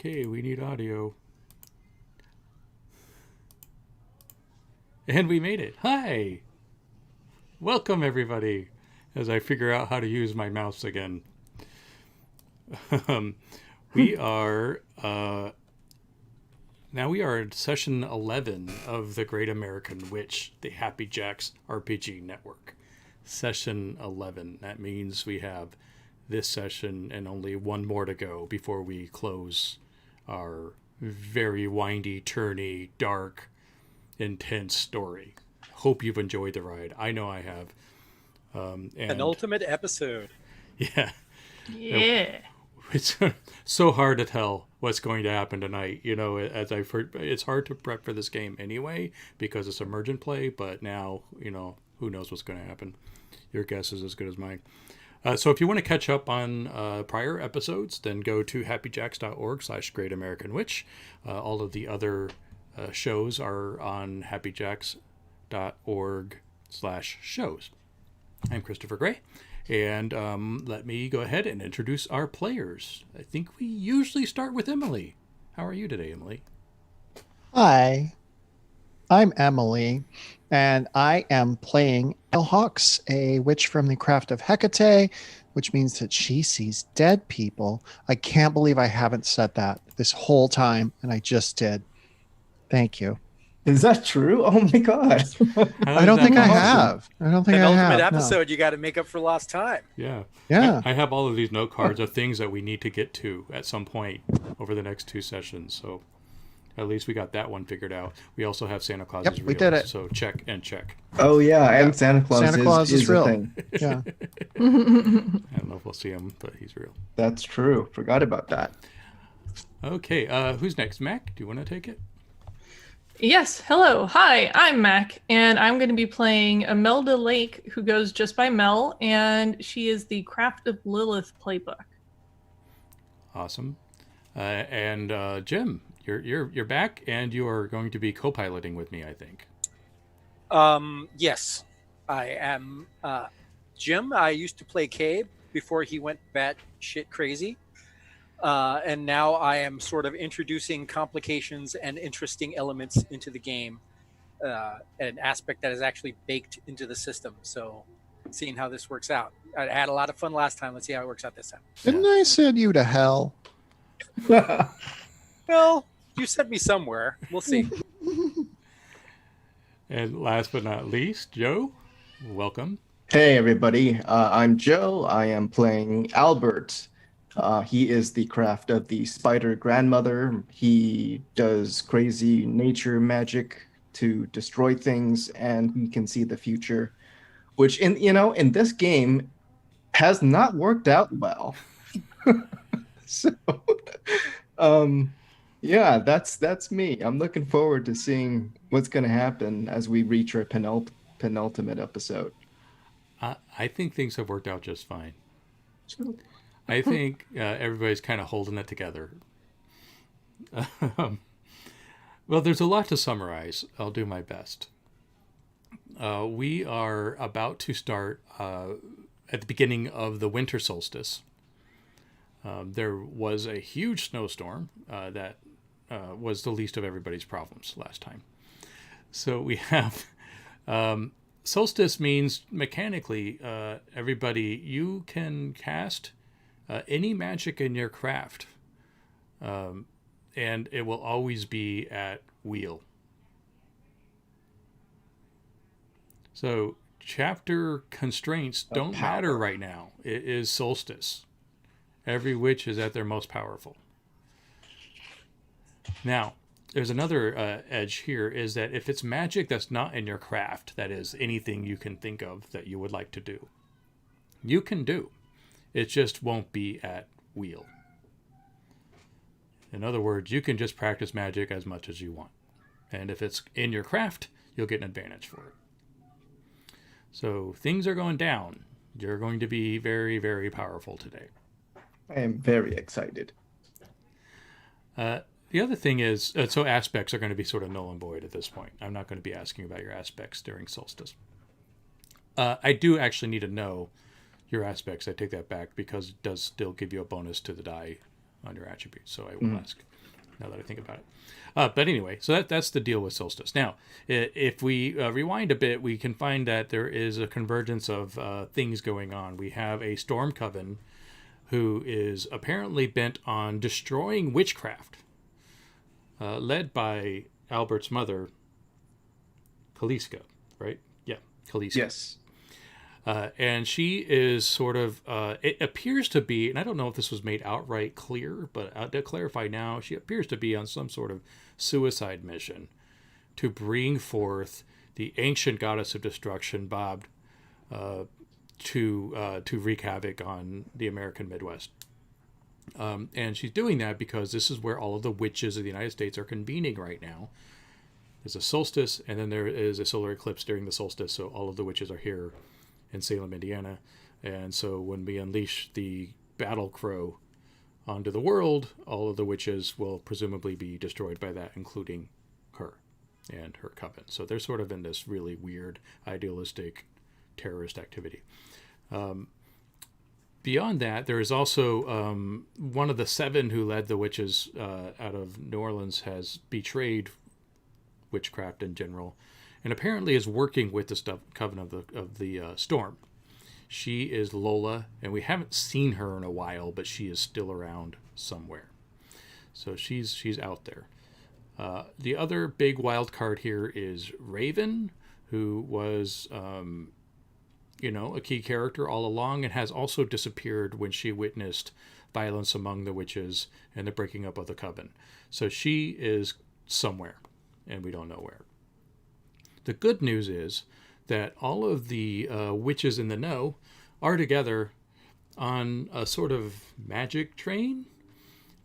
Okay, we need audio. And we made it. Hi! Welcome, everybody, as I figure out how to use my mouse again. We are... Now we are at session 11 of the Great American Witch, the Happy Jacks RPG Network. Session 11. That means we have this session and only one more to go before we close our very windy, turny, dark, intense story. Hope you've enjoyed the ride. I know I have. An ultimate episode. Yeah. Yeah. It's so hard to tell what's going to happen tonight. You know, it's hard to prep for this game anyway because it's emergent play. But now, you know, who knows what's going to happen? Your guess is as good as mine. So if you want to catch up on prior episodes, then go to happyjacks.org/greatamericanwitch. All of the other shows are on happyjacks.org/shows. I'm Christopher Gray. And let me go ahead and introduce our players. I think we usually start with Emily. How are you today, Emily? Hi, I'm Emily, and I am playing El Hawks, a witch from the craft of Hecate, which means that she sees dead people. I can't believe I haven't said that this whole time, and I just did. Thank you. Is that true? Oh my god. I don't think I have. I don't think An I have. ultimate no. episode, you got to make up for lost time. Yeah. Yeah. I have all of these note cards of things that we need to get to at some point over the next two sessions. So at least we got that one figured out. We also have Santa Claus is real. we did it. So check and check. Oh yeah, and Santa Claus is real. a thing. Yeah. I don't know if we'll see him, but he's real. That's true. Forgot about that. Okay. Who's next? Mac, do you want to take it? Yes. Hello. Hi, I'm Mac, and I'm going to be playing Imelda Lake, who goes just by Mel, and she is the Craft of Lilith playbook. Awesome. And Jim, you're back, and you are going to be co-piloting with me, I think. Yes, I am Jim. I used to play Cabe before he went batshit crazy. And now I am sort of introducing complications and interesting elements into the game, an aspect that is actually baked into the system. So seeing how this works out. I had a lot of fun last time. Let's see how it works out this time. Didn't I send you to hell? Well, you sent me somewhere. We'll see. And last but not least, Joe, welcome. Hey everybody, I'm Joe. I am playing Albert. He is the craft of the spider grandmother. He does crazy nature magic to destroy things, and he can see the future, which in this game has not worked out well. So, yeah, that's me. I'm looking forward to seeing what's going to happen as we reach our penultimate episode. I think things have worked out just fine. I think everybody's kind of holding it together. Well, there's a lot to summarize. I'll do my best. We are about to start at the beginning of the winter solstice. There was a huge snowstorm that was the least of everybody's problems last time. So we have... solstice means mechanically, everybody, you can cast... any magic in your craft, and it will always be at wheel. So chapter constraints don't matter right now. It is solstice. Every witch is at their most powerful. Now, there's another edge here, is that if it's magic that's not in your craft, that is anything you can think of that you would like to do, you can do. It just won't be at wheel. In other words, you can just practice magic as much as you want. And if it's in your craft, you'll get an advantage for it. So things are going down. You're going to be very, very powerful today. I am very excited. The other thing is, so aspects are going to be sort of null and void at this point. I'm not going to be asking about your aspects during solstice. I do actually need to know your aspects. I take that back because it does still give you a bonus to the die on your attributes, so I will ask. now that I think about it. But anyway, so that's the deal with Solstice. Now, if we rewind a bit, we can find that there is a convergence of things going on. We have a Storm Coven who is apparently bent on destroying witchcraft, led by Albert's mother, Kaliska, right? Yeah, Kaliska. Yes. And she is sort of, it appears to be, and I don't know if this was made outright clear, but to clarify now, she appears to be on some sort of suicide mission to bring forth the ancient goddess of destruction, Bob, to wreak havoc on the American Midwest. And she's doing that because this is where all of the witches of the United States are convening right now. There's a solstice, and then there is a solar eclipse during the solstice, so all of the witches are here in Salem, Indiana. And so when we unleash the battle crow onto the world, all of the witches will presumably be destroyed by that, including her and her coven. So they're sort of in this really weird, idealistic terrorist activity. Beyond that, there is also one of the 7 who led the witches out of New Orleans has betrayed witchcraft in general, and apparently is working with the coven of the storm. She is Lola, and we haven't seen her in a while, but she is still around somewhere. So she's out there. The other big wild card here is Raven, who was a key character all along, and has also disappeared when she witnessed violence among the witches and the breaking up of the coven. So she is somewhere, and we don't know where. The good news is that all of the witches in the know are together on a sort of magic train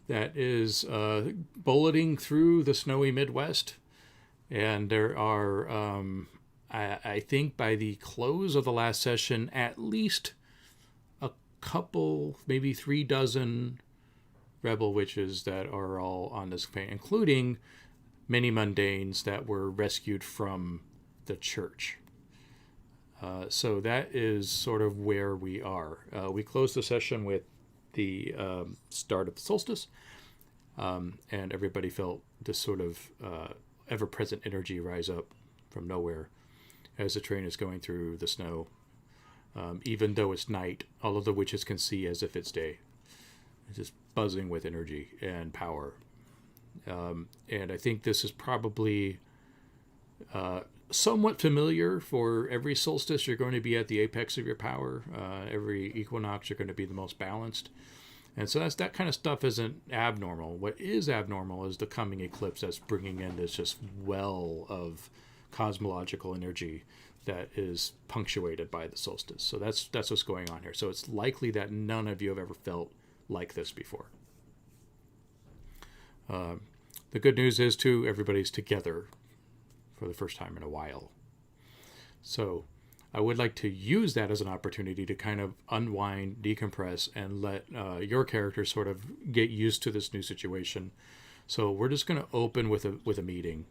that is bulleting through the snowy Midwest. And there are, I think by the close of the last session, at least a couple, maybe 3 dozen rebel witches that are all on this campaign, including many mundanes that were rescued from the church. So that is sort of where we are. We closed the session with the start of the solstice, and everybody felt this sort of ever-present energy rise up from nowhere as the train is going through the snow. Even though it's night, all of the witches can see as if it's day. It's just buzzing with energy and power. And I think this is probably somewhat familiar for every solstice. You're going to be at the apex of your power. Every equinox, you're going to be the most balanced. And so that kind of stuff isn't abnormal. What is abnormal is the coming eclipse that's bringing in this just well of cosmological energy that is punctuated by the solstice. So that's what's going on here. So it's likely that none of you have ever felt like this before. The good news is, too, everybody's together for the first time in a while. So I would like to use that as an opportunity to kind of unwind, decompress, and let your character sort of get used to this new situation. So we're just going to open with a meeting,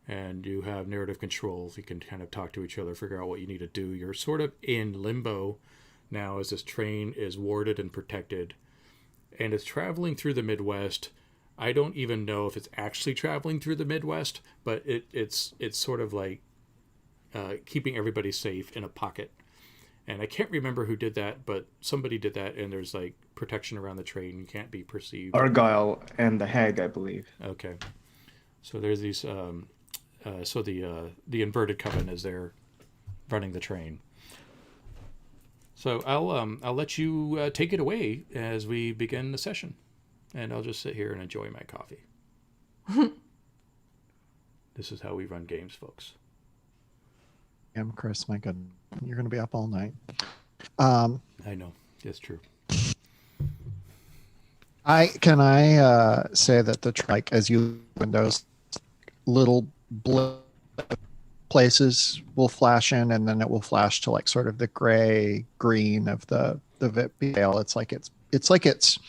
and you have narrative control. You can kind of talk to each other, figure out what you need to do. You're sort of in limbo now as this train is warded and protected, and it's traveling through the Midwest. I don't even know if it's actually traveling through the Midwest, but it's sort of like keeping everybody safe in a pocket. And I can't remember who did that, but somebody did that, and there's like protection around the train. You can't be perceived. Argyle and the Hag, I believe. Okay. So there's these, so the inverted coven is there running the train. So I'll let you take it away as we begin the session. And I'll just sit here and enjoy my coffee. This is how we run games, folks. Chris, my goodness, you're going to be up all night. I know, it's true. I say that the like as you windows, little blip places will flash in, and then it will flash to like sort of the gray green of the veil. It's like it's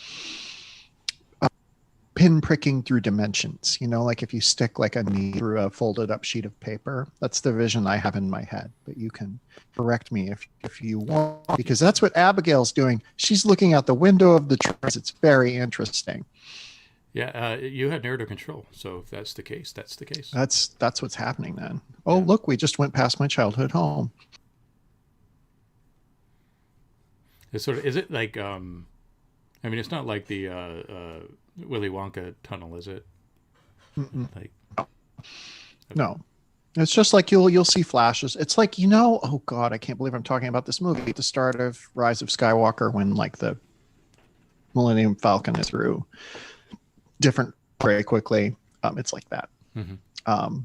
pin pricking through dimensions, like if you stick like a needle through a folded up sheet of paper. That's the vision I have in my head, but you can correct me if you want, because that's what Abigail's doing. She's looking out the window of the trains. It's very interesting. Yeah, you had narrative control, so if that's the case, that's the case. That's what's happening then. Oh, Yeah. look, we just went past my childhood home. It's sort of, is it like, I mean, it's not like the Willy Wonka tunnel, is it? Mm-mm. Like, No. It's just like you'll see flashes. It's like, oh God, I can't believe I'm talking about this movie at the start of Rise of Skywalker when like the Millennium Falcon is through different very quickly. It's like that. mm-hmm.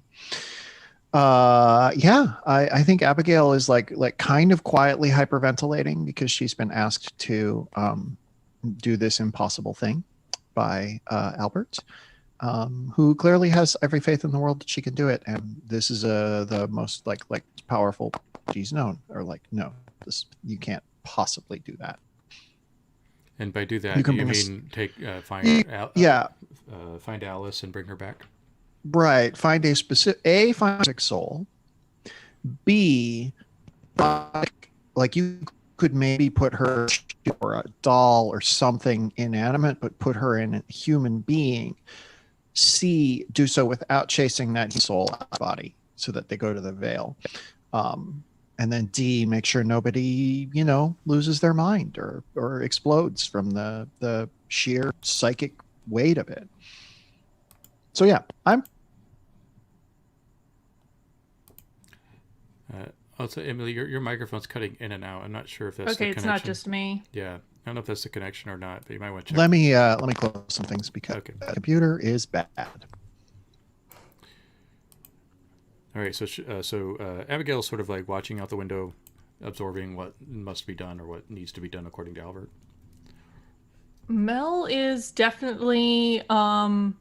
Yeah, I think Abigail is like kind of quietly hyperventilating because she's been asked to do this impossible thing by Albert, who clearly has every faith in the world that she can do it, and this is the most like powerful she's known, or like, no, this, you can't possibly do that. And by do that, You can you bring mean find yeah, find Alice and bring her back? right. Find a specific soul. B, like you could maybe put her or a doll or something inanimate, but put her in a human being. C, do so without chasing that soul out of the body so that they go to the veil. And then D, make sure nobody, loses their mind or explodes from the sheer psychic weight of it. So yeah, I'm. Also, Emily, your microphone's cutting in and out. I'm not sure if that's Okay, the it's connection. not just me. Yeah, I don't know if that's the connection or not, but you might want to check. Let me close some things because Okay. the computer is bad. All right, so Abigail's sort of like watching out the window, absorbing what must be done or what needs to be done according to Albert. Mel is definitely I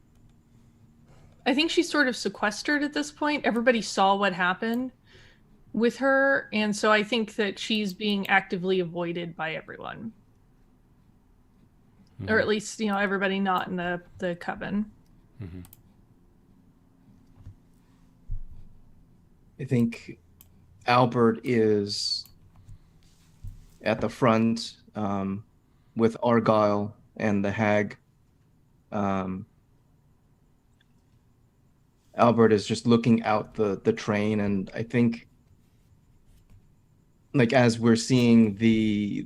think she's sort of sequestered at this point. Everybody saw what happened with her, and so I think that she's being actively avoided by everyone. Mm-hmm. Or at least, everybody not in the coven. Mm-hmm. I think Albert is at the front with Argyle and the hag. Albert is just looking out the train, and I think, like, as we're seeing the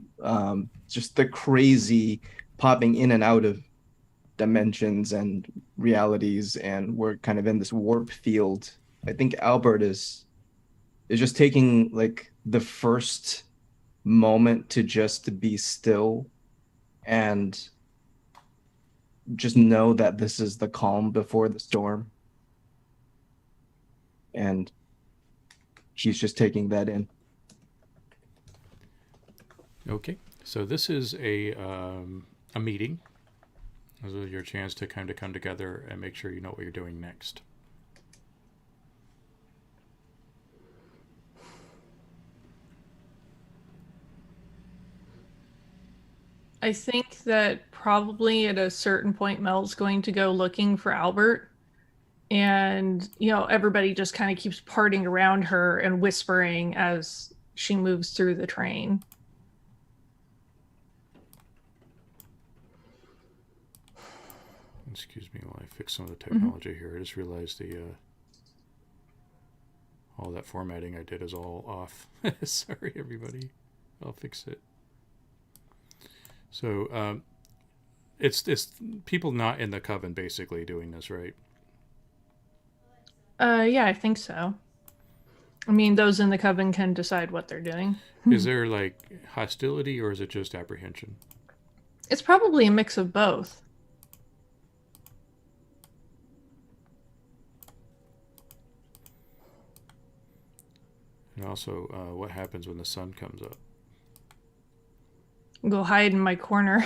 just the crazy popping in and out of dimensions and realities, and we're kind of in this warp field, I think Albert is just taking like the first moment to just be still and just know that this is the calm before the storm. And she's just taking that in. Okay, so this is a meeting. This is your chance to kind of come together and make sure you know what you're doing next. I think that probably at a certain point, Mel's going to go looking for Albert. And, everybody just kind of keeps parting around her and whispering as she moves through the train. Excuse me while I fix some of the technology here. I just realized all that formatting I did is all off. Sorry, everybody. I'll fix it. So it's people not in the coven basically doing this, right? Yeah, I think so. I mean, those in the coven can decide what they're doing. Is there like hostility or is it just apprehension? It's probably a mix of both. And also, what happens when the sun comes up? Go hide in my corner.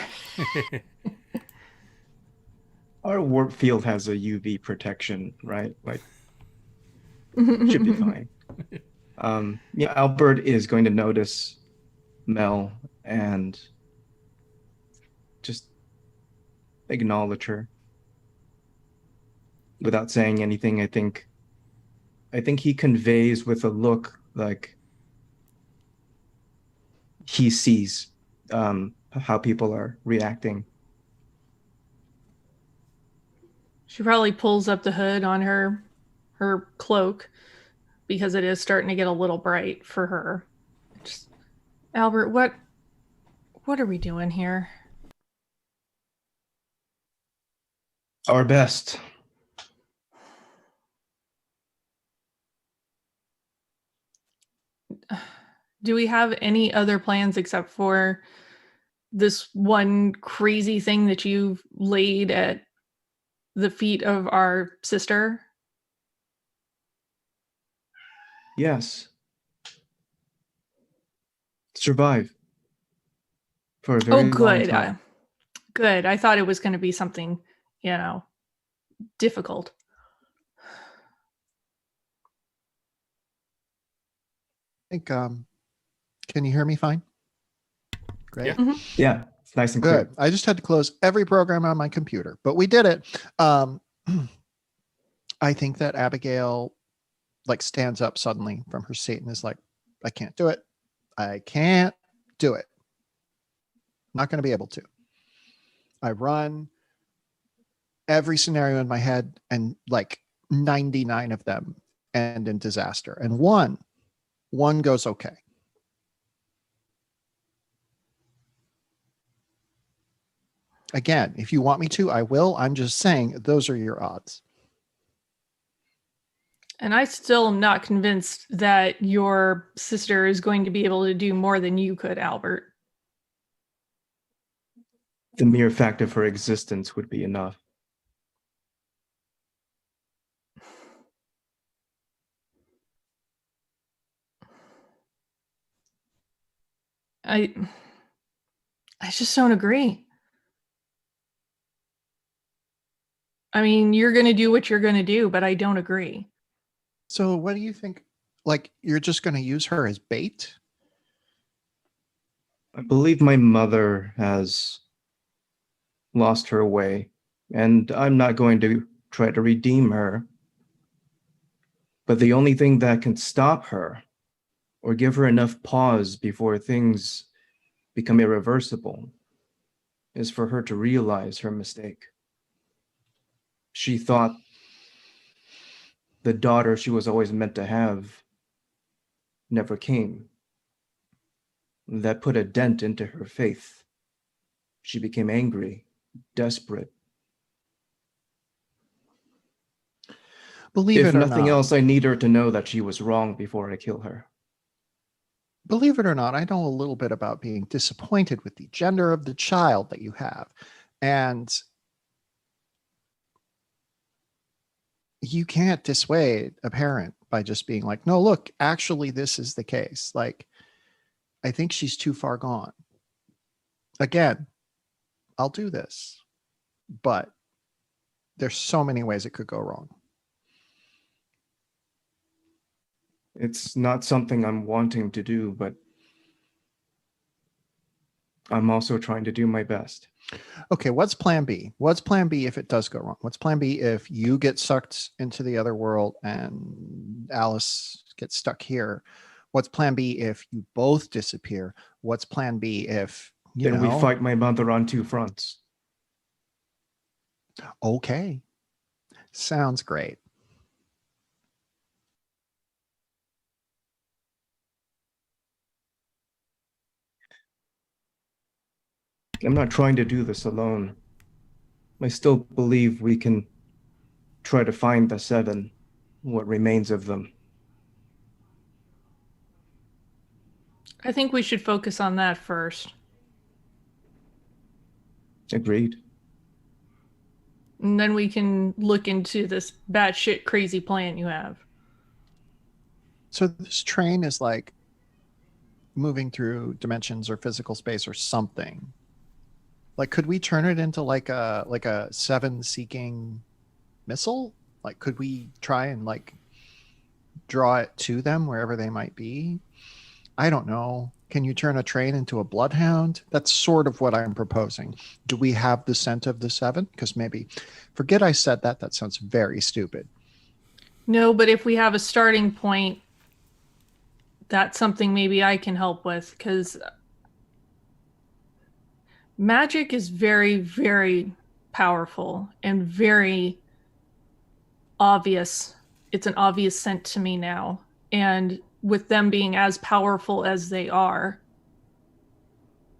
Our warp field has a UV protection, right? Like, should be fine. Yeah, Albert is going to notice Mel and just acknowledge her without saying anything. I think he conveys with a look like he sees how people are reacting. She probably pulls up the hood on her cloak because it is starting to get a little bright for her. Just, Albert, what are we doing here? Our best. Do we have any other plans except for this one crazy thing that you've laid at the feet of our sister? Yes. Survive. For a very long Good. time. Good. I thought it was going to be something, difficult. I think, can you hear me fine? Great. Yeah. Mhm. Yeah, it's nice and Good. clear. I just had to close every program on my computer, but we did it. I think that Abigail stands up suddenly from her seat and is like, I can't do it. I can't do it. Not going to be able to. I run every scenario in my head, and 99 of them end in disaster. And one goes okay. Again, if you want me to, I will. I'm just saying those are your odds. And I still am not convinced that your sister is going to be able to do more than you could, Albert. The mere fact of her existence would be enough. I just don't agree. I mean, you're going to do what you're going to do, but I don't agree. So what do you think? You're just going to use her as bait? I believe my mother has lost her way, and I'm not going to try to redeem her. But the only thing that can stop her or give her enough pause before things become irreversible is for her to realize her mistake. She thought the daughter she was always meant to have never came. That put a dent into her faith. She became angry, desperate. Believe If it or nothing not, else, I need her to know that she was wrong before I kill her. believe it or not, I know a little bit about being disappointed with the gender of the child that you have. And you can't dissuade a parent by just being like, no, look, actually, this is the case. I think she's too far gone. Again, I'll do this, but there's so many ways it could go wrong. It's not something I'm wanting to do, but I'm also trying to do my best. Okay, what's plan B? What's plan B if it does go wrong? What's plan B if you get sucked into the other world and Alice gets stuck here? What's plan B if you both disappear? What's plan B if, Then we fight my mother on two fronts. Okay, sounds great. I'm not trying to do this alone. I still believe we can try to find the seven, what remains of them. I think we should focus on that first. Agreed. And then we can look into this batshit crazy plan you have. So this train is moving through dimensions or physical space or something. Could we turn it into a seven seeking missile? Could we try and draw it to them wherever they might be? I don't know. Can you turn a train into a bloodhound? That's sort of what I'm proposing. Do we have the scent of the seven? Because maybe, forget I said that. That sounds very stupid. No, but if we have a starting point, that's something maybe I can help with, because magic is very, very powerful and very obvious. It's an obvious scent to me now. And with them being as powerful as they are,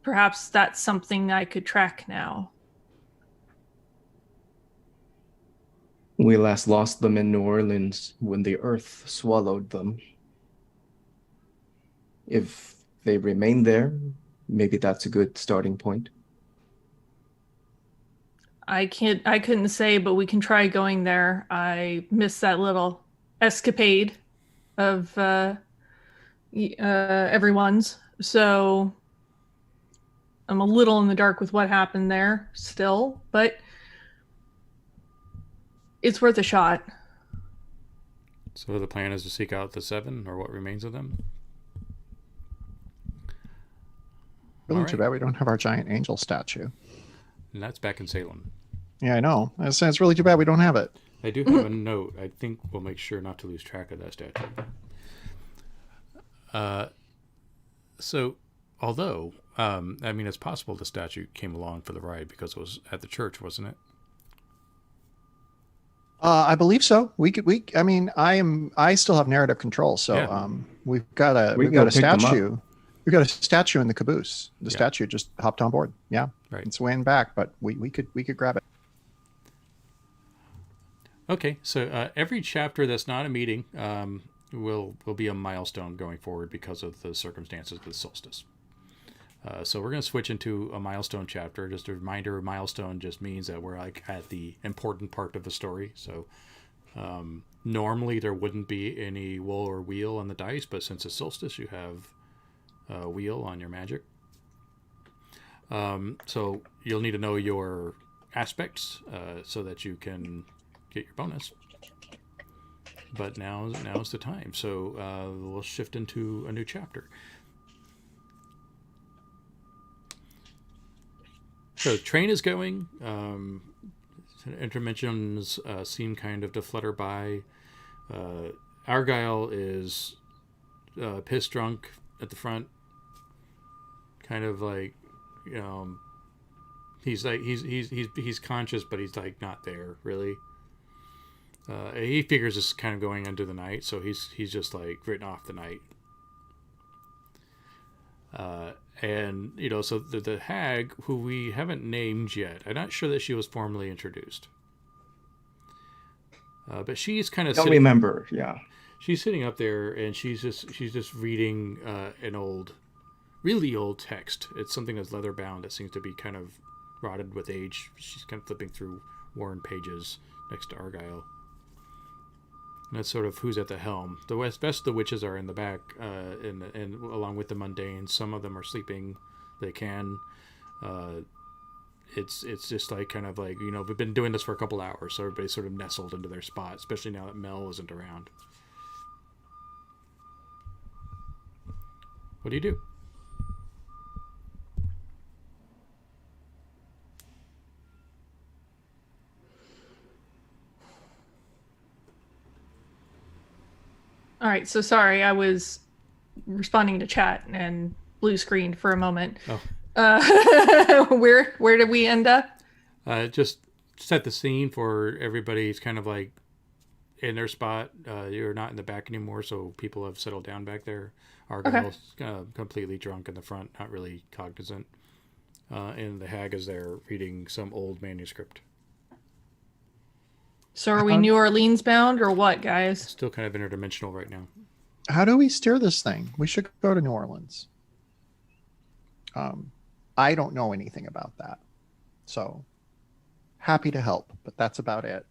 perhaps that's something I could track now. We last lost them in New Orleans when the earth swallowed them. If they remain there, maybe that's a good starting point. I couldn't say, but we can try going there. I missed that little escapade of everyone's. So I'm a little in the dark with what happened there still, but it's worth a shot. So the plan is to seek out the 7, or what remains of them? Really All too right. bad we don't have our giant angel statue. And that's back in Salem. Yeah, I know. It's really too bad we don't have it. I do have a note. I think we'll make sure not to lose track of that statue. So, although, I mean, it's possible the statue came along for the ride because it was at the church, wasn't it? I believe so. I mean, I still have narrative control, so Yeah. we've got a We can go pick them up. statue. We've got a statue in the caboose. The Yeah. statue just hopped on board. Yeah, Right. it's way in back, but we could grab it. Okay, so every chapter that's not a meeting will be a milestone going forward because of the circumstances of the solstice. So we're going to switch into a milestone chapter. Just a reminder, a milestone just means that we're like at the important part of the story. So normally there wouldn't be any wool or wheel on the dice, but since it's solstice, you have a wheel on your magic. So you'll need to know your aspects so that you can get your bonus. But now's the time. So we'll shift into a new chapter. So the train is going. Interventions seem kind of to flutter by. Argyle is piss drunk at the front. Kind of like, he's conscious, but he's like not there really. He figures it's kind of going into the night, so he's just like written off the night. And so the hag, who we haven't named yet, I'm not sure that she was formally introduced, but she's kind of Remember, yeah. She's sitting up there, and she's just reading an really old text. It's something that's leather bound that seems to be kind of rotted with age. She's kind of flipping through worn pages next to Argyle. And that's sort of who's at the helm. The best of the witches are in the back, and along with the mundanes. Some of them are sleeping. They can. It's just like kind of like, we've been doing this for a couple hours, so everybody's sort of nestled into their spot, especially now that Mel isn't around. What do you do? All right, so sorry, I was responding to chat and blue screened for a moment. Oh. Where did we end up? Just set the scene for everybody's kind of like in their spot. You're not in the back anymore, so people have settled down back there. Argyle's completely drunk in the front, not really cognizant. And the hag is there reading some old manuscript. So are we New Orleans bound or what, guys? Still kind of interdimensional right now. How do we steer this thing? We should go to New Orleans. I don't know anything about that, so happy to help, but that's about it.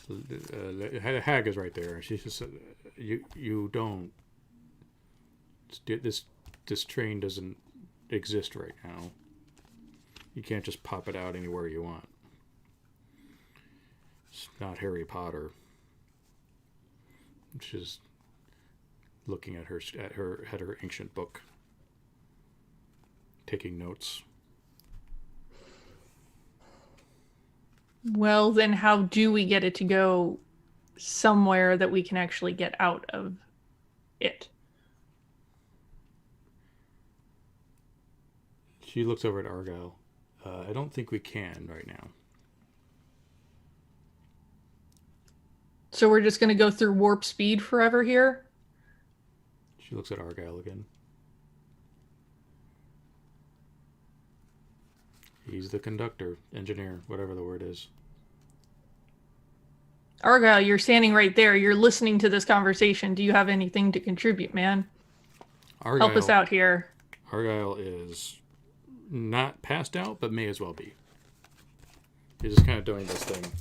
The hag is right there. She's just you don't. This train doesn't exist right now. You can't just pop it out anywhere you want. It's not Harry Potter. She's looking at her ancient book, taking notes. Well, then how do we get it to go somewhere that we can actually get out of it? She looks over at Argyle. I don't think we can right now. So we're just going to go through warp speed forever here? She looks at Argyle again. He's the conductor, engineer, whatever the word is. Argyle, you're standing right there. You're listening to this conversation. Do you have anything to contribute, man? Argyle, Help us out here. Argyle is not passed out, but may as well be. He's just kind of doing this thing.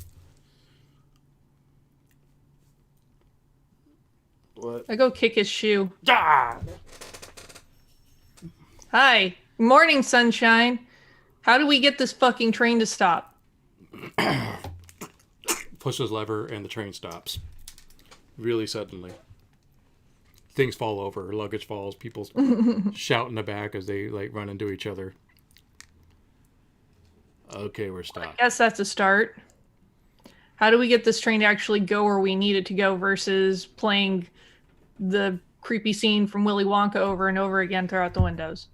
What? I go kick his shoe. Ah! Hi. Morning, sunshine. How do we get this fucking train to stop? Pushes lever and the train stops. Really suddenly. Things fall over, luggage falls, people shout in the back as they like run into each other. Okay, we're stopped. I guess that's a start. How do we get this train to actually go where we need it to go versus playing the creepy scene from Willy Wonka over and over again throughout the windows?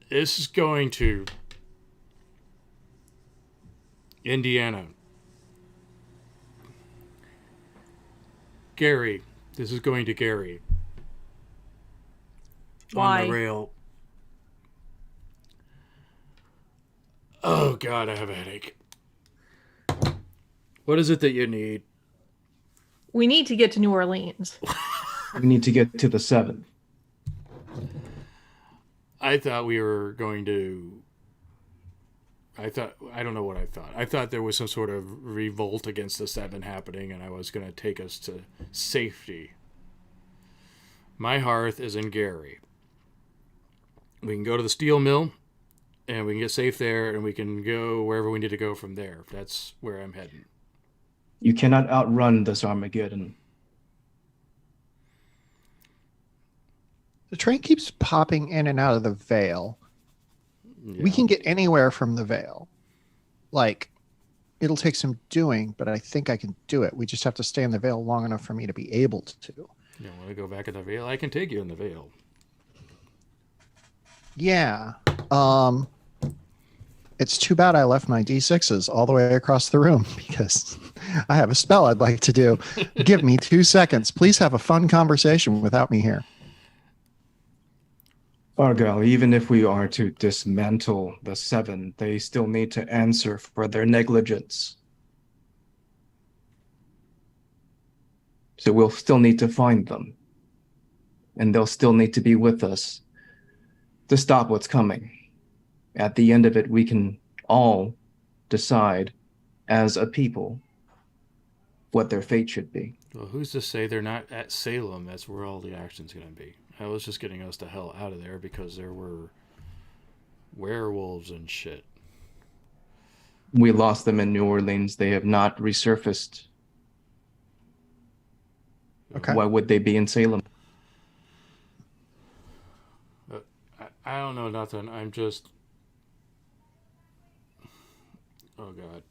This is going to Indiana. Gary. This is going to Gary. Why? On the rail. Oh, God, I have a headache. What is it that you need? We need to get to New Orleans. We need to get to the 7th. I thought we were going to... I don't know what I thought. I thought there was some sort of revolt against the 7 happening, and I was going to take us to safety. My hearth is in Gary. We can go to the steel mill, and we can get safe there, and we can go wherever we need to go from there. That's where I'm heading. You cannot outrun this Armageddon. The train keeps popping in and out of the Vale. Yeah. We can get anywhere from the Vale. Like, it'll take some doing, but I think I can do it. We just have to stay in the Vale long enough for me to be able to. You want to go back in the Vale? I can take you in the Vale. Yeah. It's too bad I left my D6s all the way across the room because I have a spell I'd like to do. Give me 2 seconds. Please have a fun conversation without me here. Argyle, even if we are to dismantle the 7, they still need to answer for their negligence. So we'll still need to find them. And they'll still need to be with us to stop what's coming. At the end of it, we can all decide as a people what their fate should be. Well, who's to say they're not at Salem? That's where all the action's going to be. I was just getting us the hell out of there because there were werewolves and shit. We lost them in New Orleans. They have not resurfaced. Okay. Why would they be in Salem? I don't know nothing. I'm just... Oh, God.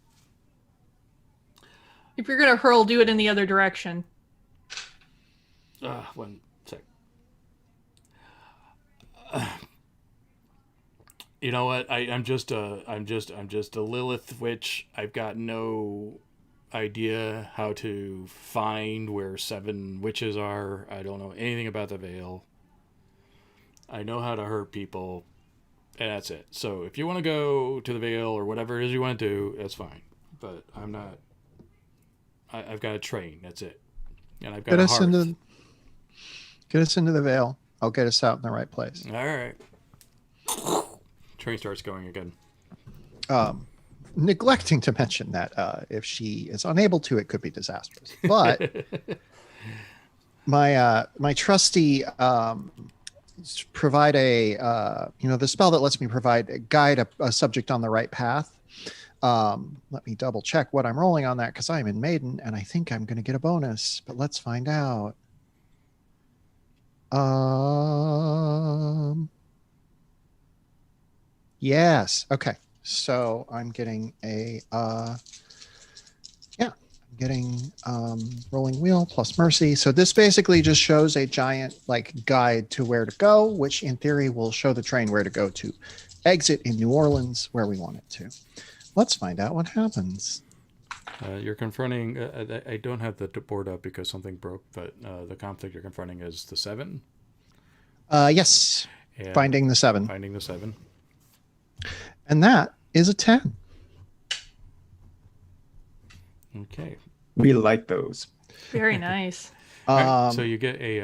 If you're going to hurl, do it in the other direction. 1 sec. You know what? I'm just a Lilith witch. I've got no idea how to find where 7 witches are. I don't know anything about the Vale. I know how to hurt people, and that's it. So if you want to go to the Vale or whatever it is you want to do, that's fine. But I'm not. I've got a train. That's it. And I've got Get a us hearth. get us into the Vale. I'll get us out in the right place. All right. Train starts going again. Neglecting to mention that if she is unable to, it could be disastrous. But my trusty provide the spell that lets me guide a subject on the right path. Let me double check what I'm rolling on that because I'm in Maiden and I think I'm going to get a bonus, but let's find out. Yes. Okay. So I'm getting rolling wheel plus mercy. So this basically just shows a giant guide to where to go, which in theory will show the train where to go to exit in New Orleans where we want it to. Let's find out what happens. You're confronting. I don't have the board up because something broke, but the conflict you're confronting is the 7. Yes. And Finding the 7. Finding the 7. And that is a 10. Okay. We like those. Very nice. All right, so you get a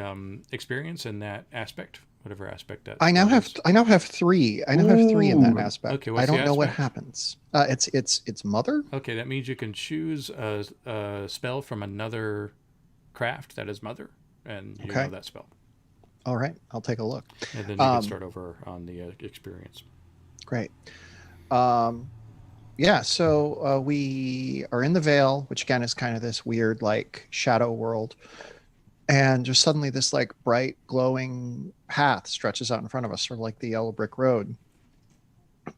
experience in that aspect, whatever aspect that. I now have 3. I now have 3 in that Ooh. aspect. Okay, what's I don't the know what aspect? happens. It's mother. Okay, that means you can choose a spell from another craft that is mother, and you Okay. know that spell. All right, I'll take a look. And then you can start over on the experience. Great. Yeah, so we are in the Vale, which again is kind of this weird like shadow world. And just suddenly this like bright glowing path stretches out in front of us, sort of like the yellow brick road.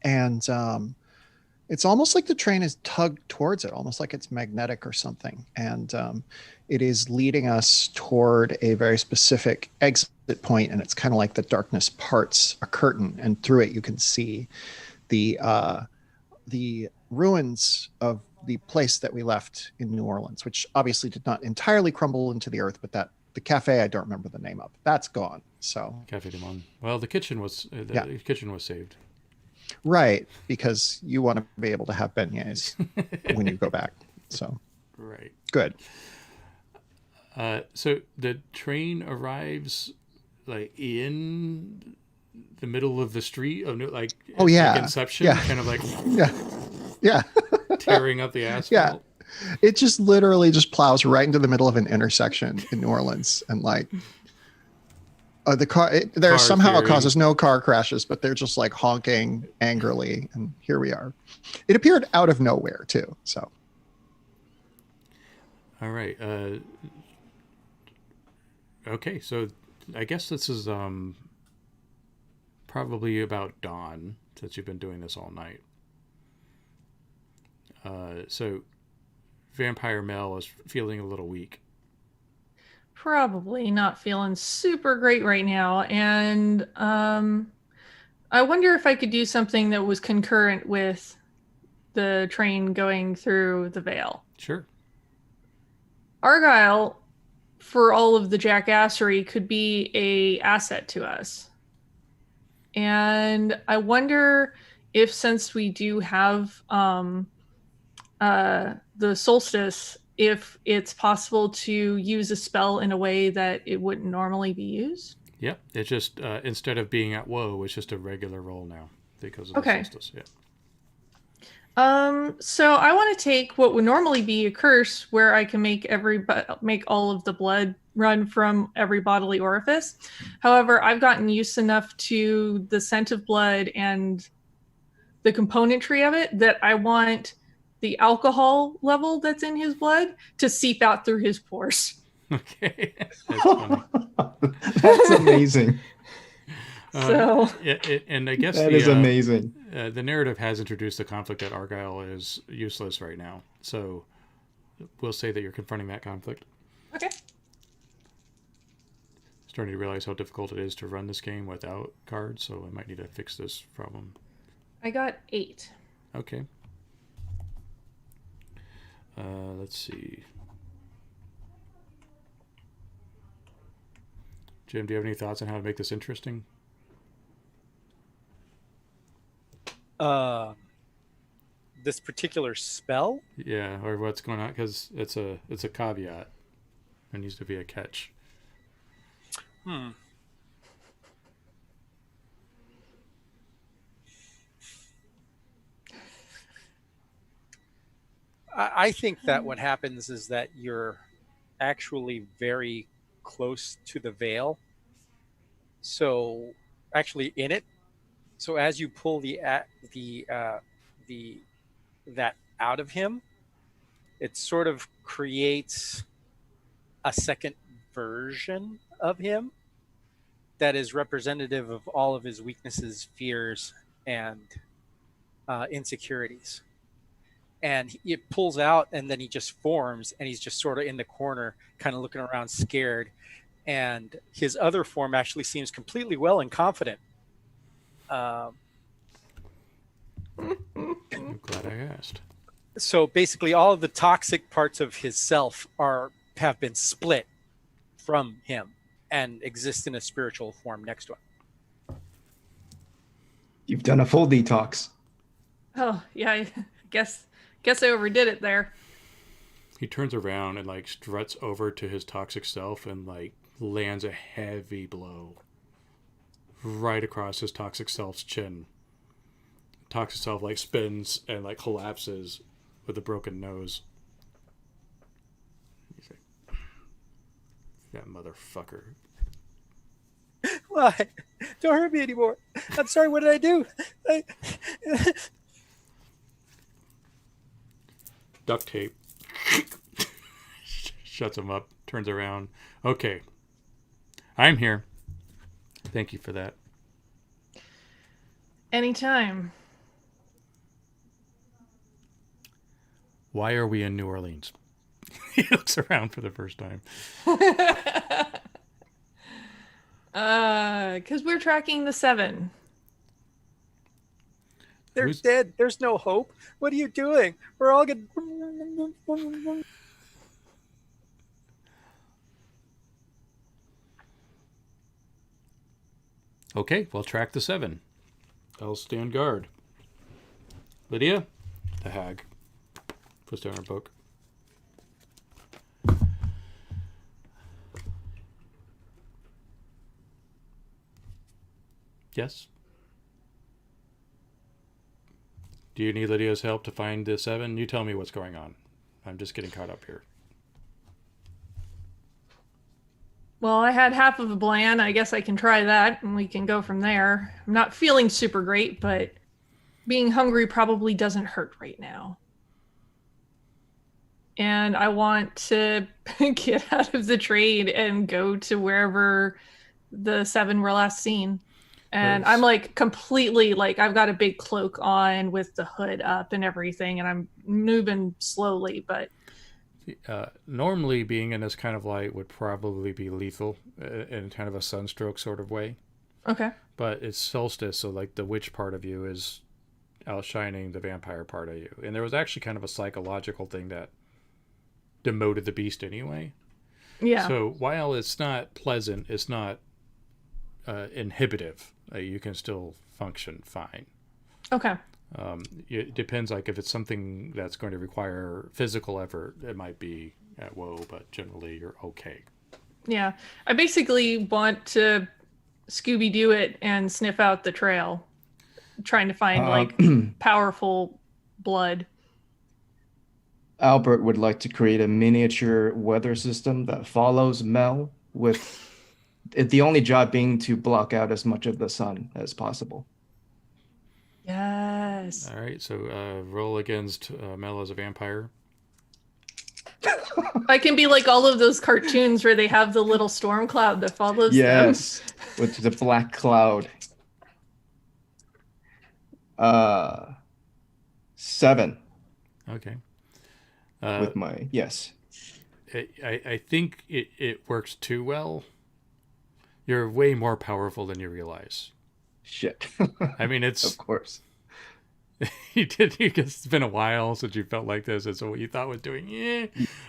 And it's almost like the train is tugged towards it, almost like it's magnetic or something. And it is leading us toward a very specific exit point, and it's kind of like the darkness parts a curtain, and through it you can see the ruins of the place that we left in New Orleans, which obviously did not entirely crumble into the earth, but that the cafe I don't remember the name of, that's gone. So Cafe du Monde. Well, the kitchen was kitchen was saved. right, because you want to be able to have beignets when you go back. So Right. good. So the train arrives like in the middle of the street of like Oh, yeah. like Inception, Yeah. kind of like Yeah. tearing up the asphalt. It just literally just plows right into the middle of an intersection in New Orleans, and like there Cars somehow veering. causes no car crashes, but they're just like honking angrily, and here we are. It appeared out of nowhere too. So All right. Okay, so I guess this is probably about dawn, since you've been doing this all night. So Vampire Mel is feeling a little weak. Probably not feeling super great right now. And I wonder if I could do something that was concurrent with the train going through the Vale. Sure. Argyle, for all of the jackassery, could be a asset to us. And I wonder if, since we do have the solstice, if it's possible to use a spell in a way that it wouldn't normally be used. Yep. It's just instead of being at woe, it's just a regular roll now because of Okay. the solstice. Yeah. So I want to take what would normally be a curse, where I can make all of the blood run from every bodily orifice. However, I've gotten used enough to the scent of blood and the componentry of it that I want the alcohol level that's in his blood to seep out through his pores. Okay. That's funny. That's amazing. So And I guess That is amazing. The narrative has introduced the conflict that Argyle is useless right now. So we'll say that you're confronting that conflict. okay. Starting to realize how difficult it is to run this game without cards, so I might need to fix this problem. I got 8. Okay. Let's see. Jim, do you have any thoughts on how to make this interesting? This particular spell. Yeah, or what's going on? Because it's a caveat. There needs to be a catch. I think that what happens is that you're actually very close to the veil. So actually in it. So as you pull that out of him, it sort of creates a second version of him that is representative of all of his weaknesses, fears, and insecurities. And it pulls out, and then he just forms, and he's just sort of in the corner, kind of looking around scared. And his other form actually seems completely well and confident. I'm glad I asked. So basically, all of the toxic parts of his self have been split from him and exist in a spiritual form next to him. You've done a full detox. Oh, yeah, I guess I overdid it there. He turns around and like struts over to his toxic self and like lands a heavy blow right across his toxic self's chin. Toxic self like spins and like collapses with a broken nose. He's like, that motherfucker. Why? Don't hurt me anymore. I'm sorry. What did I do? Duct tape. Shuts him up. Turns around. Okay. I'm here. Thank you for that. Anytime. Why are we in New Orleans? He looks around for the first time. Because we're tracking the 7. They're Who's- dead. There's no hope. What are you doing? We're all gonna. Okay, well, track the 7. I'll stand guard. Lydia? The hag. Puts down her book. Yes? Do you need Lydia's help to find the 7? You tell me what's going on. I'm just getting caught up here. Well, I had half of a plan. I guess I can try that and we can go from there. I'm not feeling super great, but being hungry probably doesn't hurt right now. And I want to get out of the trade and go to wherever the 7 were last seen. And Yes. I'm like completely like I've got a big cloak on with the hood up and everything, and I'm moving slowly, but Normally, being in this kind of light would probably be lethal in kind of a sunstroke sort of way. okay. But it's solstice, so like the witch part of you is outshining the vampire part of you. And there was actually kind of a psychological thing that demoted the beast anyway. Yeah. So while it's not pleasant, it's not inhibitive. You can still function fine. Okay. It depends, like if it's something that's going to require physical effort, it might be at woe, but generally you're okay. Yeah. I basically want to Scooby Doo it and sniff out the trail, trying to find like powerful blood. Albert would like to create a miniature weather system that follows Mel, with the only job being to block out as much of the sun as possible. Yes. All right, so roll against Mel as a vampire. I can be like all of those cartoons where they have the little storm cloud that follows them. Yes, with the black cloud. 7 Okay. with my yes. I think it works too well. You're way more powerful than you realize. Shit. I mean, Of it's course. it's been a while since you felt like this, and so what you thought was doing, yeah.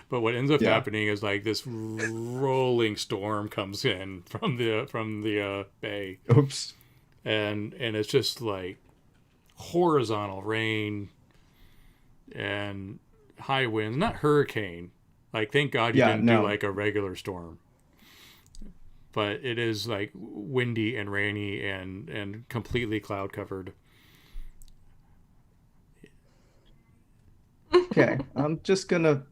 But what ends up Yeah. happening is like this rolling storm comes in from the bay, Oops. and it's just like horizontal rain and high winds, not hurricane. Like, thank God you didn't do like a regular storm. But it is like windy and rainy and completely cloud covered. Okay, I'm just gonna.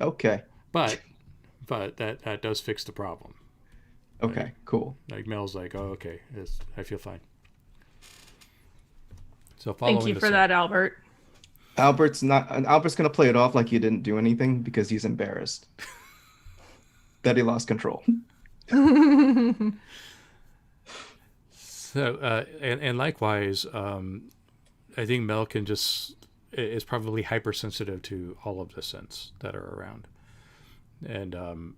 Okay. But that does fix the problem. Okay. Cool. Like Mel's like, oh, okay, I feel fine. So following Thank you the for sun- that, Albert. Albert's gonna play it off like he didn't do anything because he's embarrassed that he lost control. So and likewise, I think Mel is probably hypersensitive to all of the scents that are around, and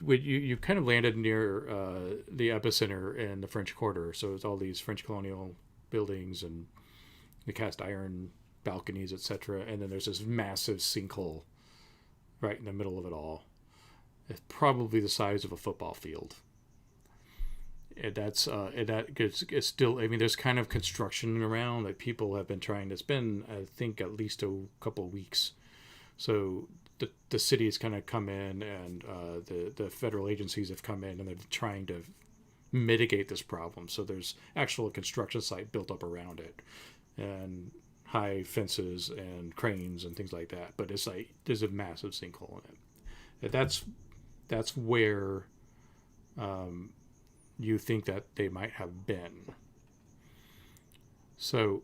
you've kind of landed near the epicenter in the French Quarter, so it's all these French colonial buildings and the cast iron balconies, etc. And then there's this massive sinkhole right in the middle of it all. It's probably the size of a football field. And it's still, I mean, there's kind of construction around that people have been trying. It's been, I think, at least a couple of weeks. So the city has kind of come in, and the federal agencies have come in, and they're trying to mitigate this problem. So there's actual construction site built up around it, and high fences and cranes and things like that. But it's like there's a massive sinkhole in it. That's where you think that they might have been. So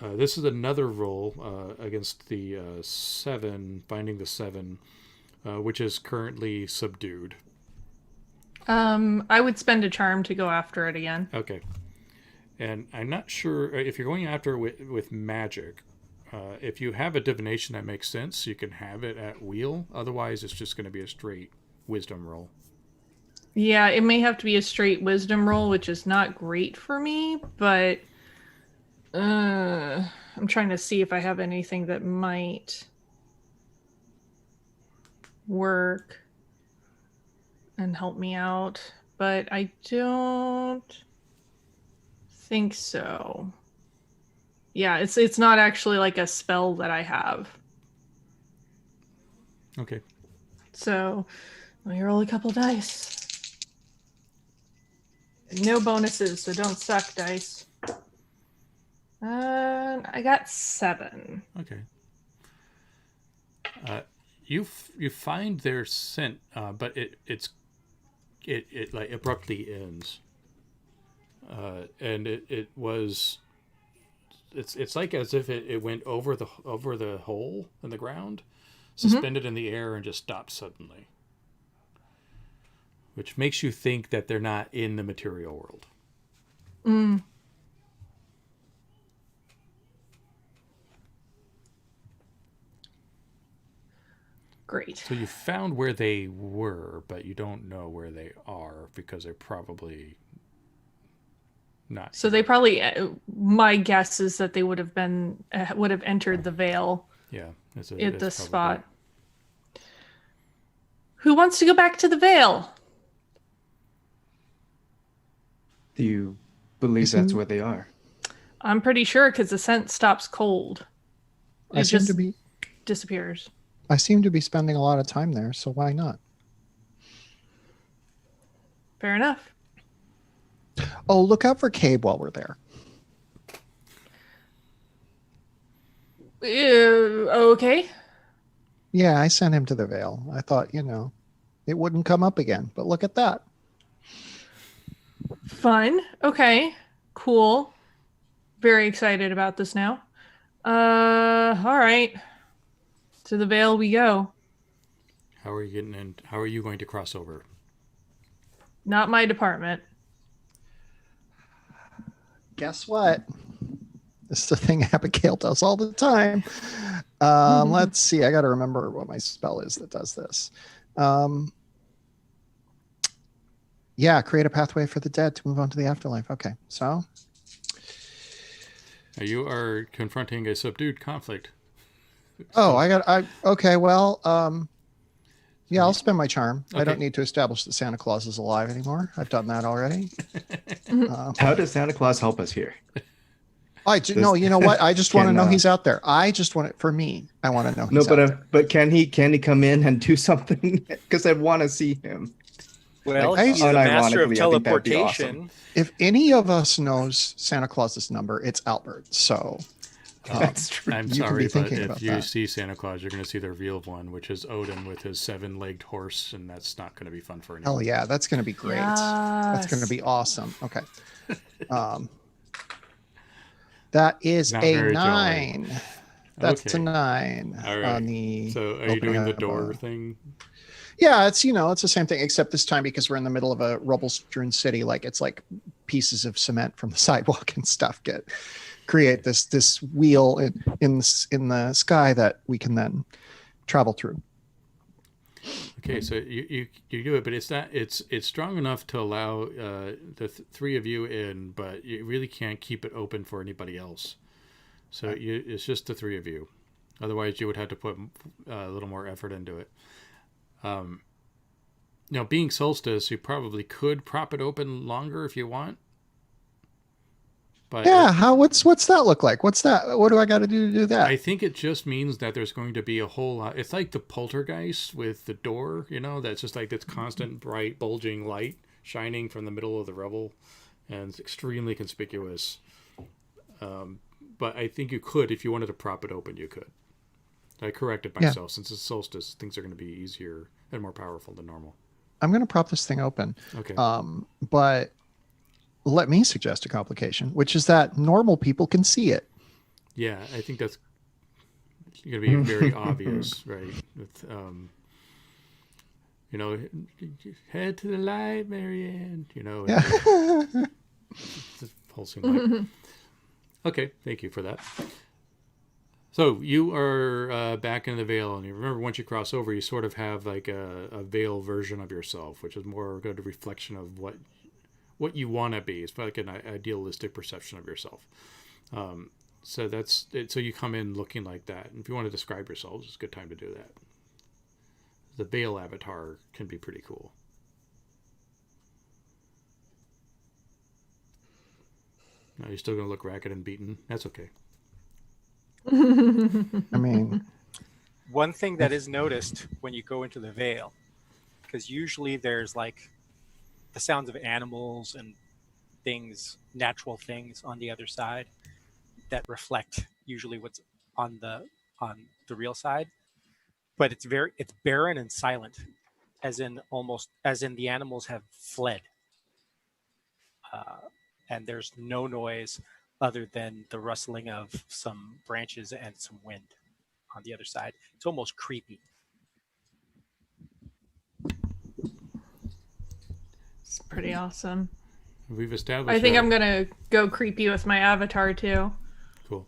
this is another roll against the 7, finding the 7, which is currently subdued. I would spend a charm to go after it again. Okay. And I'm not sure if you're going after it with magic. If you have a divination that makes sense, you can have it at wheel. Otherwise, it's just going to be a straight wisdom roll. Yeah, it may have to be a straight wisdom roll, which is not great for me, but I'm trying to see if I have anything that might work and help me out, but I don't think so. Yeah, it's not actually like a spell that I have. Okay. So let me roll a couple dice. No bonuses, so don't suck, dice. I got 7. Okay. You find their scent, but it like abruptly ends. And it's like as if it went over the hole in the ground, suspended in the air, and just stopped suddenly. Which makes you think that they're not in the material world. Mm. Great. So you found where they were, but you don't know where they are because they're probably not. So they probably, my guess is that they would have entered the veil. Yeah, at this spot. Who wants to go back to the veil? Do you believe that's where they are? I'm pretty sure because the scent stops cold. It just disappears. I seem to be spending a lot of time there, so why not? Fair enough. Oh, look out for Cabe while we're there. Okay. Yeah, I sent him to the Vale. I thought, it wouldn't come up again, but look at that. Fun. Okay. Cool. Very excited about this now. All right. To the Vale we go. How are you getting in? How are you going to cross over? Not my department. Guess what? This is the thing Abigail does all the time. Let's see. I got to remember what my spell is that does this. Yeah, create a pathway for the dead to move on to the afterlife. Okay, so you are confronting a subdued conflict. Oh, okay, well, yeah, I'll spend my charm. Okay. I don't need to establish that Santa Claus is alive anymore. I've done that already. How does Santa Claus help us here? No, you know what? I just want to know he's out there. I just want it for me. I want to know he's out there. But can he come in and do something? Because I want to see him. Well, he's the master of teleportation. Awesome. If any of us knows Santa Claus's number, it's Albert. So that's true. I'm sorry, but if you see Santa Claus, you're going to see the real one, which is Odin with his 7-legged horse, and that's not going to be fun for anyone. Hell yeah, that's going to be great. Yes. That's going to be awesome. Okay. That is a 9. Jolly. That's a 9. All right. So are you doing the door thing? Yeah, it's it's the same thing, except this time because we're in the middle of a rubble-strewn city, it's like pieces of cement from the sidewalk and stuff create this wheel in the sky that we can then travel through. Okay, so you do it, but it's strong enough to allow the 3 of you in, but you really can't keep it open for anybody else. So it's just the three of you. Otherwise, you would have to put a little more effort into it. Now, being solstice, you probably could prop it open longer if you want. But Yeah, what's that look like? What's that? What do I got to do to do that? I think it just means that there's going to be a whole lot. It's like the poltergeist with the door, that's just like this constant bright bulging light shining from the middle of the revel, and it's extremely conspicuous. But I think you could, if you wanted to prop it open, you could. I corrected myself. Since it's solstice, things are going to be easier and more powerful than normal. I'm going to prop this thing open. Okay. But let me suggest a complication, which is that normal people can see it. Yeah, I think that's going to be very obvious, right? With, head to the light, Marianne. Yeah. The pulsing light. Okay, thank you for that. So you are back in the veil, and you remember once you cross over, you sort of have like a veil version of yourself, which is more a good reflection of what you want to be. It's like an idealistic perception of yourself. So that's it. So you come in looking like that. And if you want to describe yourselves, it's a good time to do that. The veil avatar can be pretty cool. No, you're still going to look ragged and beaten. That's okay. I mean, one thing that is noticed when you go into the veil, because usually there's like the sounds of animals and things, natural things on the other side that reflect usually what's on the real side, but it's barren and silent, as in the animals have fled, and there's no noise other than the rustling of some branches and some wind on the other side. It's almost creepy. It's pretty awesome. We've established. I think I'm gonna go creepy with my avatar too. Cool.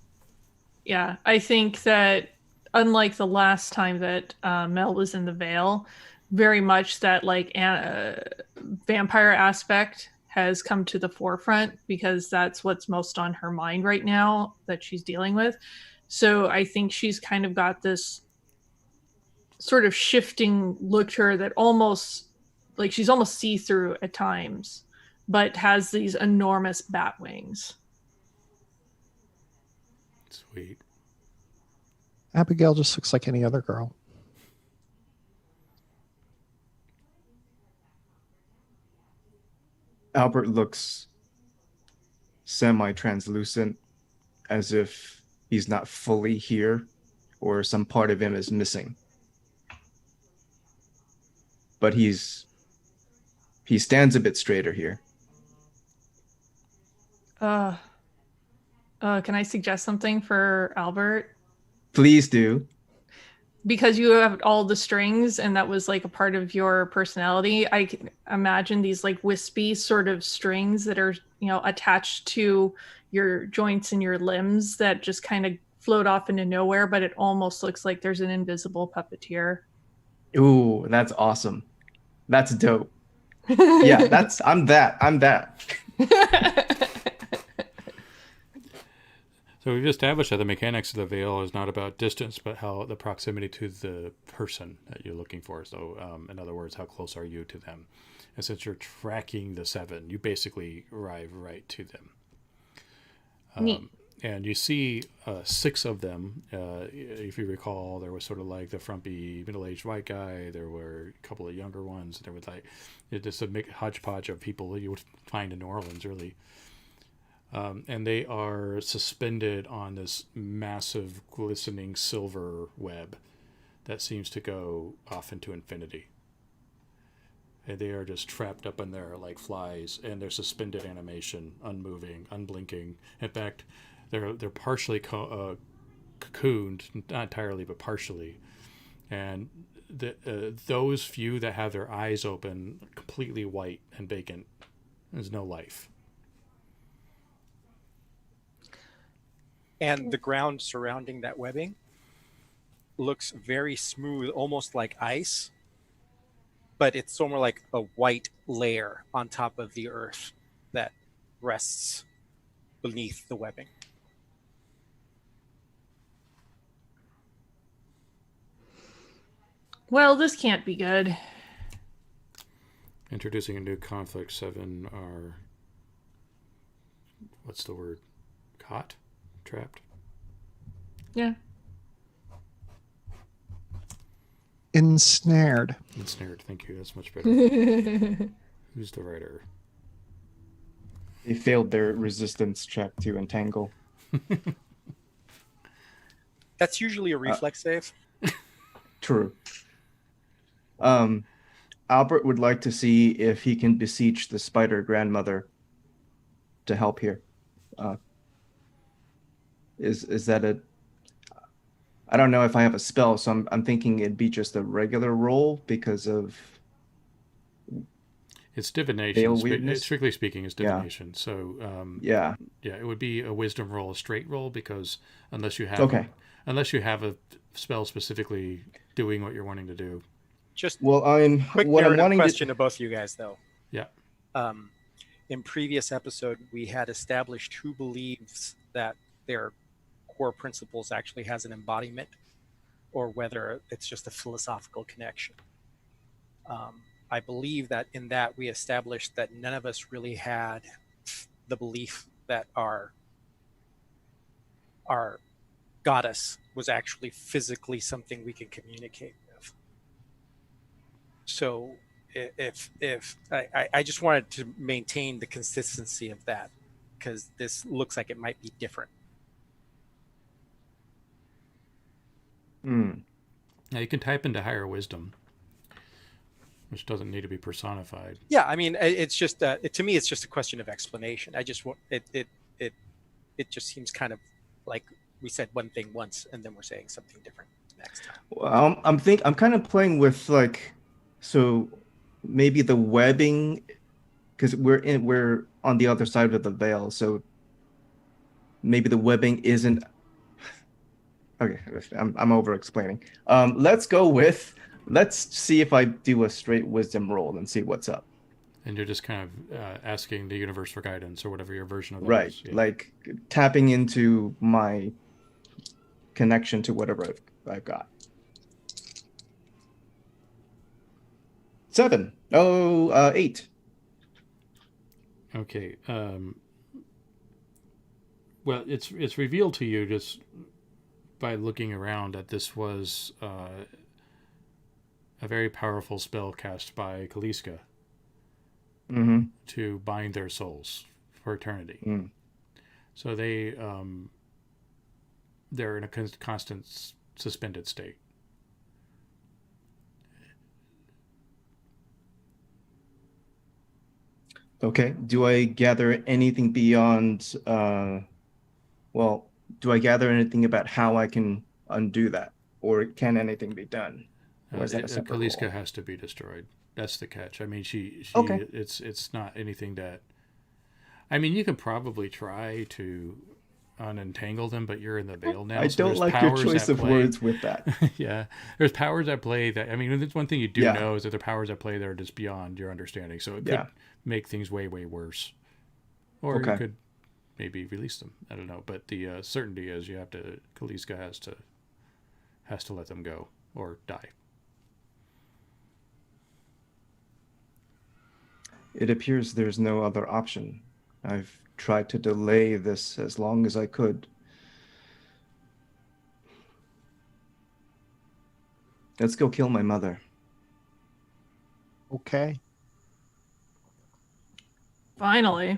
Yeah, I think that unlike the last time that Mel was in the veil, very much that like vampire aspect has come to the forefront, because that's what's most on her mind right now that she's dealing with. So I think she's kind of got this sort of shifting look to her that almost like she's almost see-through at times, but has these enormous bat wings. Sweet. Abigail just looks like any other girl. Albert looks semi-translucent, as if he's not fully here or some part of him is missing. But he stands a bit straighter here. Can I suggest something for Albert? Please do. Because you have all the strings and that was like a part of your personality, I can imagine these like wispy sort of strings that are, attached to your joints and your limbs that just kind of float off into nowhere, but it almost looks like there's an invisible puppeteer. Ooh, that's awesome. That's dope. Yeah, I'm that. So we've established that the mechanics of the veil is not about distance, but how the proximity to the person that you're looking for. So, in other words, how close are you to them? And since you're tracking the 7, you basically arrive right to them. Neat. And you see 6 of them. If you recall, there was sort of like the frumpy middle-aged white guy. There were a couple of younger ones. There was like just a hodgepodge of people that you would find in New Orleans, really. And they are suspended on this massive, glistening silver web that seems to go off into infinity. And they are just trapped up in there like flies, and they're suspended animation, unmoving, unblinking. In fact, they're partially cocooned, not entirely, but partially. And those few that have their eyes open, completely white and vacant. There's no life. And the ground surrounding that webbing looks very smooth, almost like ice, but it's more like a white layer on top of the earth that rests beneath the webbing. Well, this can't be good. Introducing a new conflict. 7 are, what's the word? Caught? Trapped? Yeah. Ensnared. Ensnared. Thank you. That's much better. Who's the writer? They failed their resistance check to entangle. That's usually a reflex save. True. Albert would like to see if he can beseech the spider grandmother to help here. Is that a? I don't know if I have a spell, so I'm thinking it'd be just a regular roll because of. It's divination. Veil weirdness? Strictly speaking, it's divination. So Yeah. yeah, it would be a wisdom roll, a straight roll, because unless you have a spell specifically doing what you're wanting to do. Just Well, quick what I'm narrative wanting question to both of you guys, though. Yeah. In previous episode, we had established who believes that their core principles actually has an embodiment, or whether it's just a philosophical connection. I believe that in that we established that none of us really had the belief that our goddess was actually physically something we can communicate with. So if I just wanted to maintain the consistency of that, because this looks like it might be different. Now you can type into higher wisdom, which doesn't need to be personified. Yeah, I mean, it's just to me, it's just a question of explanation. I just want it just seems kind of like we said one thing once and then we're saying something different next time. Well, I'm kind of playing with so maybe the webbing, because we're on the other side of the veil, so maybe the webbing isn't. Okay, I'm over explaining. Let's see if I do a straight wisdom roll and see what's up. And you're just kind of asking the universe for guidance or whatever your version of that Right, is. Yeah. like tapping into my connection to whatever I've got. 7. 8. Okay. Well, it's revealed to you just by looking around that this was a very powerful spell cast by Kaliska to bind their souls for eternity. So they're in a constant suspended state. Okay. Do I gather anything beyond? Do I gather anything about how I can undo that, or can anything be done? Or is that a separate Kaliska role? has to be destroyed. That's the catch. I mean, she Okay. It's not anything that. I mean, you can probably try to unentangle them, but you're in the veil now. I so don't there's like your powers choice at of play. words with that. Yeah, there's powers at play that. I mean, there's one thing you do Yeah. know is that there are powers at play that are just beyond your understanding. So it could make things way, way worse, or Okay. you could maybe release them. I don't know, but the certainty is Kaliska has to let them go or die. It appears there's no other option. I've tried to delay this as long as I could. Let's go kill my mother. Okay. Finally.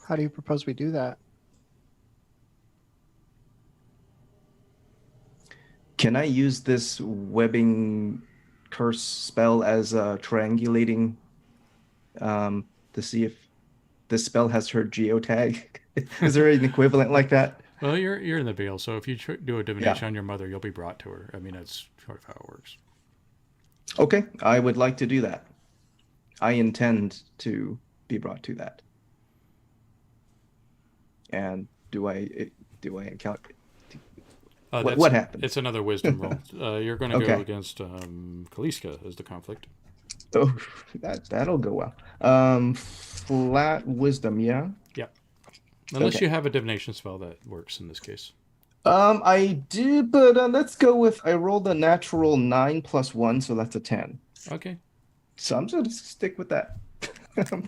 How do you propose we do that? Can I use this webbing curse spell as a triangulating to see if this spell has her geotag? Is there an equivalent like that? Well, you're in the veil, so if you do a divination on your mother, you'll be brought to her. I mean, that's sort of how it works. Okay, I would like to do that. I intend to be brought to that. And do I encounter? What happened? It's another wisdom roll. You're going to go against Kaliska as the conflict. Oh, that'll go well. Flat wisdom, yeah. Yeah. Unless you have a divination spell that works in this case. I do, but let's go with I rolled a natural 9 plus 1, so that's a 10. Okay. So I'm just gonna stick with that. All right,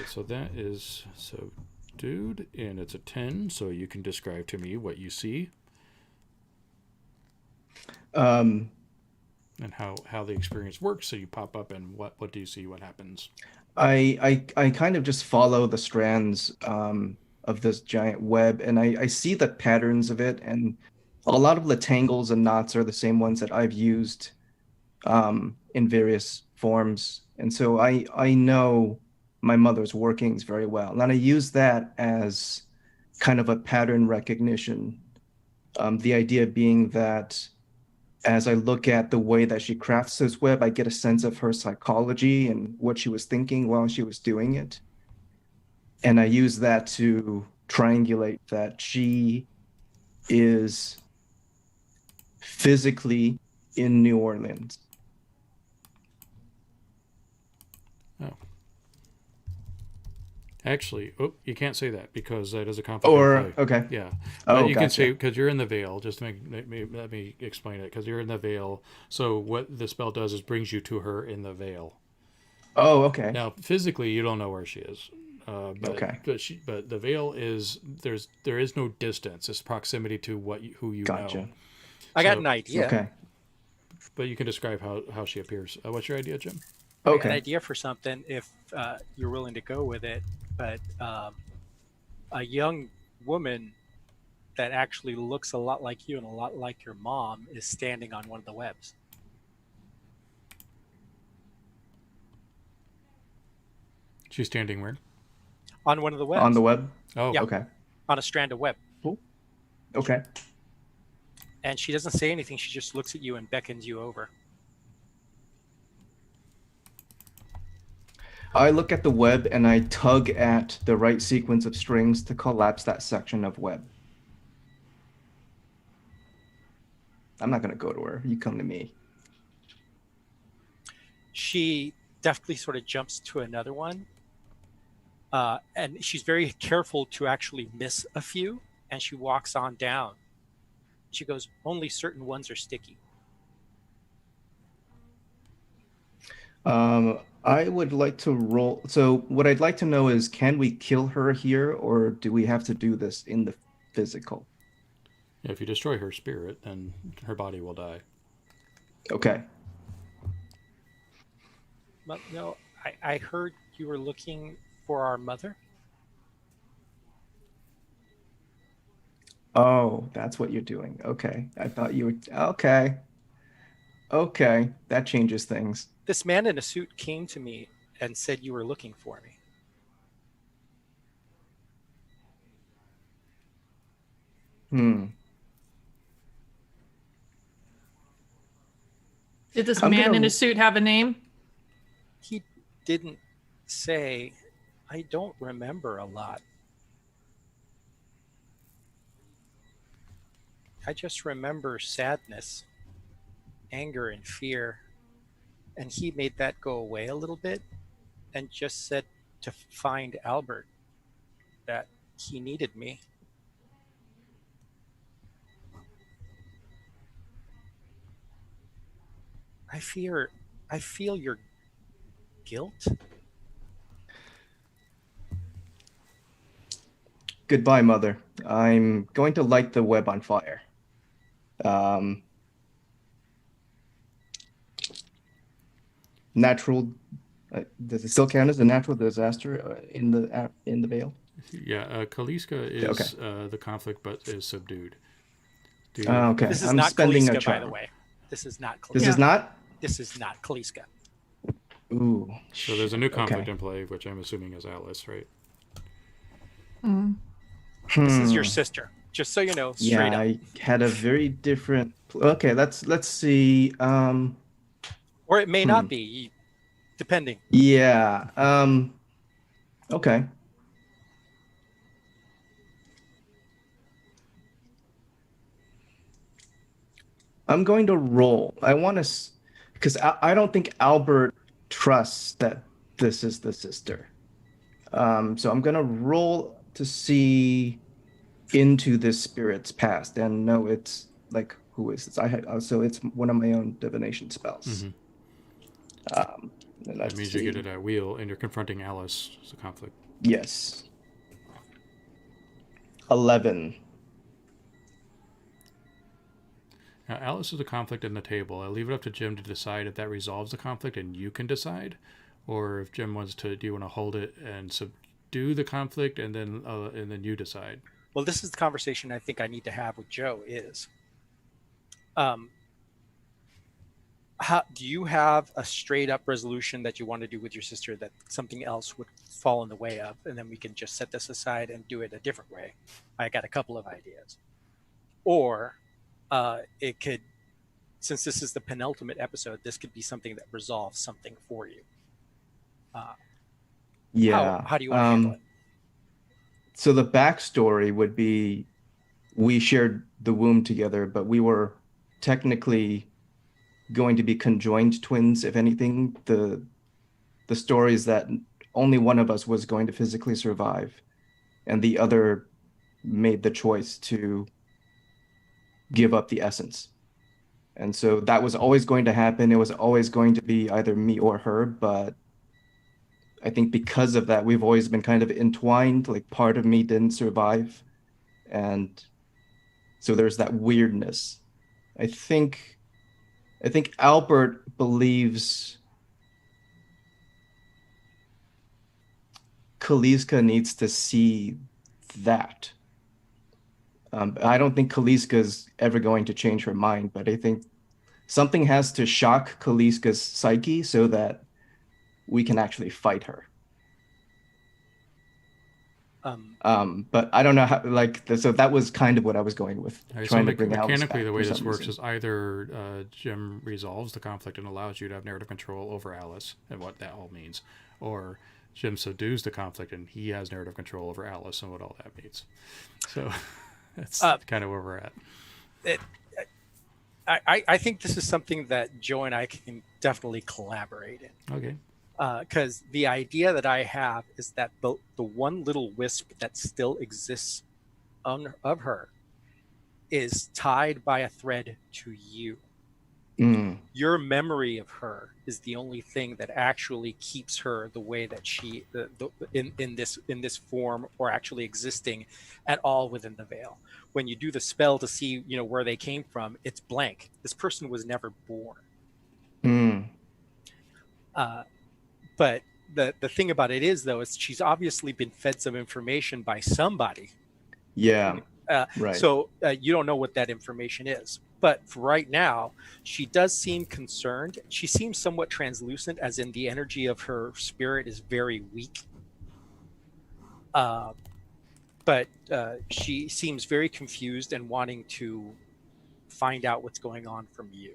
so that is subdued, and it's a 10, so you can describe to me what you see Um, and how the experience works. So you pop up, and what do you see? What happens? I kind of just follow the strands of this giant web, and I see the patterns of it, and a lot of the tangles and knots are the same ones that I've used in various forms. And so I know my mother's workings very well. And I use that as kind of a pattern recognition. The idea being that as I look at the way that she crafts this web, I get a sense of her psychology and what she was thinking while she was doing it. And I use that to triangulate that she is physically in New Orleans. Oh, actually, you can't say that because that is a conflict Or, of play. okay. Yeah, Oh, but you can gotcha. say because you're in the veil. Just to let me explain it because you're in the veil. So what the spell does is brings you to her in the veil. Oh, okay. Now, physically, you don't know where she is, Okay. but the veil is there is no distance. It's proximity to who you know. Gotcha. I got So, an idea. Okay. but you can describe how she appears. What's your idea, Jim? I got an Okay. idea for something if you're willing to go with it. But a young woman that actually looks a lot like you and a lot like your mom is standing on one of the webs. She's standing where? On one of the webs. On the web? Oh, Yeah. Okay. On a strand of web. Cool. Okay. And she doesn't say anything. She just looks at you and beckons you over. I look at the web and I tug at the right sequence of strings to collapse that section of web. I'm not going to go to her. You come to me. She deftly sort of jumps to another one. And she's very careful to actually miss a few. And she walks on down. She goes, only certain ones are sticky. I would like to roll. So what I'd like to know is, can we kill her here, or do we have to do this in the physical? yeah. If you destroy her spirit, then her body will die. Okay. But no, I heard you were looking for our mother. Oh, that's what you're doing. Okay. I thought you were. Okay. Okay. That changes things. This man in a suit came to me and said you were looking for me. Hmm. Did this I'm man gonna- in a suit have a name? He didn't say. I don't remember a lot. I just remember sadness, anger, and fear. And he made that go away a little bit and just said to find Albert that he needed me. I feel your guilt. Goodbye, Mother. I'm going to light the web on fire. Um, natural. Does it still count as a natural disaster in the veil? Yeah, Kaliska is the conflict, but is subdued. Do you, Okay. This is I'm not spending a Kaliska, by the charm. way. This is not Kaliska. This Yeah. is not. This is not Kaliska. Ooh. so there's a new conflict Okay. in play, which I'm assuming is Atlas, right? Mm. This is your Hmm. sister. Just so you know, Yeah, straight up. I had a very different. Okay, let's see. Or it may not be, depending. Yeah. Okay. I'm going to roll. I want to, because I don't think Albert trusts that this is the sister. So I'm going to roll to see into this spirit's past. And no, it's like, who is this? So it's one of my own divination spells. Um, and That let's means you see. get it at wheel, and you're confronting Alice as a conflict. Yes. 11. Now, Alice is a conflict in the table. I leave it up to Jim to decide if that resolves the conflict, and you can decide, or if Jim wants to. Do you want to hold it and subdue the conflict, and then you decide? Well, this is the conversation I think I need to have with Joe. Is how do you have a straight up resolution that you want to do with your sister that something else would fall in the way of, and then we can just set this aside and do it a different way? I got a couple of ideas. Or it could, since this is the penultimate episode, this could be something that resolves something for you. Yeah. How do you want to handle it? So the backstory would be we shared the womb together, but we were technically going to be conjoined twins. If anything, the story is that only one of us was going to physically survive, and the other made the choice to give up the essence. And so that was always going to happen. It was always going to be either me or her, but I think because of that, we've always been kind of entwined. Like part of me didn't survive. And so there's that weirdness. I think Albert believes Kaliska needs to see that. I don't think Kaliska's ever going to change her mind, but I think something has to shock Kaliska's psyche so that we can actually fight her. But I don't know how, so that was kind of what I was going with. Right, trying so to bring Alice mechanically, back the way for this some works reason. is either Jim resolves the conflict and allows you to have narrative control over Alice and what that all means, or Jim subdues the conflict and he has narrative control over Alice and what all that means. So that's kind of where we're at. I think this is something that Joe and I can definitely collaborate in. Okay. Because the idea that I have is that the one little wisp that still exists of her is tied by a thread to you. Your memory of her is the only thing that actually keeps her the way that she in this form, or actually existing at all within the veil. When you do the spell to see where they came from, it's blank. This person was never born. But the thing about it is, though, is she's obviously been fed some information by somebody. Yeah. Right. So you don't know what that information is. But for right now, she does seem concerned. She seems somewhat translucent, as in the energy of her spirit is very weak. But she seems very confused and wanting to find out what's going on from you.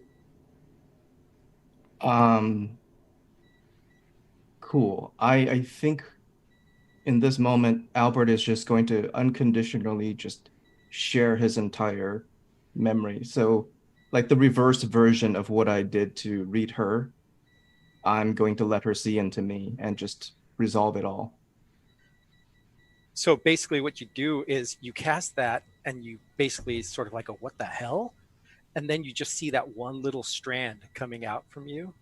Cool. I think in this moment, Albert is just going to unconditionally just share his entire memory. So like the reverse version of what I did to read her, I'm going to let her see into me and just resolve it all. So basically what you do is you cast that and you basically sort of like a what the hell? And then you just see that one little strand coming out from you.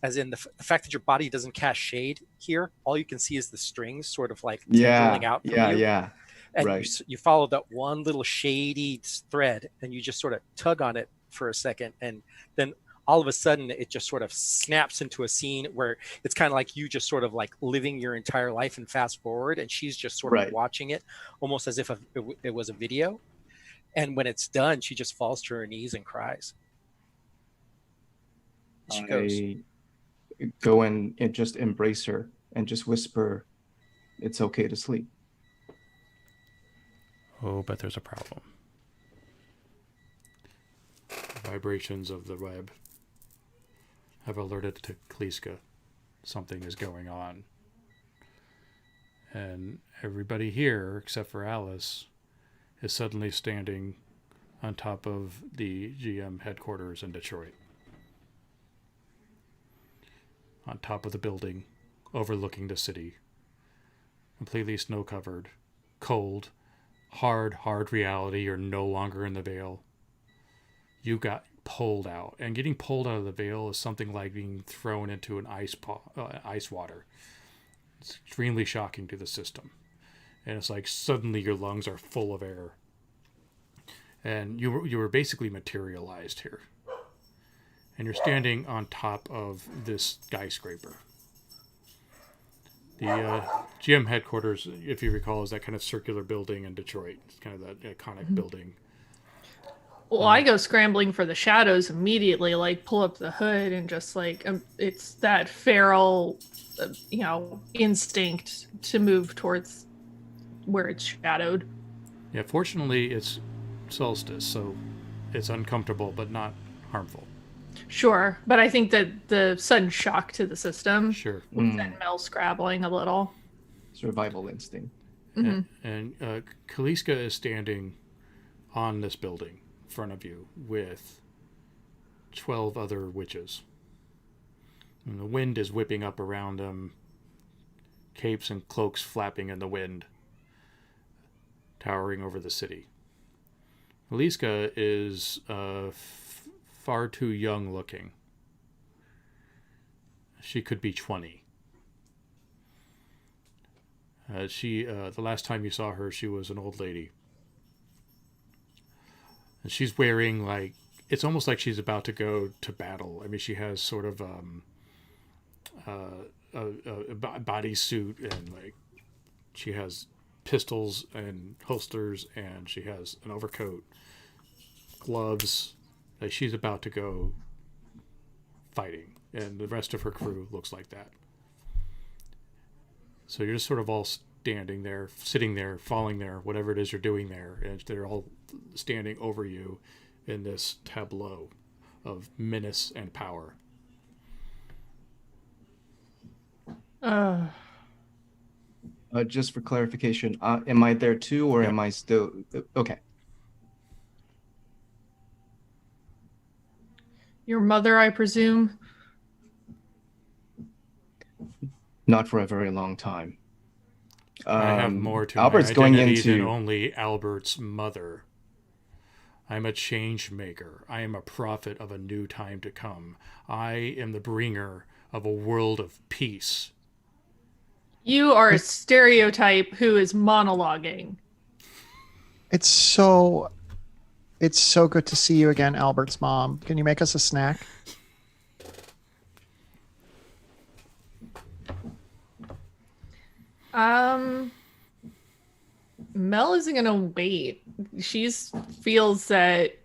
As in the fact that your body doesn't cast shade here, all you can see is the strings sort of like tendrils out from you. Yeah. And right. you follow that one little shady thread and you just sort of tug on it for a second. And then all of a sudden it just sort of snaps into a scene where it's kind of like you just sort of like living your entire life and fast forward. And she's just sort of watching it almost as if it was a video. And when it's done, she just falls to her knees and cries. She goes, go and just embrace her and just whisper, "It's okay to sleep." Oh, but there's a problem. Vibrations of the web have alerted to Kaliska something is going on. And everybody here, except for Alice, is suddenly standing on top of the GM headquarters in Detroit. On top of the building, overlooking the city. Completely snow-covered, cold, hard reality. You're no longer in the veil. You got pulled out, and getting pulled out of the veil is something like being thrown into an ice water. It's extremely shocking to the system, and it's like suddenly your lungs are full of air, and you were basically materialized here, and you're standing on top of this skyscraper. The GM headquarters, if you recall, is that kind of circular building in Detroit. It's kind of that iconic building. Well, I go scrambling for the shadows immediately, like pull up the hood and just like, it's that feral, instinct to move towards where it's shadowed. Yeah, fortunately, it's solstice, so it's uncomfortable, but not harmful. Sure, but I think that the sudden shock to the system Sure. will send Mel scrabbling a little. Survival instinct. Mm-hmm. And Kaliska is standing on this building in front of you with 12 other witches. And the wind is whipping up around them, capes and cloaks flapping in the wind, towering over the city. Kaliska is far too young looking. She could be 20. The last time you saw her, she was an old lady. And she's wearing, like, it's almost like she's about to go to battle. I mean, she has sort of a bodysuit, and, like, she has pistols and holsters, and she has an overcoat, gloves. Like, she's about to go fighting, and the rest of her crew looks like that. So you're just sort of all standing there, sitting there, falling there, whatever it is you're doing there, and they're all standing over you in this tableau of menace and power. Just for clarification, am I there too, or am I still... Okay. Your mother, I presume? Not for a very long time. I have more to Albert's my going identity than into... only Albert's mother. I'm a change maker. I am a prophet of a new time to come. I am the bringer of a world of peace. You are a stereotype who is monologuing. It's so good to see you again, Albert's mom. Can you make us a snack? Mel isn't gonna wait. She feels that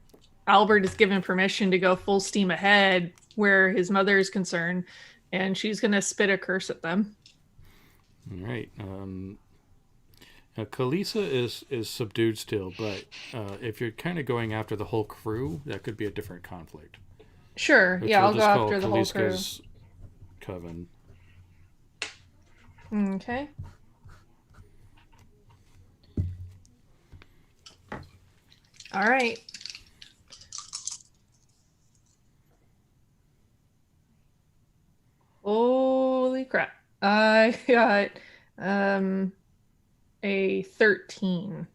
Albert is given permission to go full steam ahead where his mother is concerned, and she's gonna spit a curse at them. All right. Now, Kalisa is subdued still, but if you're kind of going after the whole crew, that could be a different conflict. Sure. Which Yeah, we'll I'll just go call after the whole crew. Kaliska's coven. Okay. All right. Holy crap. I got a 13.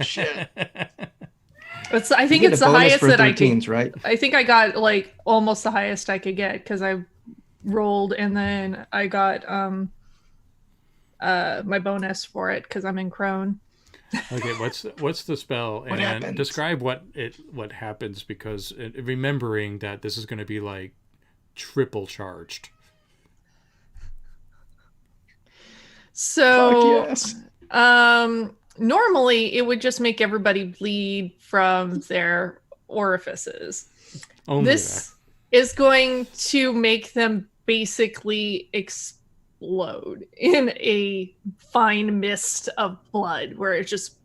Shit. I think it's the highest that I could. Right? I think I got like almost the highest I could get because I rolled and then I got my bonus for it because I'm in Crone. Okay, what's the spell? What and happened? Describe what happens, because remembering that this is going to be like triple charged. So, Fuck yes. normally it would just make everybody bleed from their orifices. Only This is going to make them basically explode in a fine mist of blood, where it's just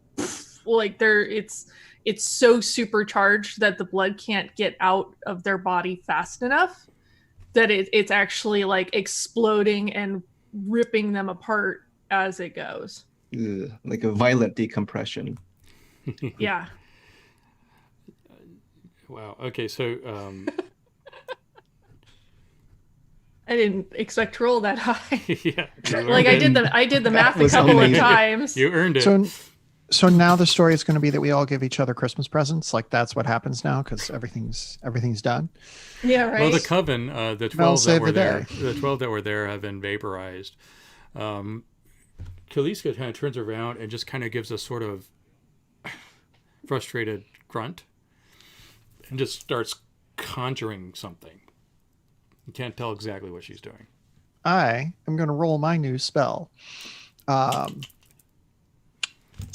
like it's so supercharged that the blood can't get out of their body fast enough that it's actually like exploding and ripping them apart as it goes. Ugh, like a violent decompression. Yeah. Wow. Okay, so I didn't expect to roll that high. yeah, Like I did the math a was couple amazing. of times. you earned it. So now the story is going to be that we all give each other Christmas presents. Like that's what happens now because everything's done. Yeah, right. Well, the coven, the 12 save that were the there, day. the 12 that were there have been vaporized. Kaliska kind of turns around and just kind of gives a sort of frustrated grunt and just starts conjuring something. You can't tell exactly what she's doing. I am going to roll my new spell.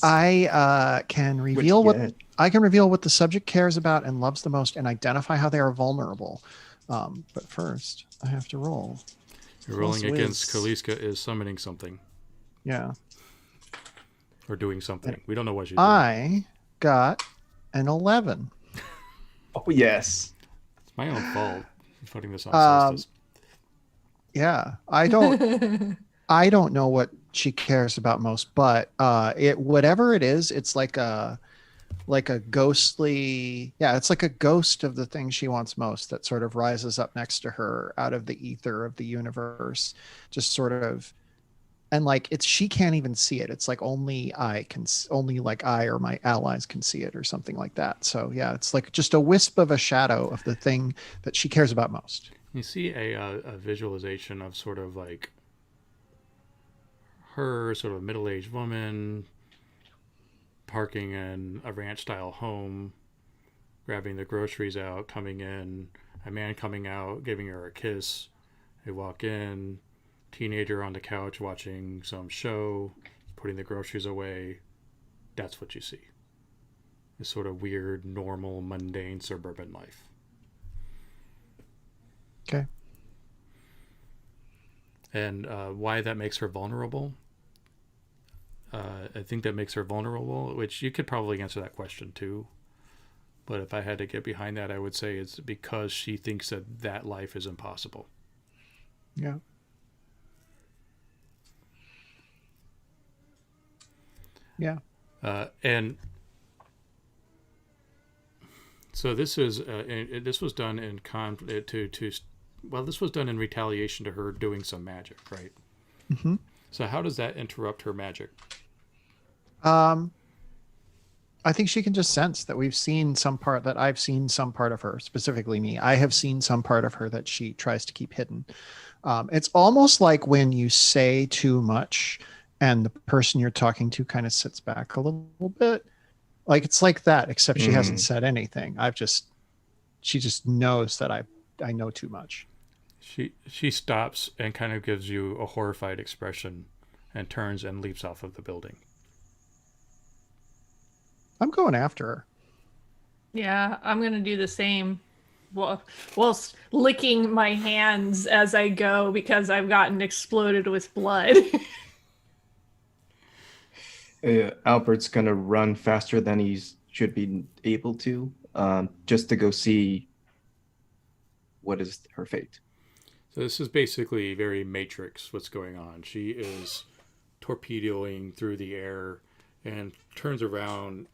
I can reveal what the subject cares about and loves the most, and identify how they are vulnerable. But first, I have to roll. You're rolling against Kaliska is summoning something. Yeah. Or doing something. We don't know what she's doing. I got an 11. Oh yes. It's my own fault for putting this on Solstice. Yeah, I don't know what she cares about most, but whatever it is, it's like a ghostly, it's like a ghost of the thing she wants most that sort of rises up next to her out of the ether of the universe, just sort of, and like she can't even see it. It's like only I or my allies can see it or something like that. So yeah, it's like just a wisp of a shadow of the thing that she cares about most. You see a visualization of sort of like her, sort of middle-aged woman, parking in a ranch-style home, grabbing the groceries out, coming in, a man coming out, giving her a kiss. They walk in, teenager on the couch watching some show, putting the groceries away. That's what you see. This sort of weird, normal, mundane suburban life. Okay. And why that makes her vulnerable? I think that makes her vulnerable, which you could probably answer that question too. But if I had to get behind that, I would say it's because she thinks that life is impossible. Yeah. Yeah. And so this was done in this was done in retaliation to her doing some magic, right? Mm-hmm. So how does that interrupt her magic? I think she can just sense that I've seen some part of her, specifically me. I have seen some part of her that she tries to keep hidden. It's almost like when you say too much and the person you're talking to kind of sits back a little bit. Like it's like that, except she hasn't said anything. She just knows that I know too much. She stops and kind of gives you a horrified expression and turns and leaps off of the building. I'm going after her. Yeah, I'm going to do the same. Whilst licking my hands as I go because I've gotten exploded with blood. Albert's gonna run faster than he should be able to, just to go see what is her fate. So this is basically very Matrix what's going on. She is torpedoing through the air and turns around,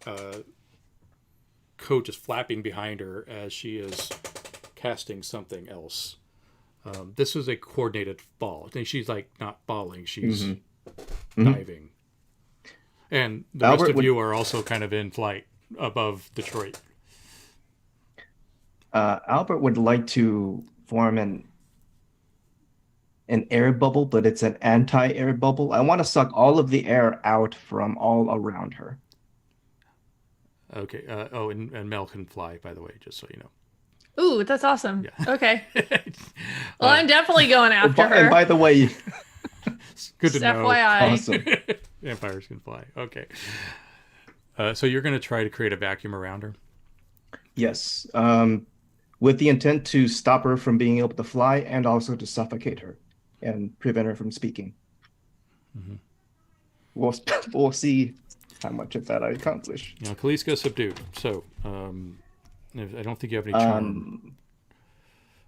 coat is flapping behind her as she is casting something else. This is a coordinated fall. I think she's like not falling, she's diving. And the rest of you are also kind of in flight above Detroit. Albert would like to form an air bubble, but it's an anti-air bubble. I want to suck all of the air out from all around her. Okay. And Mel can fly, by the way, just so you know. Ooh, that's awesome. Yeah. Okay. Well, I'm definitely going after her. And by the way, it's good to know. FYI. Awesome. Vampires can fly. Okay. So you're going to try to create a vacuum around her? Yes. With the intent to stop her from being able to fly and also to suffocate her and prevent her from speaking. Mm-hmm. We'll see how much of that I accomplish. Kaliska subdued. So I don't think you have any charm.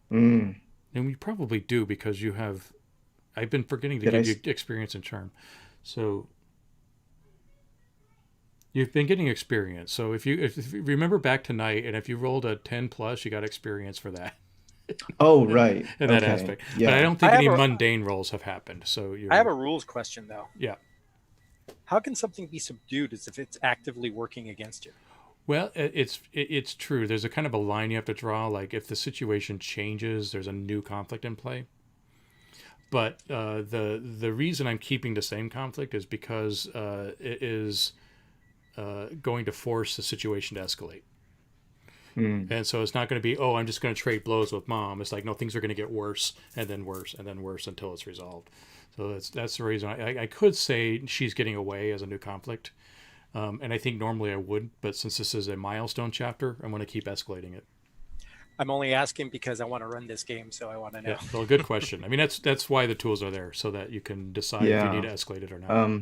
And you probably do because you have... I've been forgetting to give you experience and charm. So you've been getting experience. So if you remember back tonight, and if you rolled a 10 plus, you got experience for that. Oh, right. In that aspect. Yeah. But I don't think any mundane rolls have happened. So I have a rules question though. Yeah. How can something be subdued as if it's actively working against you? Well, it's true. There's a kind of a line you have to draw. Like if the situation changes, there's a new conflict in play. But the reason I'm keeping the same conflict is because it is going to force the situation to escalate. And so it's not going to be, oh, I'm just going to trade blows with mom. It's like, no, things are going to get worse and then worse and then worse until it's resolved. So that's the reason I could say she's getting away as a new conflict. And I think normally I would, but since this is a milestone chapter, I'm going to keep escalating it. I'm only asking because I want to run this game, so I want to know. Yeah, well, good question. I mean, that's why the tools are there, so that you can decide if you need to escalate it or not.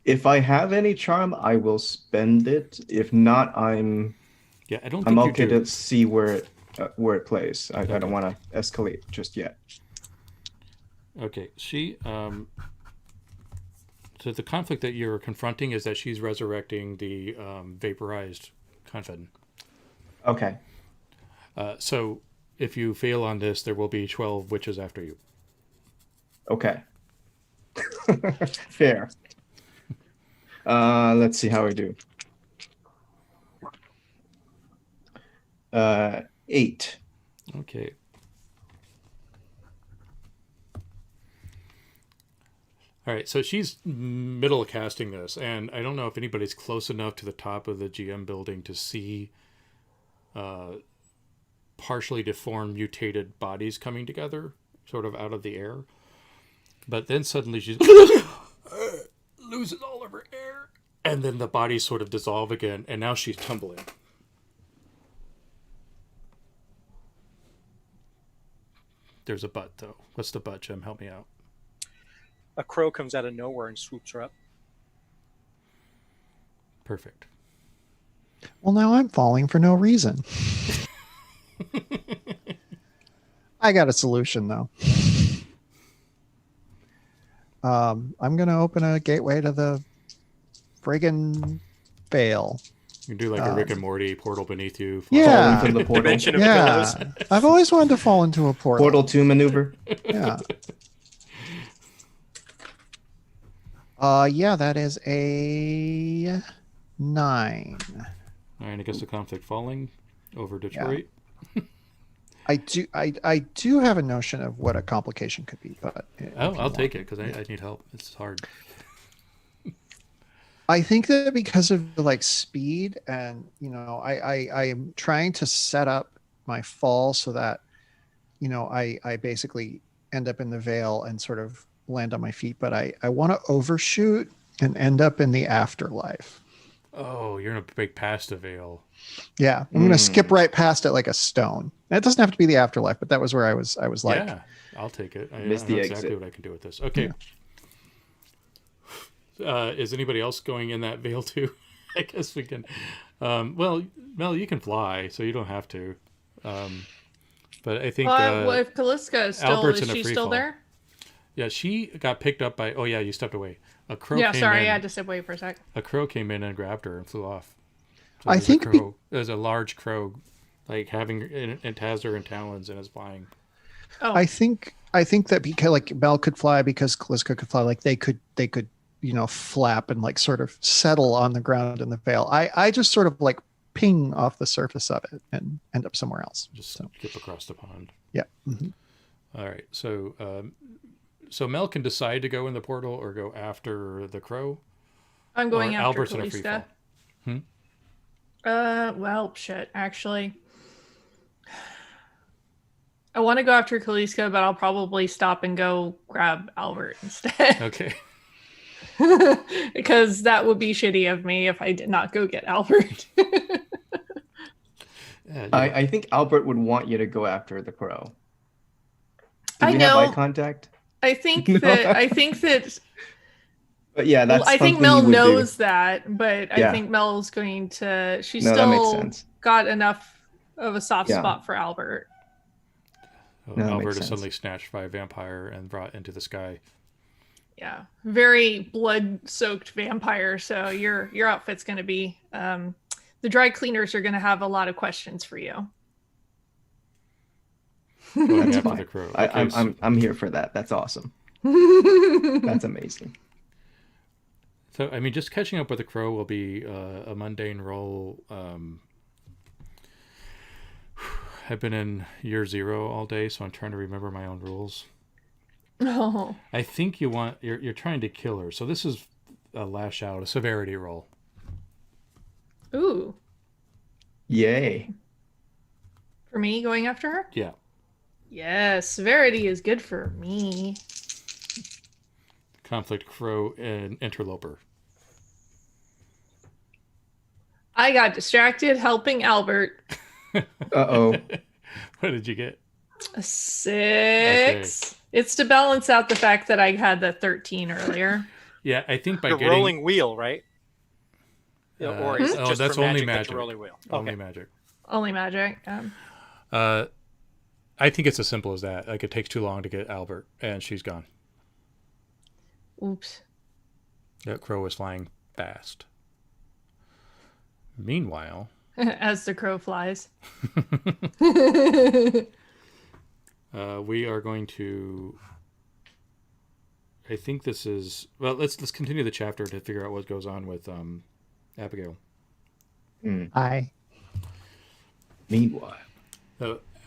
If I have any charm, I will spend it. If not, I'm okay to see where it plays. I don't want to escalate just yet. Okay, so the conflict that you're confronting is that she's resurrecting the vaporized confidant. Okay. So if you fail on this, there will be 12 witches after you. Okay. Fair. Let's see how I do. 8. Okay. All right, so she's middle of casting this, and I don't know if anybody's close enough to the top of the GM building to see partially deformed, mutated bodies coming together, sort of out of the air. But then suddenly she loses all of her air, and then the bodies sort of dissolve again, and now she's tumbling. There's a but, though. What's the but, Jim? Help me out. A crow comes out of nowhere and swoops her up. Perfect. Well, now I'm falling for no reason. I got a solution, though. I'm going to open a gateway to the friggin' Vale. You can do like a Rick and Morty portal beneath you. Yeah. Falling from the portal. Dimension of Yeah. pillows. I've always wanted to fall into a portal. Portal 2 maneuver. Yeah. Yeah, that is a 9. All right, I guess the conflict falling over Detroit. I do have a notion of what a complication could be, but I'll take it because I need help. It's hard. I think that because of like speed and I am trying to set up my fall so that I basically end up in the veil and sort of land on my feet, but I want to overshoot and end up in the afterlife. Oh, you're gonna break past the veil. Yeah, I'm gonna skip right past it like a stone. It doesn't have to be the afterlife, but that was where I was like, yeah, I'll take it. I Miss know the exactly exit. what I can do with this. Okay. Yeah. Is anybody else going in that veil too? I guess we can. Well, Mel, you can fly, so you don't have to. But I think Well, if Kaliska is Albert's in is a she free still fall. there? Yeah, she got picked up by. Oh yeah, you stepped away. A crow. Yeah, came sorry, in, I had to step away for a sec. A crow came in and grabbed her and flew off. So I there's think a crow. There's a large crow, like having it has her in talons and is flying. Oh, I think that because like Mel could fly, because Kaliska could fly, like they could flap and like sort of settle on the ground in the veil. I just sort of like ping off the surface of it and end up somewhere else. Just skip across the pond. Yeah. Mm-hmm. All right. So Mel can decide to go in the portal or go after the crow. I'm going or after Albert's in a free Kaliska. fall. Well, shit, actually. I want to go after Kaliska, but I'll probably stop and go grab Albert instead. Okay. Because that would be shitty of me if I did not go get Albert. Yeah, I think Albert would want you to go after the crow. I Did we know. have eye contact? I think that But yeah, that's I think something Mel you would do. knows that, but I Yeah. think Mel's going to she's No, that makes still sense. got enough of a soft Yeah. spot for Albert. So No, that Albert makes is sense. suddenly snatched by a vampire and brought into the sky. Yeah. Very blood-soaked vampire, so your outfit's going to be the dry cleaners are going to have a lot of questions for you. Going That's after fine. the crow. I'm here for that. That's awesome. That's amazing. So, I mean, just catching up with the crow will be a mundane roll. I've been in year 0 all day, so I'm trying to remember my own rules. Oh. I think you're trying to kill her, so this is a lash out, a severity roll. Ooh. Yay. For me going after her? Yeah. Yes, severity is good for me. Conflict, crow, and interloper. I got distracted helping Albert. Uh-oh. What did you get? A 6. It's to balance out the fact that I had the 13 earlier. Yeah, I think by The getting rolling wheel, right? Or is it just that's for only magic? magic. That's a rolling wheel. Only Okay. magic. Only magic. I think it's as simple as that. Like, it takes too long to get Albert, and she's gone. Oops. That crow is flying fast. Meanwhile, As the crow flies. we are going to. I think this is well. Let's continue the chapter to figure out what goes on with Abigail. Hi. Meanwhile.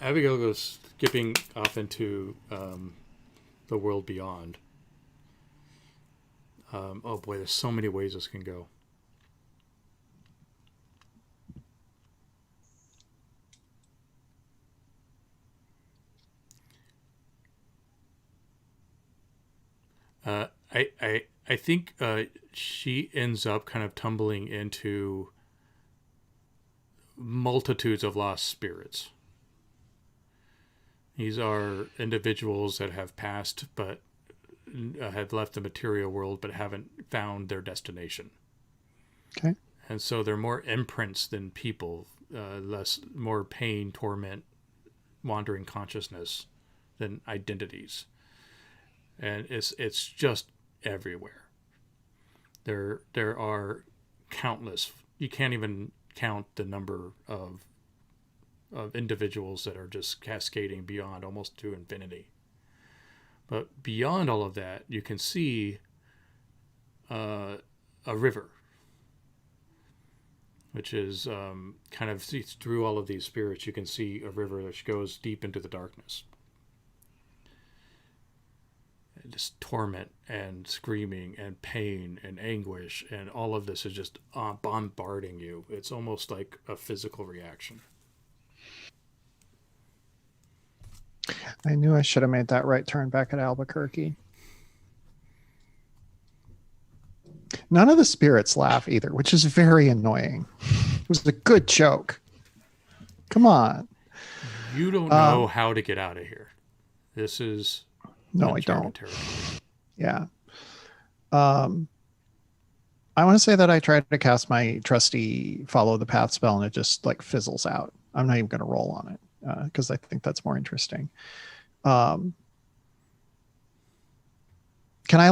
Abigail goes skipping off into the world beyond. Oh boy, there's so many ways this can go. I think she ends up kind of tumbling into multitudes of lost spirits. These are individuals that have passed, but have left the material world, but haven't found their destination. Okay. And so they're more imprints than people, more pain, torment, wandering consciousness than identities. And it's just everywhere. There are countless. You can't even count the number of individuals that are just cascading beyond almost to infinity. But beyond all of that, you can see a river, which is kind of through all of these spirits. You can see a river which goes deep into the darkness. Just torment and screaming and pain and anguish, and all of this is just bombarding you. It's almost like a physical reaction. I knew I should have made that right turn back at Albuquerque. None of the spirits laugh either, which is very annoying. It was a good joke. Come on. You don't know how to get out of here. This is no, I don't. territory. Yeah. I want to say that I tried to cast my trusty follow the path spell and it just like fizzles out. I'm not even going to roll on it because I think that's more interesting. Can I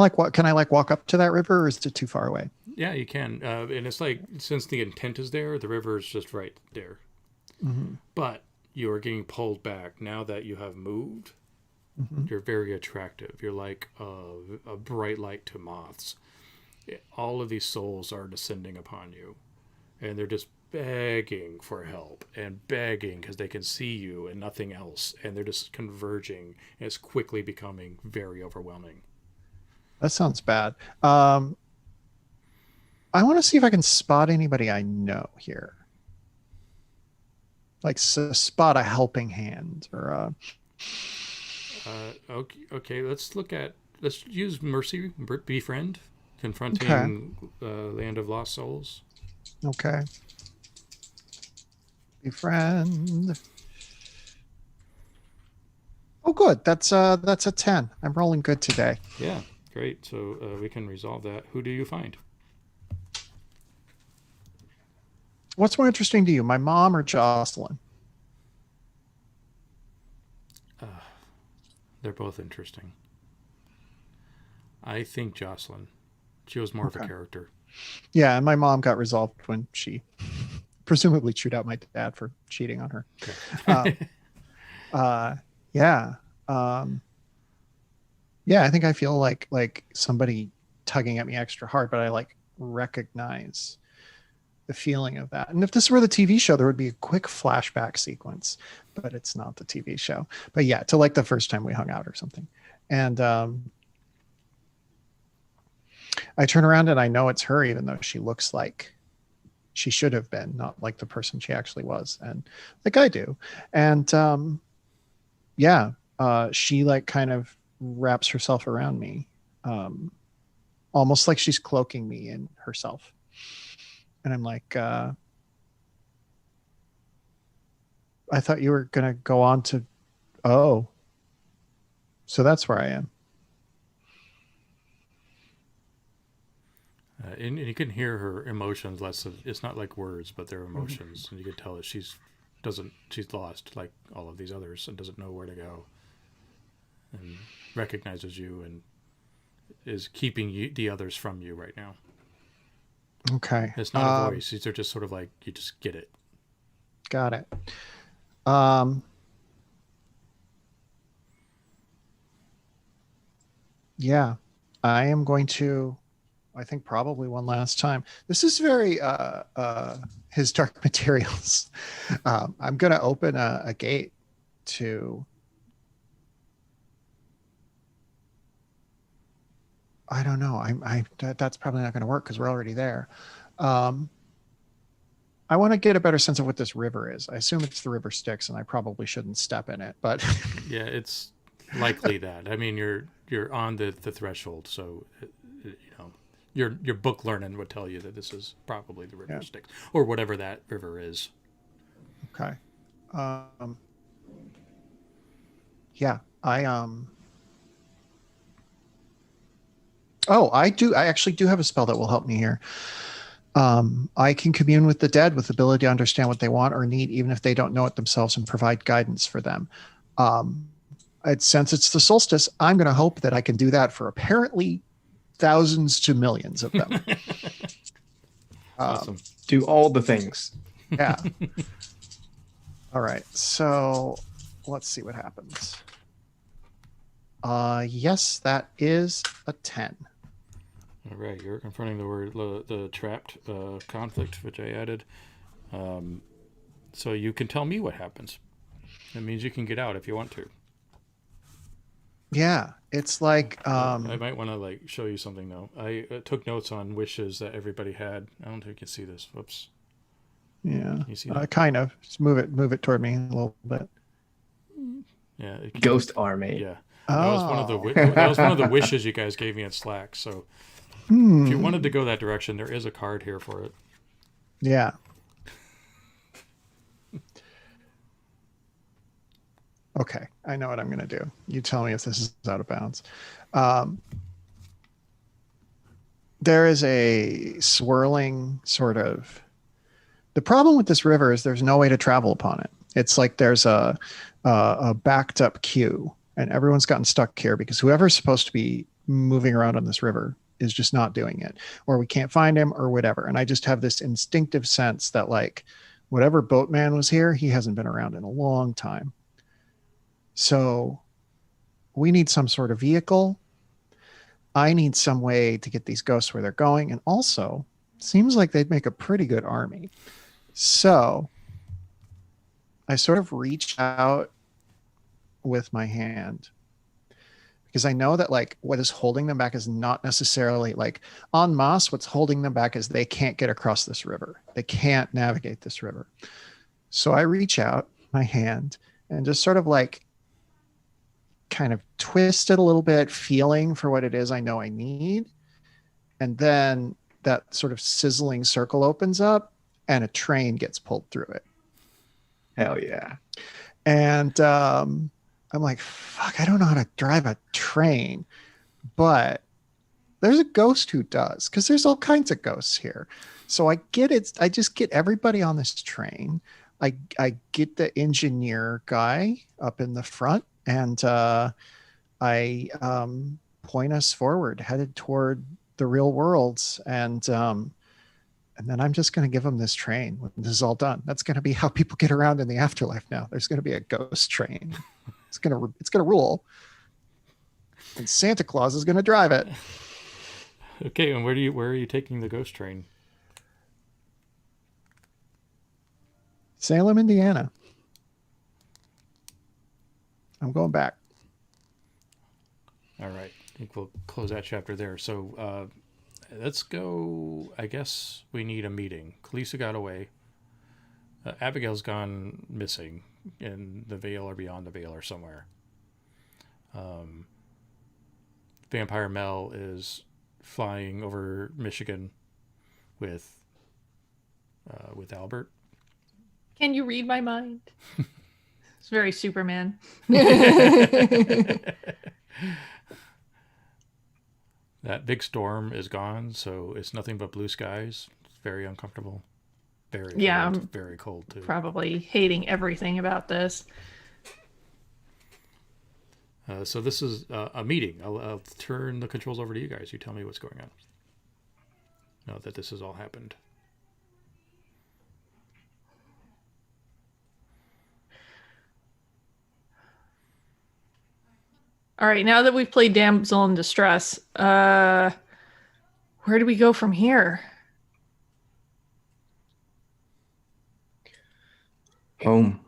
walk up to that river, or is it too far away? Yeah, you can. And it's like, since the intent is there, the river is just right there. Mm-hmm. But you are getting pulled back now that you have moved. Mm-hmm. You're very attractive. You're like a bright light to moths. All of these souls are descending upon you, and they're just begging for help and begging because they can see you and nothing else, and they're just converging, and it's quickly becoming very overwhelming. That sounds bad. I want to see if I can spot anybody I know here. Like spot a helping hand or a... Okay, let's use mercy, befriend, confronting Land of Lost Souls. Okay. Befriend. Oh, good. That's a 10. I'm rolling good today. Yeah, great. So we can resolve that. Who do you find? What's more interesting to you, my mom or Jocelyn? They're both interesting. I think Jocelyn. She was more of a character. Yeah, and my mom got resolved when she presumably chewed out my dad for cheating on her. Okay. Yeah. Yeah, I think I feel like somebody tugging at me extra hard, but I like recognize the feeling of that. And if this were the TV show, there would be a quick flashback sequence, but it's not the TV show. But yeah, to like the first time we hung out or something. And I turn around and I know it's her, even though she looks like she should have been, not like the person she actually was. And like I do. And she like kind of wraps herself around me, almost like she's cloaking me in herself. And I'm like, I thought you were going to go on to, oh, so that's where I am. And you can hear her emotions less of, it's not like words, but they're emotions. Mm-hmm. And you can tell that she's lost like all of these others and doesn't know where to go, and recognizes you and is keeping the others from you right now. Okay. It's not a voice. These are just sort of like, you just get it. Got it. Yeah, I am going to, I think probably one last time. This is very his Dark Materials. I'm going to open a gate to, I don't know. That's probably not going to work because we're already there. I want to get a better sense of what this river is. I assume it's the river Styx, and I probably shouldn't step in it, but yeah, it's likely that. I mean, you're on the threshold, so your book learning would tell you that this is probably the river Styx, or whatever that river is. Okay. I actually do have a spell that will help me here. I can commune with the dead with the ability to understand what they want or need, even if they don't know it themselves, and provide guidance for them. Since it's the solstice, I'm going to hope that I can do that for apparently thousands to millions of them. Awesome. Do all the things. Yeah. All right. So let's see what happens. Yes, that is a 10. All right, you're confronting the trapped conflict, which I added. So you can tell me what happens. That means you can get out if you want to. Yeah, it's like I might want to like show you something though. I took notes on wishes that everybody had. I don't think you can see this. Whoops. Yeah, you see that? Kind of. Just move it toward me a little bit. Yeah, Ghost Army. Yeah, oh. that was one of the wishes you guys gave me in Slack. So if you wanted to go that direction, there is a card here for it. Yeah. Okay, I know what I'm going to do. You tell me if this is out of bounds. There is a swirling sort of... The problem with this river is there's no way to travel upon it. It's like there's a backed up queue, and everyone's gotten stuck here because whoever's supposed to be moving around on this river is just not doing it, or we can't find him or whatever. And I just have this instinctive sense that like whatever boatman was here, he hasn't been around in a long time. So we need some sort of vehicle. I need some way to get these ghosts where they're going. And also, seems like they'd make a pretty good army. So I sort of reach out with my hand because I know that like what is holding them back is not necessarily like en masse. What's holding them back is they can't get across this river. They can't navigate this river. So I reach out my hand and just sort of like kind of twist it a little bit, feeling for what it is I know I need. And then that sort of sizzling circle opens up and a train gets pulled through it. Hell yeah. And I'm like, fuck, I don't know how to drive a train, but there's a ghost who does, because there's all kinds of ghosts here. So I get it. I just get everybody on this train. I get the engineer guy up in the front, and I point us forward, headed toward the real worlds. And then I'm just going to give them this train when this is all done. That's going to be how people get around in the afterlife now. There's going to be a ghost train. It's going to rule. And Santa Claus is going to drive it. Okay, and where are you taking the ghost train? Salem, Indiana. I'm going back. All right, I think we'll close that chapter there. So let's go. I guess we need a meeting. Kalisa got away. Abigail's gone missing in the Veil or beyond the Veil or somewhere. Vampire Mel is flying over Michigan with Albert. Can you read my mind? It's very Superman. That big storm is gone, so it's nothing but blue skies. It's very uncomfortable. Very cold. Yeah, very cold too. Probably hating everything about this. So this is a meeting. I'll turn the controls over to you guys. You tell me what's going on. Now that this has all happened. All right, now that we've played Damsel in Distress, where do we go from here? Home.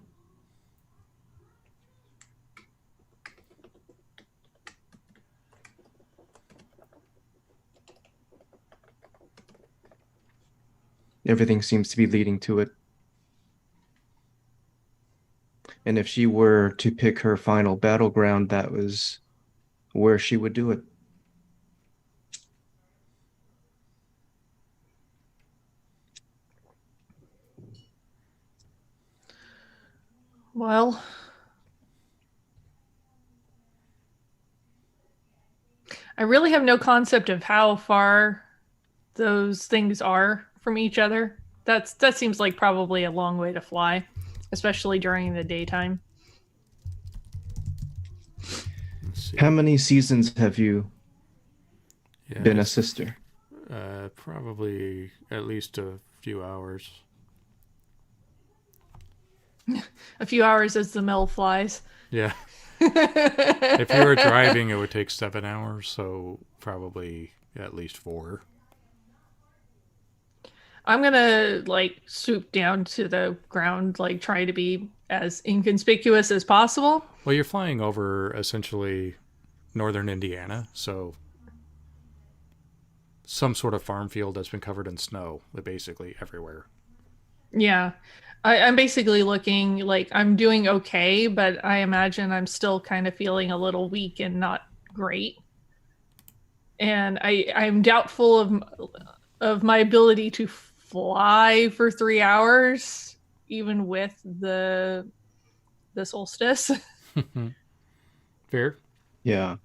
Everything seems to be leading to it. And if she were to pick her final battleground, that was where she would do it. Well, I really have no concept of how far those things are from each other. That seems like probably a long way to fly, especially during the daytime. Let's see. How many seasons have you Yeah, been a sister? probably at least a few hours. A few hours as the mill flies. Yeah. If you were driving, it would take 7 hours, so probably at least 4. I'm gonna swoop down to the ground, try to be as inconspicuous as possible. Well, you're flying over essentially northern Indiana, so some sort of farm field that's been covered in snow, basically everywhere. Yeah. I'm basically looking like I'm doing okay, but I imagine I'm still kind of feeling a little weak and not great. And I'm doubtful of my ability to fly for 3 hours, even with the solstice. Fair. Yeah.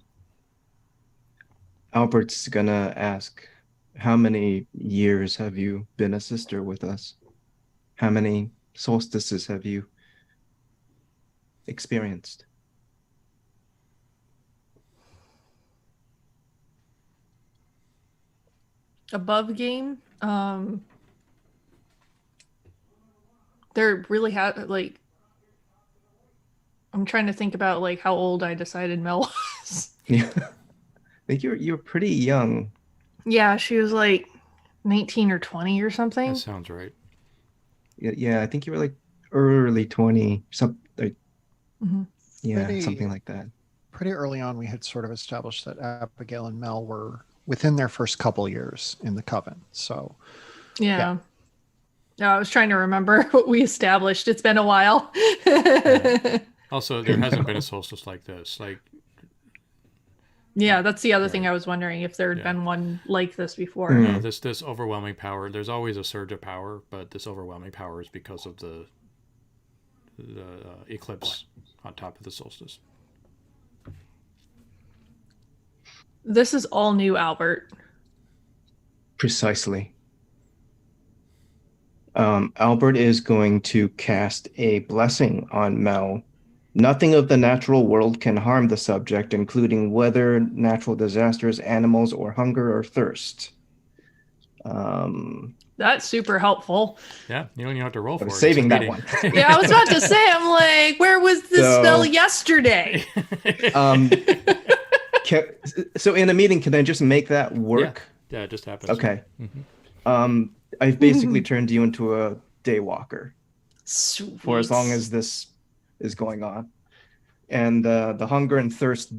Albert's gonna ask, how many years have you been a sister with us? How many solstices have you experienced? Above game, there really I'm trying to think about how old I decided Mel was. Yeah. I think you're pretty young. Yeah, she was 19 or 20 or something. That sounds right. Yeah, I think you were early 20, something. Mm-hmm. Yeah, something like that. Pretty early on, we had sort of established that Abigail and Mel were within their first couple years in the coven. So, yeah. No, I was trying to remember what we established. It's been a while. Yeah. Also, there hasn't been a solstice like this. Yeah, that's the other thing I was wondering if there had been one like this before. No, this overwhelming power. There's always a surge of power, but this overwhelming power is because of the eclipse on top of the solstice. This is all new, Albert. Precisely. Albert is going to cast a blessing on Mel. Nothing of the natural world can harm the subject, including weather, natural disasters, animals, or hunger or thirst. That's super helpful. Yeah, you don't even have to roll for it. Saving that one. Yeah, I was about to say, I'm like, where was this spell yesterday? So in a meeting, can I just make that work? Yeah, it just happens. Okay. Mhm. I've basically turned you into a daywalker Sweet. for as long as this is going on. And the hunger and thirst,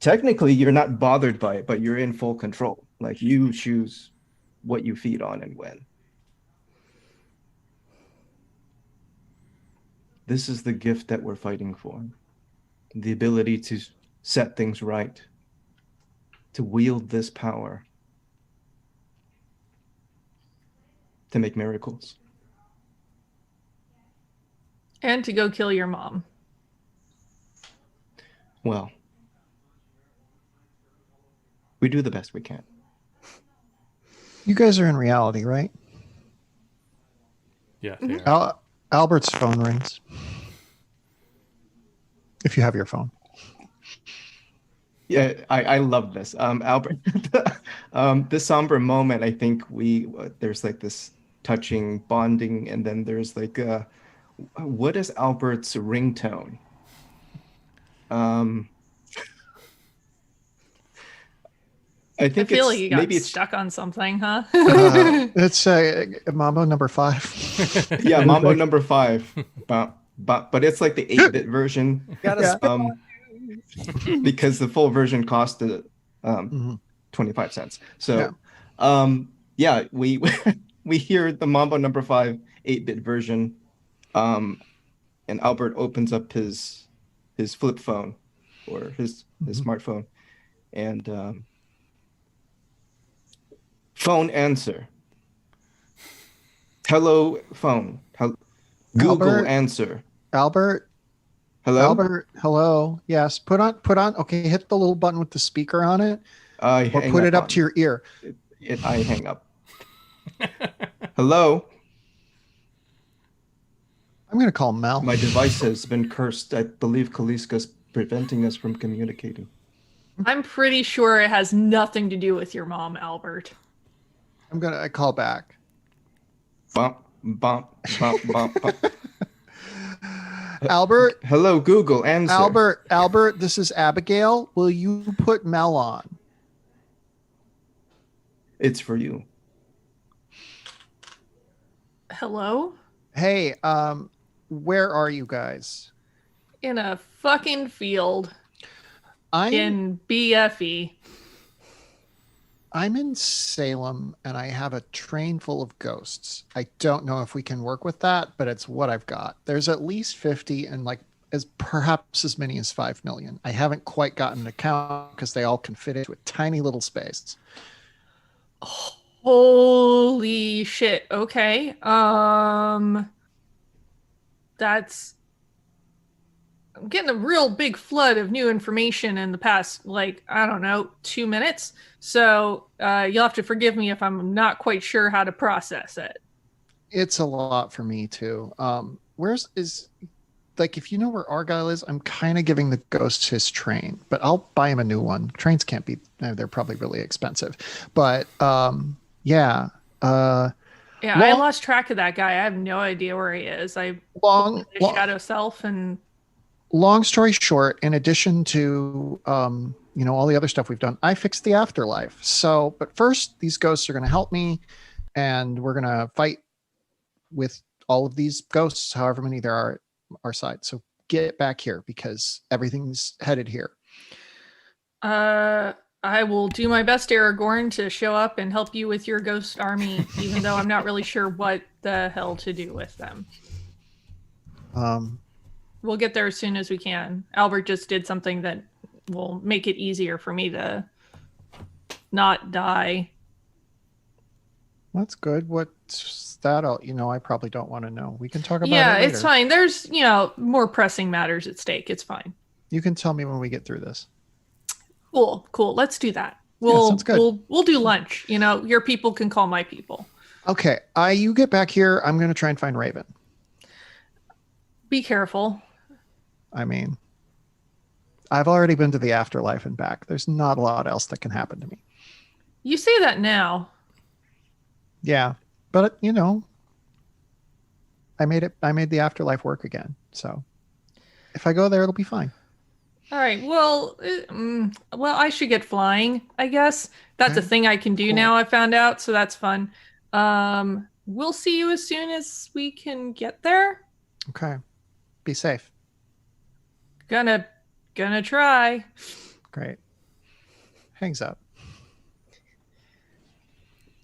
technically, you're not bothered by it, but you're in full control. Like you choose what you feed on and when. This is the gift that we're fighting for. The ability to set things right, to wield this power, to make miracles. And to go kill your mom. Well, we do the best we can. You guys are in reality, right? Yeah, they are. Albert's phone rings. If you have your phone. Yeah, I love this. Albert, this somber moment, I think there's like this touching bonding, and then there's like, what is Albert's ringtone? I think feel like it's you got maybe it's stuck on something, huh? It's Mambo number 5. yeah, Mambo number 5, but it's like the 8-bit version. Gotta Because the full version costed 25 cents. So yeah, we we hear the Mambo number 5 8-bit version, and Albert opens up his flip phone or his smartphone, and phone answer. Hello phone. Google Albert? answer. Albert? Hello? Albert, hello. Yes. Put on. Okay, hit the little button with the speaker on it. Or put it up to your ear. I hang up. Hello? I'm going to call Mel. My device has been cursed. I believe Kaliska's preventing us from communicating. I'm pretty sure it has nothing to do with your mom, Albert. I'm going to call back. Bump, bump, bump, bump, bump. Albert? Hello, Google, answer. Albert, this is Abigail. Will you put Mel on? It's for you. Hello? Hey, where are you guys? In a fucking field. I'm In BFE. I'm in Salem and I have a train full of ghosts. I don't know if we can work with that, but it's what I've got. There's at least 50 and perhaps as many as 5 million. I haven't quite gotten an account because they all can fit into a tiny little space. Holy shit. Okay. I'm getting a real big flood of new information in the past, 2 minutes. So you'll have to forgive me if I'm not quite sure how to process it. It's a lot for me too. If you know where Argyle is, I'm kind of giving the ghost his train, but I'll buy him a new one. Trains can't be, they're probably really expensive, but yeah. I lost track of that guy. I have no idea where he is. Shadow Self and... Long story short, in addition to all the other stuff we've done, I fixed the afterlife. So, but first, these ghosts are going to help me, and we're going to fight with all of these ghosts, however many there are at our side. So get back here because everything's headed here. I will do my best, Aragorn, to show up and help you with your ghost army, even though I'm not really sure what the hell to do with them. We'll get there as soon as we can. Albert just did something that will make it easier for me to not die. That's good. What's that? I probably don't want to know. We can talk about it later. Yeah, it's fine. There's, more pressing matters at stake. It's fine. You can tell me when we get through this. Cool. Let's do that. Sounds good. We'll do lunch. Your people can call my people. Okay. You get back here. I'm going to try and find Raven. Be careful. I mean, I've already been to the afterlife and back. There's not a lot else that can happen to me. You say that now. Yeah, but I made the afterlife work again. So if I go there, it'll be fine. All right. Well, I should get flying, I guess. That's a Okay, thing I can do cool. now, I found out, so that's fun. We'll see you as soon as we can get there. Okay. Be safe. Gonna try. Great. Hangs up.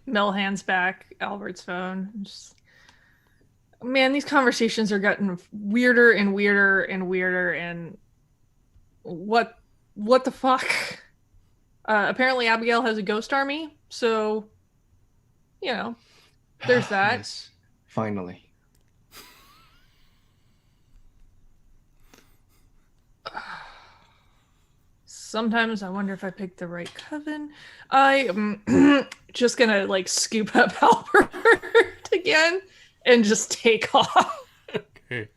Mel hands back Albert's phone. Man, these conversations are getting weirder and weirder and weirder. And what the fuck? Apparently, Abigail has a ghost army, so there's that. Yes, finally. Sometimes I wonder if I picked the right coven. I am just gonna scoop up Albert again and just take off. Okay.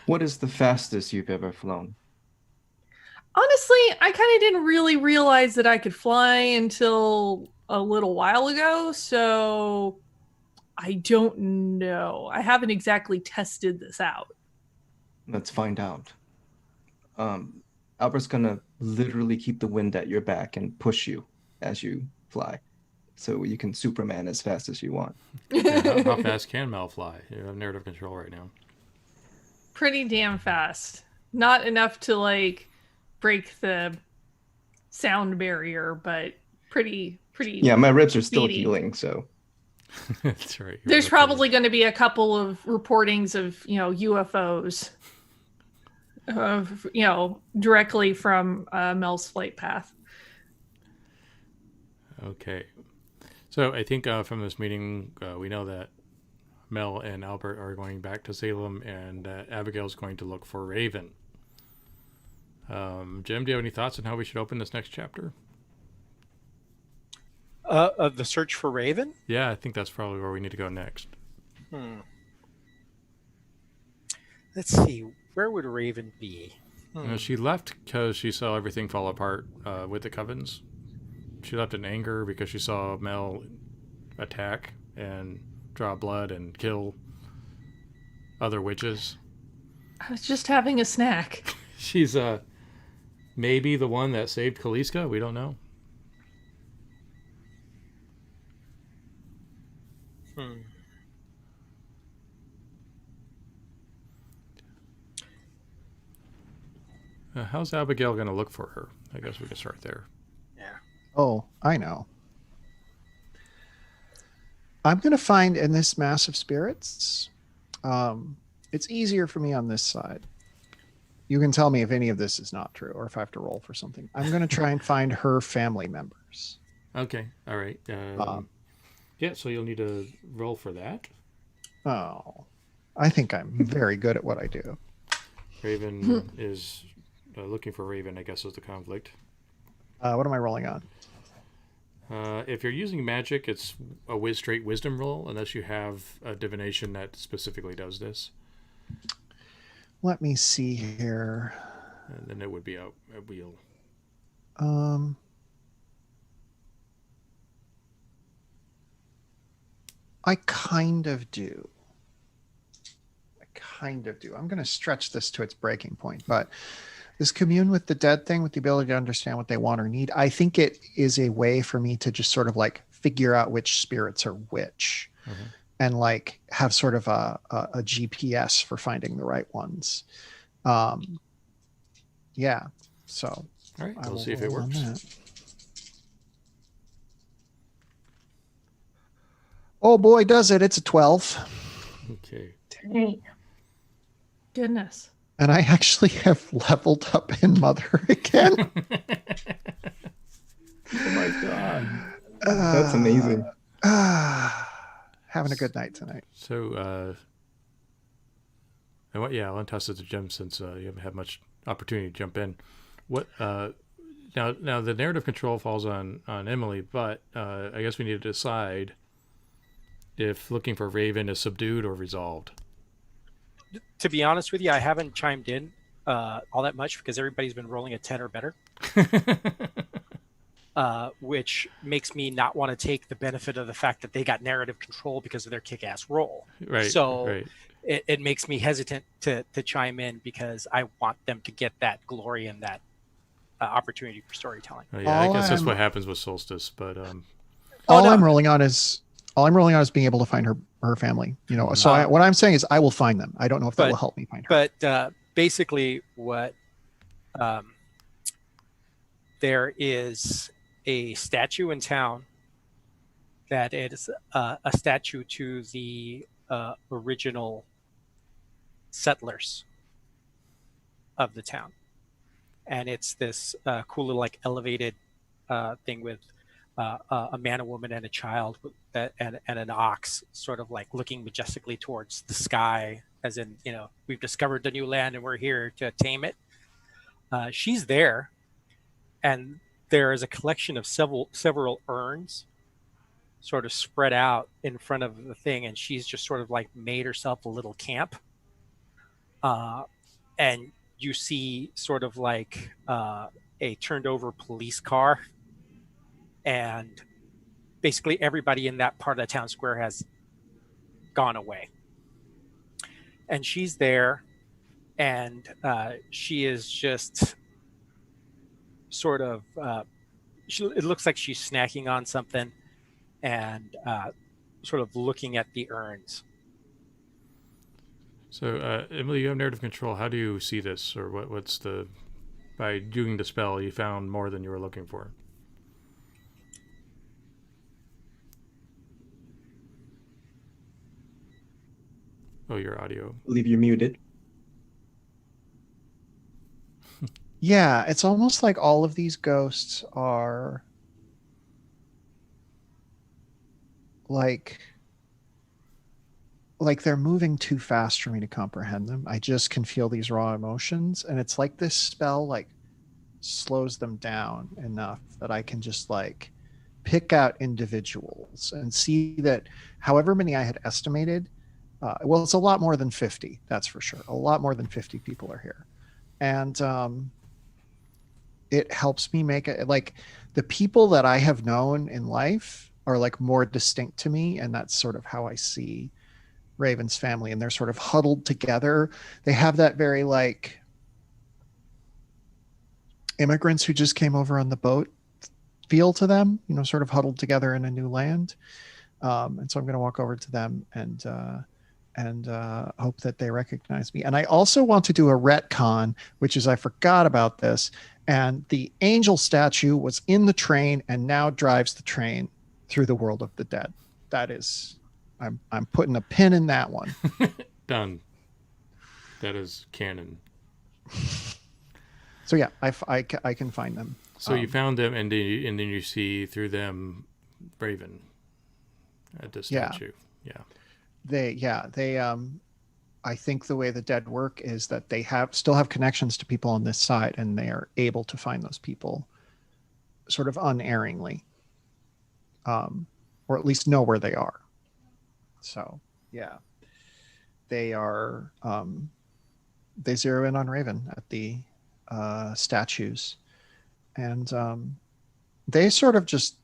What is the fastest you've ever flown? Honestly, I kind of didn't really realize that I could fly until a little while ago, so I don't know. I haven't exactly tested this out. Let's find out. Albert's gonna literally keep the wind at your back and push you as you fly, so you can Superman as fast as you want. Yeah, how fast can Mel fly? You have narrative control right now. Pretty damn fast. Not enough to break the sound barrier, but pretty Yeah, my ribs are still speedy. healing, so That's right. There's probably going to be a couple of reportings of UFOs of directly from Mel's flight path. Okay. So I think from this meeting, we know that Mel and Albert are going back to Salem, and Abigail's going to look for Raven. Jim, do you have any thoughts on how we should open this next chapter? Of the search for Raven? Yeah, I think that's probably where we need to go next. Let's see. Where would Raven be? She left because she saw everything fall apart with the covens. She left in anger because she saw Mel attack and draw blood and kill other witches. I was just having a snack. She's maybe the one that saved Kaliska. We don't know. How's Abigail going to look for her? I guess we can start there. Yeah. Oh, I know. I'm going to find in this mass of spirits. It's easier for me on this side. You can tell me if any of this is not true or if I have to roll for something. I'm going to try and find her family members. Okay. All right. Yeah, so you'll need to roll for that. Oh, I think I'm very good at what I do. Raven is looking for Raven, I guess, is the conflict. What am I rolling on? If you're using magic, it's a straight wisdom roll, unless you have a divination that specifically does this. Let me see here. And then it would be a wheel. I kind of do. I'm going to stretch this to its breaking point, but this commune with the dead thing, with the ability to understand what they want or need, I think it is a way for me to just sort of figure out which spirits are which, and have sort of a GPS for finding the right ones. Yeah. So all right, we'll see if it works. Oh boy, does it. It's a 12. Okay. Hey. Goodness. And I actually have leveled up in Mother again. oh my god, that's amazing. Having a good night tonight. So, I'll untest it to Jim since you haven't had much opportunity to jump in. What now the narrative control falls on Emily, but I guess we need to decide if looking for Raven is subdued or resolved. To be honest with you, I haven't chimed in all that much because everybody's been rolling a 10 or better, which makes me not want to take the benefit of the fact that they got narrative control because of their kick-ass roll. Right. So right. It makes me hesitant to chime in because I want them to get that glory and that opportunity for storytelling. Oh, yeah, I All guess that's I'm- what happens with Solstice, but all no. I'm rolling on is being able to find her family. You know, so what I'm saying is I will find them. I don't know if that will help me find her. But basically, what there is a statue in town that is a statue to the original settlers of the town, and it's this cool little like elevated thing with a man, a woman, and a child, and an ox, sort of like looking majestically towards the sky, as in, you know, we've discovered the new land and we're here to tame it. She's there, and there is a collection of several urns sort of spread out in front of the thing, and she's just sort of like made herself a little camp. And you see sort of like a turned over police car, and basically everybody in that part of the town square has gone away. And she's there, and she is just sort of, it looks like she's snacking on something and sort of looking at the urns. So, Emily, you have narrative control. How do you see this, or what's the... By doing the spell, you found more than you were looking for. Oh, your audio. I believe you're muted. Yeah, it's almost like all of these ghosts are like they're moving too fast for me to comprehend them. I just can feel these raw emotions, and it's like this spell like slows them down enough that I can just like pick out individuals and see that however many I had estimated, well, it's a lot more than 50, that's for sure. A lot more than 50 people are here. And it helps me make it like the people that I have known in life are like more distinct to me, and that's sort of how I see Raven's family, and they're sort of huddled together. They have that very like immigrants who just came over on the boat feel to them, you know, sort of huddled together in a new land. And so I'm going to walk over to them and hope that they recognize me. And I also want to do a retcon, which is I forgot about this. And the angel statue was in the train and now drives the train through the world of the dead. That is, I'm putting a pin in that one. Done. That is canon. So yeah, I can find them. So you found them, and then you see through them Raven at the statue. Yeah. They I think the way the dead work is that they still have connections to people on this side, and they are able to find those people sort of unerringly, or at least know where they are. So yeah, they are they zero in on Raven at the statues, and they sort of just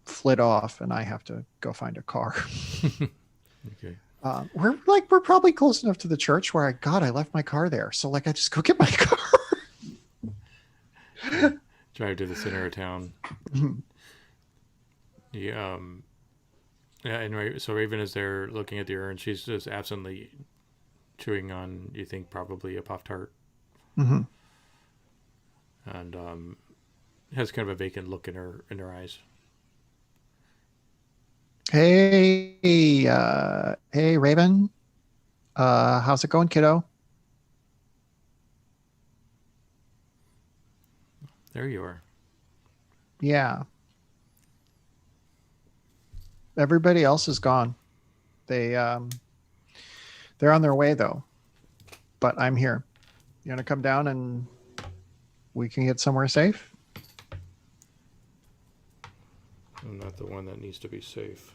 flit off, and I have to go find a car. Okay. We're probably close enough to the church where I left my car there, so like I just go get my car. Drive to the center of town. Yeah. Yeah, and so Raven is there looking at the urn. She's just absently chewing on, you think, probably a Pop-Tart. Mm-hmm. And has kind of a vacant look in her eyes. Hey, Raven. How's it going, kiddo? There you are. Yeah. Everybody else is gone. They're on their way though. But I'm here. You want to come down and we can get somewhere safe? I'm not the one that needs to be safe.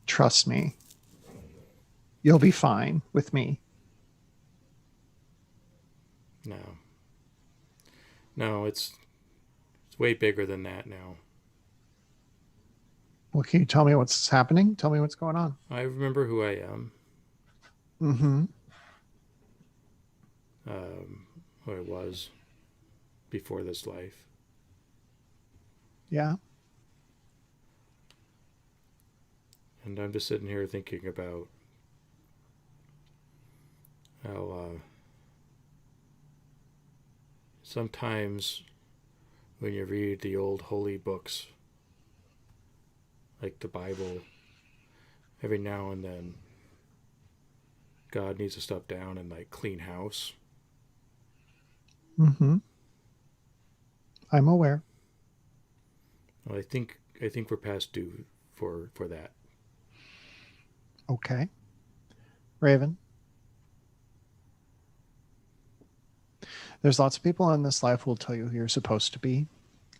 Trust me. You'll be fine with me. No, it's way bigger than that now. Well, can you tell me what's happening? Tell me what's going on. I remember who I am. Mm-hmm. who I was before this life. Yeah. And I'm just sitting here thinking about how sometimes when you read the old holy books, like the Bible, every now and then God needs to step down and like clean house. Mm-hmm. I'm aware. Well, I think we're past due for that. Okay. Raven. There's lots of people in this life who will tell you who you're supposed to be,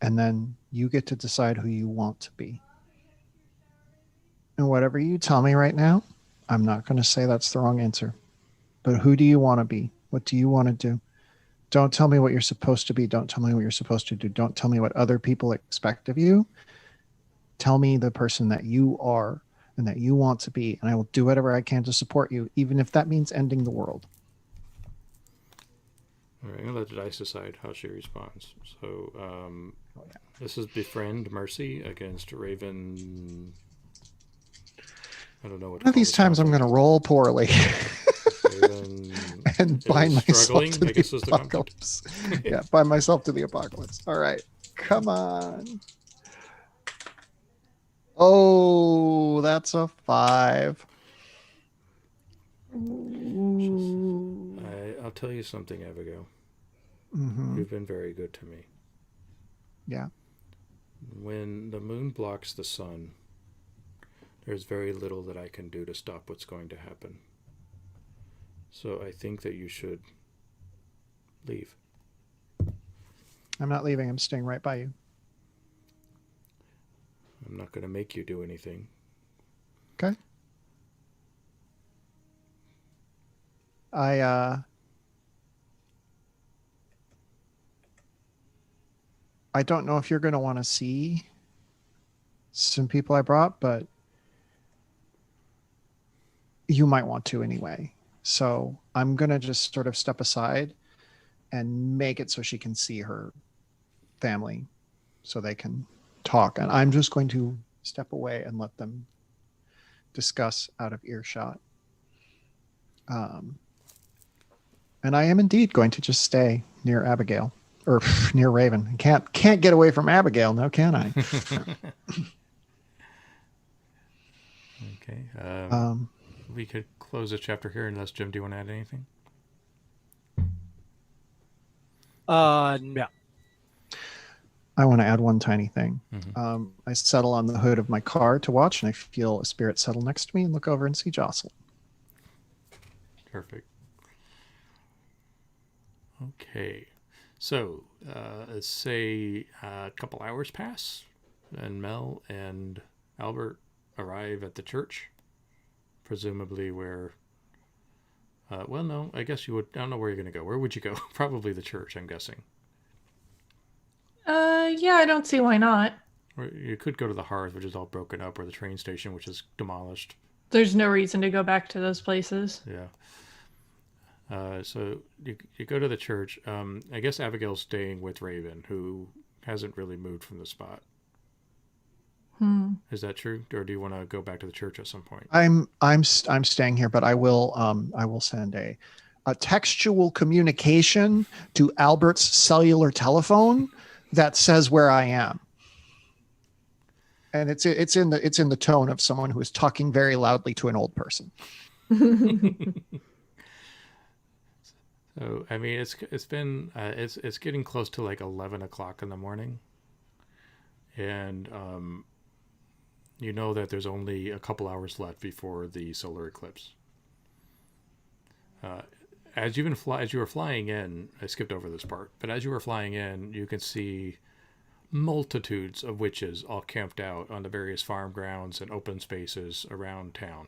and then you get to decide who you want to be. And whatever you tell me right now, I'm not going to say that's the wrong answer. But who do you want to be? What do you want to do? Don't tell me what you're supposed to be. Don't tell me what you're supposed to do. Don't tell me what other people expect of you. Tell me the person that you are and that you want to be, and I will do whatever I can to support you, even if that means ending the world. All right, I'm gonna let the dice decide how she responds. So, this is befriend Mercy against Raven. I don't know what. One of these times I'm going to roll poorly Raven and bind myself struggling, to I guess the is the apocalypse. Yeah, bind myself to the apocalypse. All right, come on. Oh, that's a 5. I'll tell you something, Abigail. Mm-hmm. You've been very good to me. Yeah. When the moon blocks the sun, there's very little that I can do to stop what's going to happen. So I think that you should leave. I'm not leaving. I'm staying right by you. I'm not going to make you do anything. Okay. I don't know if you're going to want to see some people I brought, but you might want to anyway. So I'm going to just sort of step aside and make it so she can see her family so they can talk. And I'm just going to step away and let them discuss out of earshot. And I am indeed going to just stay near Abigail or near Raven. I can't get away from Abigail now, can I? Okay. We could close the chapter here unless, Jim, do you want to add anything? No. I want to add one tiny thing. Mm-hmm. I settle on the hood of my car to watch, and I feel a spirit settle next to me and look over and see Jocelyn. Perfect. Okay. So, let's say a couple hours pass, and Mel and Albert arrive at the church, presumably where... well, no, I guess you would... I don't know where you're going to go. Where would you go? Probably the church, I'm guessing. Yeah, I don't see why not. Or you could go to the Hearth, which is all broken up, or the train station, which is demolished. There's no reason to go back to those places. Yeah. So you go to the church. I guess Abigail's staying with Raven, who hasn't really moved from the spot. Is that true, or do you want to go back to the church at some point? I'm staying here, but I will send a textual communication to Albert's cellular telephone that says where I am. And it's in the tone of someone who is talking very loudly to an old person. So I mean, it's getting close to like 11 o'clock in the morning, and you know that there's only a couple hours left before the solar eclipse. As you were flying in, I skipped over this part, but as you were flying in, you can see multitudes of witches all camped out on the various farm grounds and open spaces around town.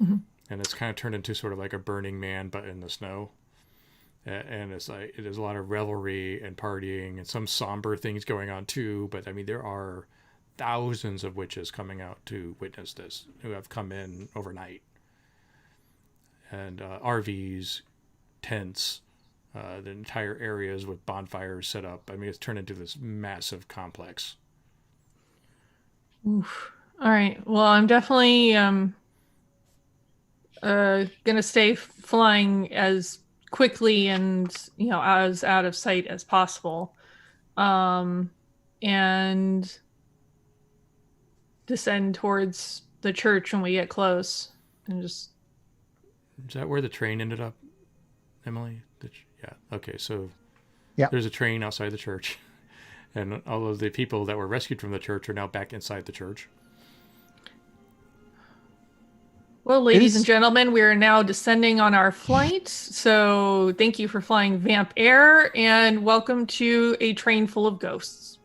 Mm-hmm. And it's kind of turned into sort of like a Burning Man, but in the snow. And it's like there's a lot of revelry and partying and some somber things going on too. But I mean, there are thousands of witches coming out to witness this who have come in overnight. And RVs, tents, the entire areas with bonfires set up. I mean, it's turned into this massive complex. Oof. All right. Well, I'm definitely gonna stay flying as quickly and as out of sight as possible, and descend towards the church when we get close, and just. Is that where the train ended up, Emily? Yeah. Okay. So Yeah. there's a train outside the church, and all of the people that were rescued from the church are now back inside the church. Well, ladies and gentlemen, we are now descending on our flight. So thank you for flying Vamp Air, and welcome to a train full of ghosts.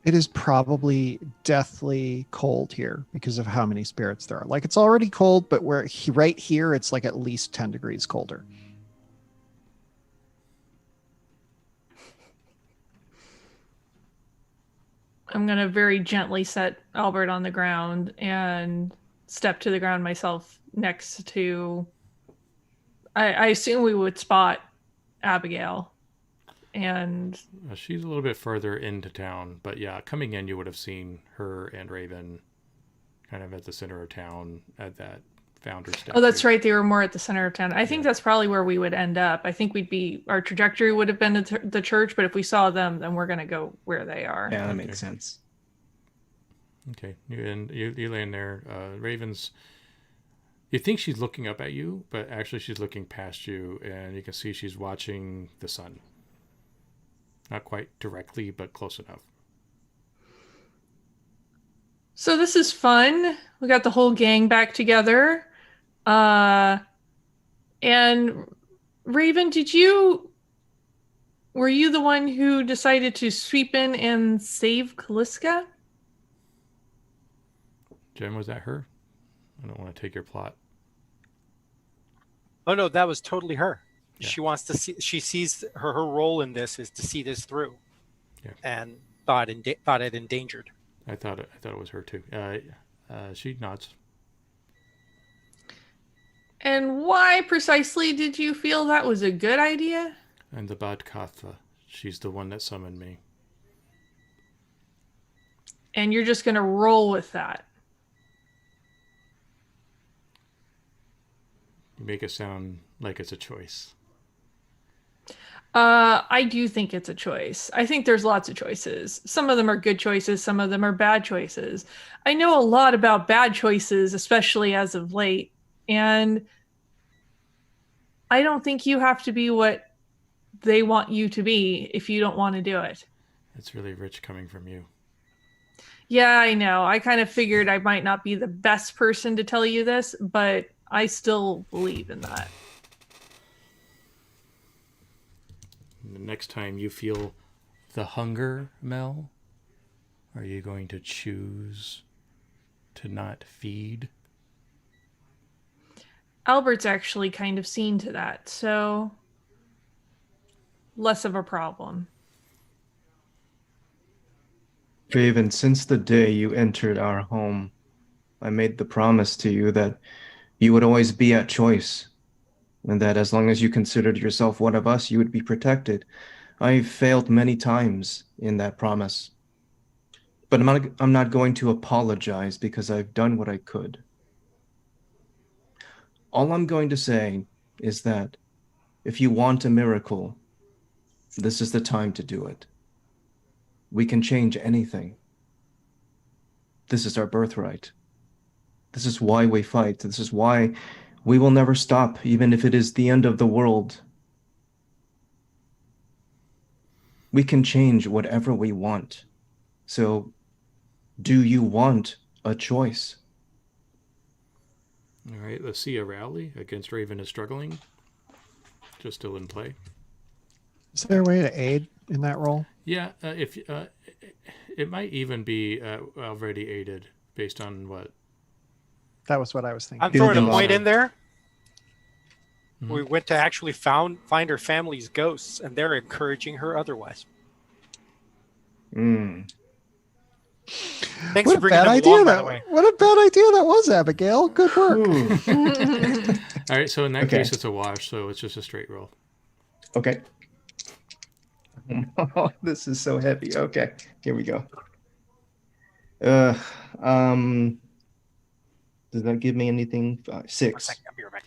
It is probably deathly cold here because of how many spirits there are. Like, it's already cold, but right here, it's like at least 10 degrees colder. I'm going to very gently set Albert on the ground and step to the ground myself next to... I assume we would spot Abigail. And she's a little bit further into town, but yeah, coming in, you would have seen her and Raven kind of at the center of town at that founder statue. Oh, that's right. They were more at the center of town. I think that's probably where we would end up. I think our trajectory would have been to the church, but if we saw them, then we're going to go where they are. Yeah, that makes sense. Okay. You land there. Raven's, you think she's looking up at you, but actually she's looking past you, and you can see she's watching the sun. Not quite directly, but close enough. So this is fun. We got the whole gang back together. And Raven, were you the one who decided to sweep in and save Kaliska? Jen, was that her? I don't want to take your plot. Oh no, that was totally her. Yeah. She wants to see. She sees her role in this is to see this through, and thought it endangered. I thought it was her too. She nods. And why precisely did you feel that was a good idea? And the Badkatha, she's the one that summoned me. And you're just gonna roll with that. You make it sound like it's a choice. I do think it's a choice. I think there's lots of choices. Some of them are good choices. Some of them are bad choices. I know a lot about bad choices, especially as of late. And I don't think you have to be what they want you to be if you don't want to do it. It's really rich coming from you. Yeah, I know. I kind of figured I might not be the best person to tell you this, but I still believe in that. The next time you feel the hunger, Mel, are you going to choose to not feed? Albert's actually kind of seen to that, so less of a problem. Raven, since the day you entered our home, I made the promise to you that you would always be at choice, and that as long as you considered yourself one of us, you would be protected. I've failed many times in that promise, but I'm not going to apologize because I've done what I could. All I'm going to say is that if you want a miracle, this is the time to do it. We can change anything. This is our birthright. This is why we fight. This is why we will never stop, even if it is the end of the world. We can change whatever we want. So, do you want a choice? All right, let's see a rally against Raven is struggling. Just still in play. Is there a way to aid in that role? Yeah, if it might even be already aided based on what. That was what I was thinking. I'm throwing a Building point on in there. Mm-hmm. We went to actually find her family's ghosts, and they're encouraging her otherwise. Thanks What for a bringing bad them idea along, by the way. What a bad idea that was, Abigail. Good work. All right, so in that case, it's a wash, so it's just a straight roll. Okay. This is so heavy. Okay, here we go. Uh, um, does that give me anything? 6. 1 second, I'll be right back.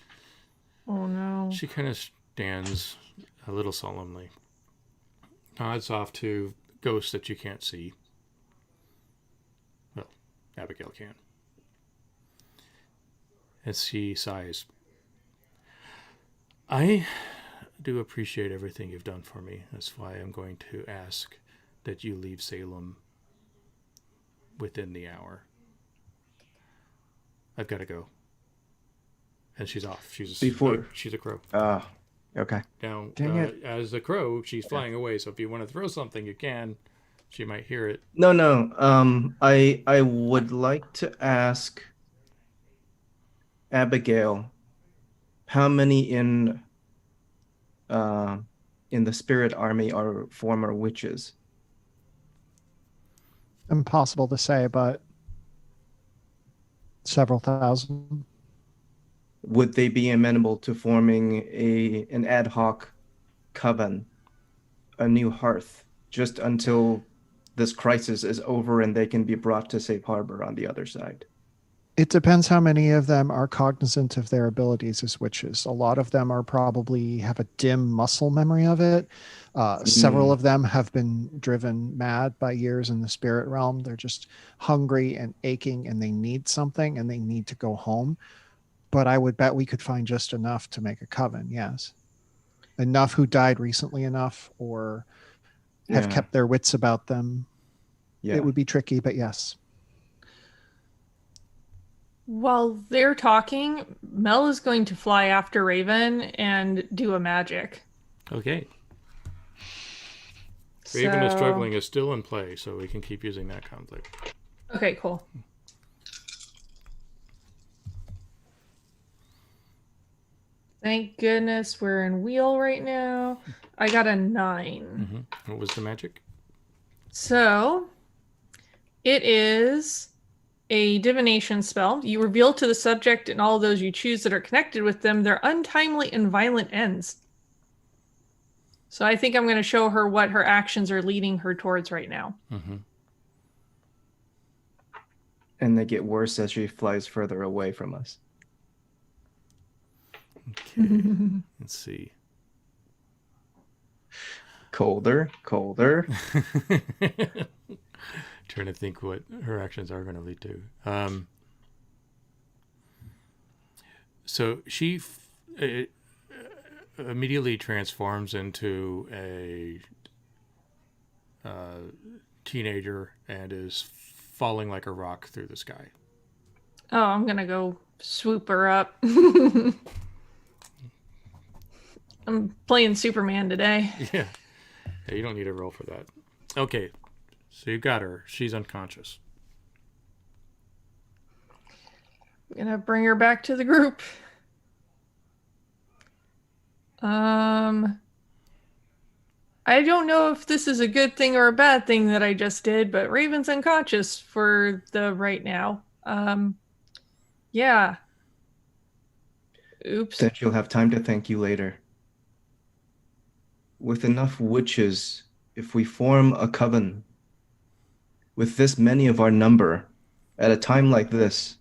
Oh no. She kind of stands a little solemnly, nods off to ghosts that you can't see. Well, Abigail can. As she sighs, I do appreciate everything you've done for me. That's why I'm going to ask that you leave Salem within the hour. I've got to go. And she's off. She's a crow. Okay. Now, Dang it. as a crow, she's flying away. So if you want to throw something, you can. She might hear it. No. I would like to ask Abigail, how many in the spirit army are former witches? Impossible to say, but several thousand. Would they be amenable to forming an ad hoc coven, a new hearth, just until this crisis is over and they can be brought to safe harbor on the other side? It depends how many of them are cognizant of their abilities as witches. A lot of them are probably have a dim muscle memory of it. Several of them have been driven mad by years in the spirit realm. They're just hungry and aching and they need something and they need to go home. But I would bet we could find just enough to make a coven, yes. Enough who died recently enough or have kept their wits about them. Yeah. It would be tricky, but yes. While they're talking, Mel is going to fly after Raven and do a magic. Okay. Raven is struggling is still in play, so we can keep using that conflict. Okay, cool. Thank goodness we're in wheel right now. I got a 9. Mm-hmm. What was the magic? So, it is a divination spell. You reveal to the subject and all those you choose that are connected with them their untimely and violent ends. So I think I'm going to show her what her actions are leading her towards right now. Mm-hmm. And they get worse as she flies further away from us. Okay. Let's see. Colder. Trying to think what her actions are going to lead to. So she immediately transforms into a teenager and is falling like a rock through the sky. Oh, I'm going to go swoop her up. I'm playing Superman today. Yeah, you don't need a roll for that. Okay, so you got her. She's unconscious. I'm going to bring her back to the group. I don't know if this is a good thing or a bad thing that I just did, but Raven's unconscious for the right now. Yeah. Oops. Then she'll have time to thank you later. With enough witches, if we form a coven, with this many of our number, at a time like this,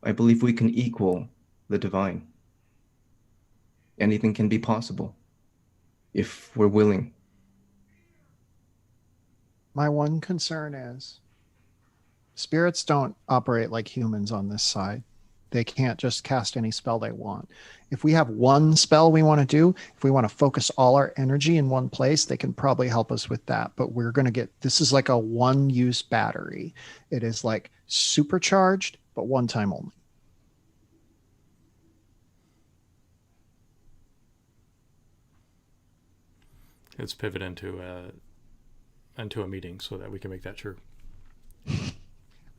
I believe we can equal the divine. Anything can be possible, if we're willing. My one concern is spirits don't operate like humans on this side. They can't just cast any spell they want. If we have one spell we want to do, if we want to focus all our energy in one place, they can probably help us with that. But we're going to get, this is like a one-use battery. It is like supercharged, but one time only. Let's pivot into a meeting so that we can make that true.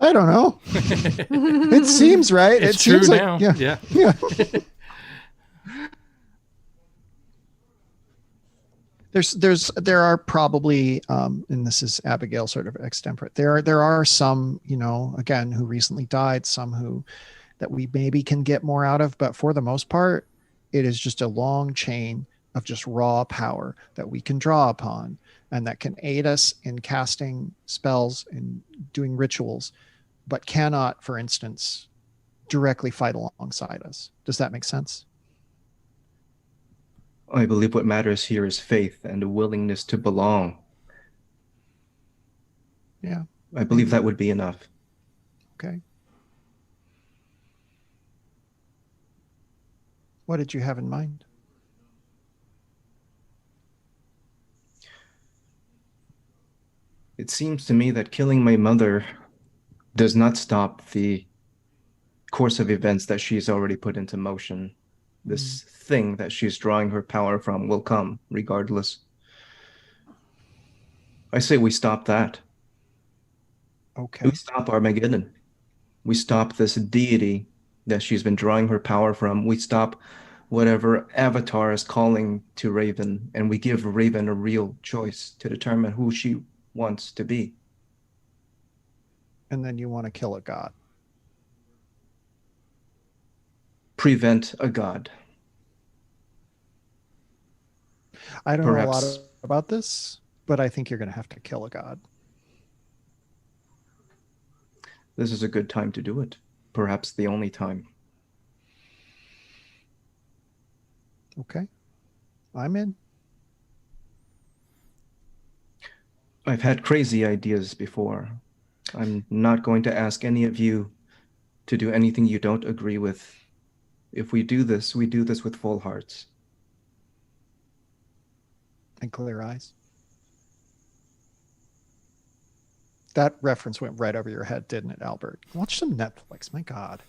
I don't know. It seems right. It's it seems true like, now. Yeah. There are probably, and this is Abigail sort of extemporate. There are some, again, who recently died, some who that we maybe can get more out of, but for the most part, it is just a long chain of just raw power that we can draw upon and that can aid us in casting spells and doing rituals, but cannot, for instance, directly fight alongside us. Does that make sense? I believe what matters here is faith and a willingness to belong. Yeah. I believe that would be enough. Okay. What did you have in mind? It seems to me that killing my mother does not stop the course of events that she's already put into motion. This thing that she's drawing her power from will come regardless. I say we stop that. Okay. We stop Armageddon. We stop this deity that she's been drawing her power from. We stop whatever avatar is calling to Raven, and we give Raven a real choice to determine who she wants to be. And then you want to kill a god. Prevent a god. I don't know a lot Perhaps. about this, but I think you're going to have to kill a god. This is a good time to do it. Perhaps the only time. Okay. I'm in. I've had crazy ideas before. I'm not going to ask any of you to do anything you don't agree with. If we do this with full hearts. And clear eyes. That reference went right over your head, didn't it, Albert? Watch some Netflix. My God.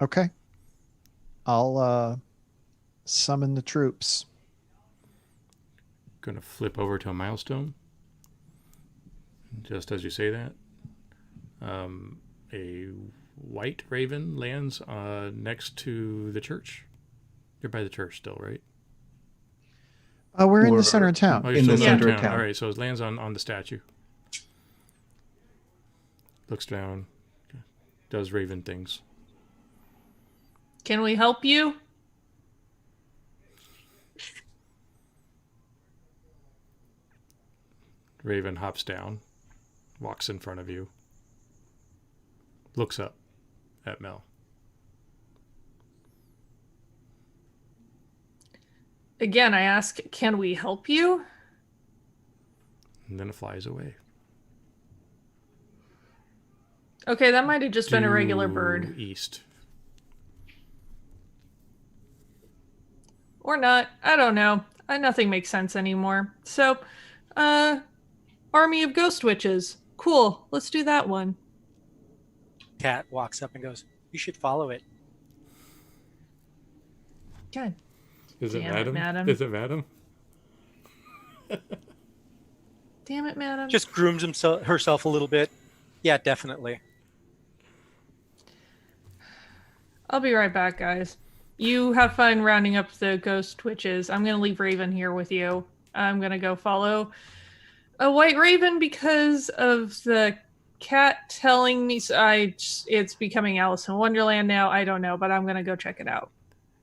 Okay. I'll summon the troops. Gonna flip over to a milestone. Just as you say that, a white raven lands next to the church. You're by the church still, right? We're in Or the center of town. Oh, you're in still the in center of town. All right, so it lands on the statue. Looks down, does raven things. Can we help you? Raven hops down, walks in front of you, looks up at Mel. Again, I ask, can we help you? And then it flies away. Okay, that might have just been a regular Due bird. East. Or not. I don't know. Nothing makes sense anymore. So, Army of Ghost Witches. Cool. Let's do that one. Cat walks up and goes, "You should follow it." God. Is it Damn it, Madam? madam. Is it Madam? Damn it, madam. Just grooms herself a little bit. Yeah, definitely. I'll be right back, guys. You have fun rounding up the Ghost Witches. I'm going to leave Raven here with you. I'm going to go follow a white raven because of the cat telling me. It's becoming Alice in Wonderland now. I don't know, but I'm going to go check it out.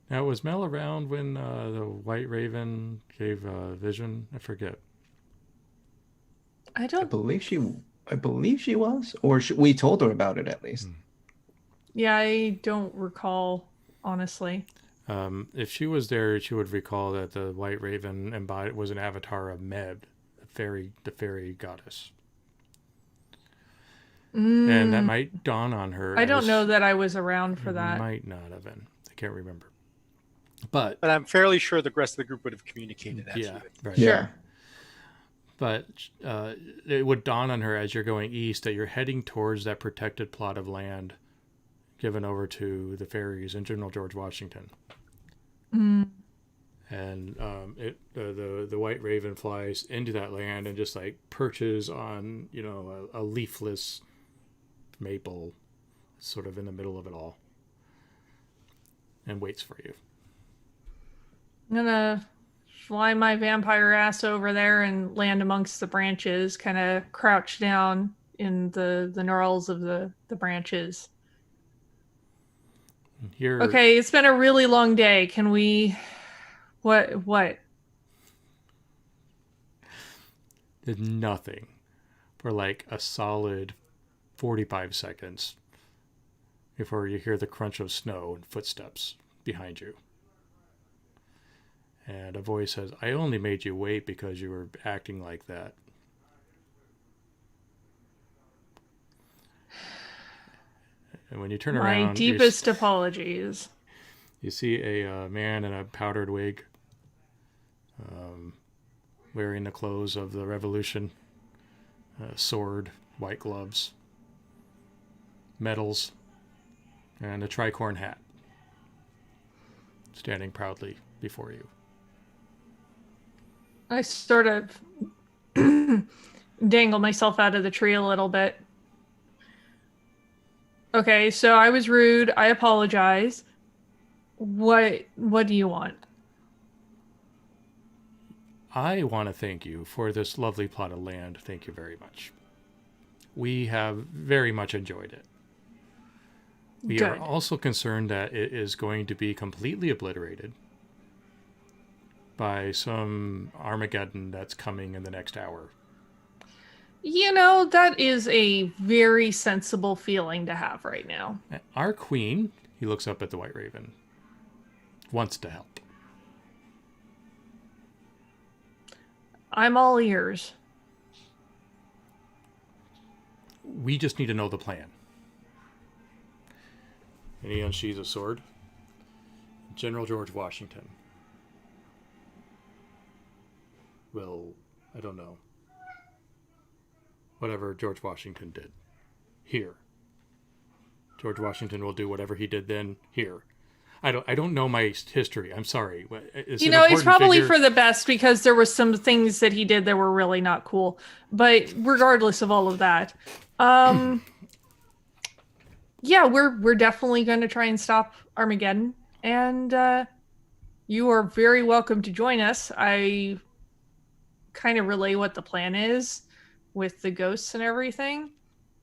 Now, was Mel around when the White Raven gave vision? I forget. I I don't. believe she was, or we told her about it at least. Yeah, I don't recall, honestly. If she was there, she would recall that the White Raven was an avatar of Meb, the fairy goddess. And that might dawn on her. I don't know that I was around for It that. might not have been. I can't remember. But I'm fairly sure the rest of the group would have communicated that to yeah, you. right. Sure. But it would dawn on her as you're going east that you're heading towards that protected plot of land given over to the fairies and General George Washington. Mm. And the White Raven flies into that land and just like perches on a leafless maple, sort of in the middle of it all, and waits for you. I'm gonna fly my vampire ass over there and land amongst the branches, kind of crouch down in the gnarls of the branches. Here, Okay, it's been a really long day. Can we? What? did nothing for like a solid 45 seconds before you hear the crunch of snow and footsteps behind you. And a voice says, I only made you wait because you were acting like that. And when you turn My around, deepest apologies. you see a man in a powdered wig, wearing the clothes of the Revolution, sword, white gloves, medals, and a tricorn hat, standing proudly before you. I sort of dangle myself out of the tree a little bit. Okay, so I was rude. I apologize. What do you want? I want to thank you for this lovely plot of land. Thank you very much. We have very much enjoyed it. We Good. are also concerned that it is going to be completely obliterated by some Armageddon that's coming in the next hour. You know, that is a very sensible feeling to have right now. Our queen, he looks up at the White Raven, wants to help. I'm all ears. We just need to know the plan. And he unsheathes a sword. General George Washington. Well, I don't know. Whatever George Washington did. Here. George Washington will do whatever he did then here. I don't know my history. I'm sorry. You know, it's probably for the best because there were some things that he did that were really not cool. But regardless of all of that, yeah, we're definitely going to try and stop Armageddon, and you are very welcome to join us. I kind of relay what the plan is with the ghosts and everything,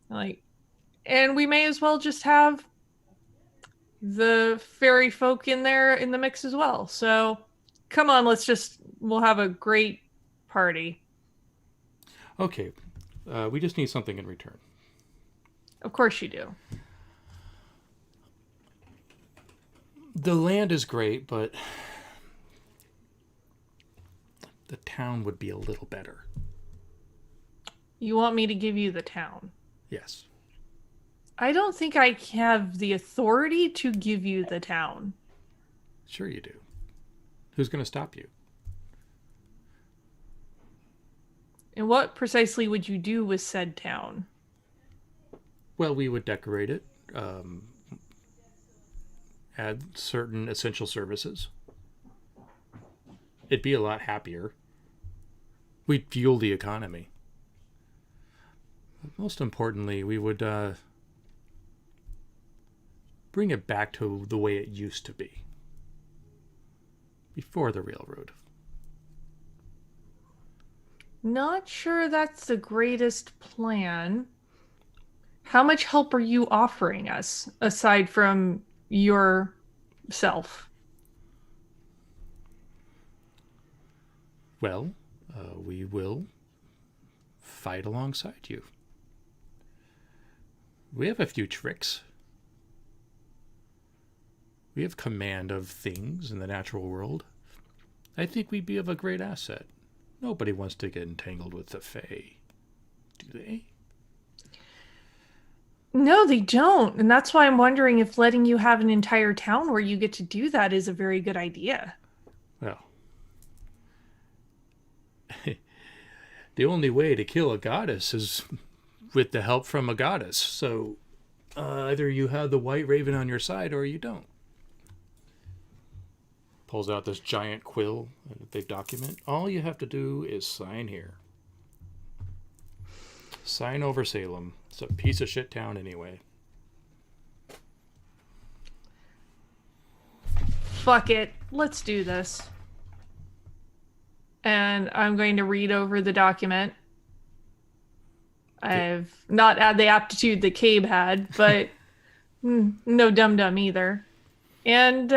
and we may as well just have the fairy folk in there in the mix as well. So come on, we'll have a great party. Okay. We just need something in return. Of course you do. The land is great, but the town would be a little better. You want me to give you the town? Yes. I don't think I have the authority to give you the town. Sure you do. Who's going to stop you? And what precisely would you do with said town? Well, we would decorate it, add certain essential services. It'd be a lot happier. We'd fuel the economy. But most importantly, we would bring it back to the way it used to be. Before the railroad. Not sure that's the greatest plan. How much help are you offering us, aside from yourself? Well, we will fight alongside you. We have a few tricks. We have command of things in the natural world. I think we'd be of a great asset. Nobody wants to get entangled with the Fae, do they? No, they don't. And that's why I'm wondering if letting you have an entire town where you get to do that is a very good idea. Well, the only way to kill a goddess is with the help from a goddess. So either you have the White Raven on your side or you don't. Pulls out this giant quill that they document. All you have to do is sign here. Sign over Salem. It's a piece of shit town anyway. Fuck it. Let's do this. And I'm going to read over the document. I've not had the aptitude that Cabe had, but no dum-dum either. And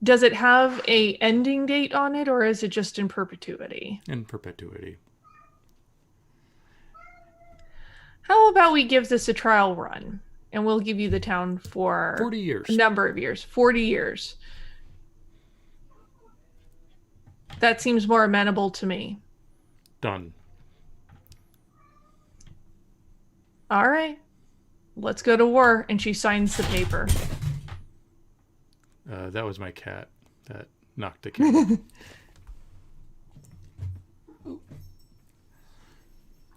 does it have a ending date on it, or is it just in perpetuity? In perpetuity. How about we give this a trial run, and we'll give you the town for 40 years. a number of years. 40 years. That seems more amenable to me. Done. All right. Let's go to war. And she signs the paper. That was my cat that knocked the cat.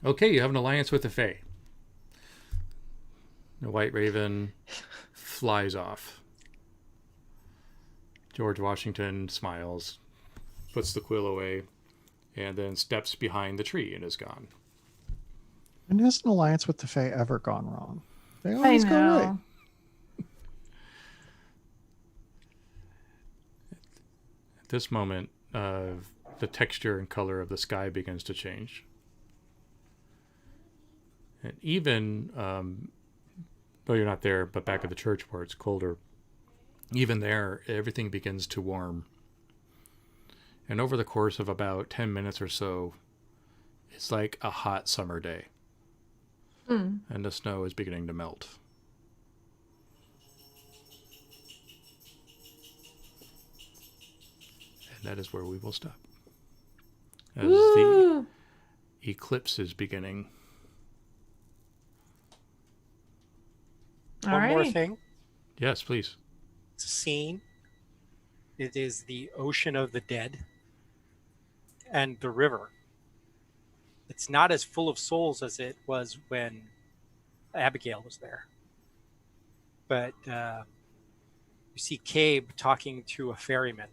Okay, you have an alliance with the Fae. The White Raven flies off. George Washington smiles, puts the quill away, and then steps behind the tree and is gone. When has an alliance with the Fae ever gone wrong? They always go right. At this moment, the texture and color of the sky begins to change. And even, though you're not there, but back at the church where it's colder, even there, everything begins to warm. And over the course of about 10 minutes or so, it's like a hot summer day. And the snow is beginning to melt. And that is where we will stop. As the eclipse is beginning. One more thing. Yes, please. It's a scene. It is the ocean of the dead and the river. It's not as full of souls as it was when Abigail was there. But you see Cabe talking to a ferryman.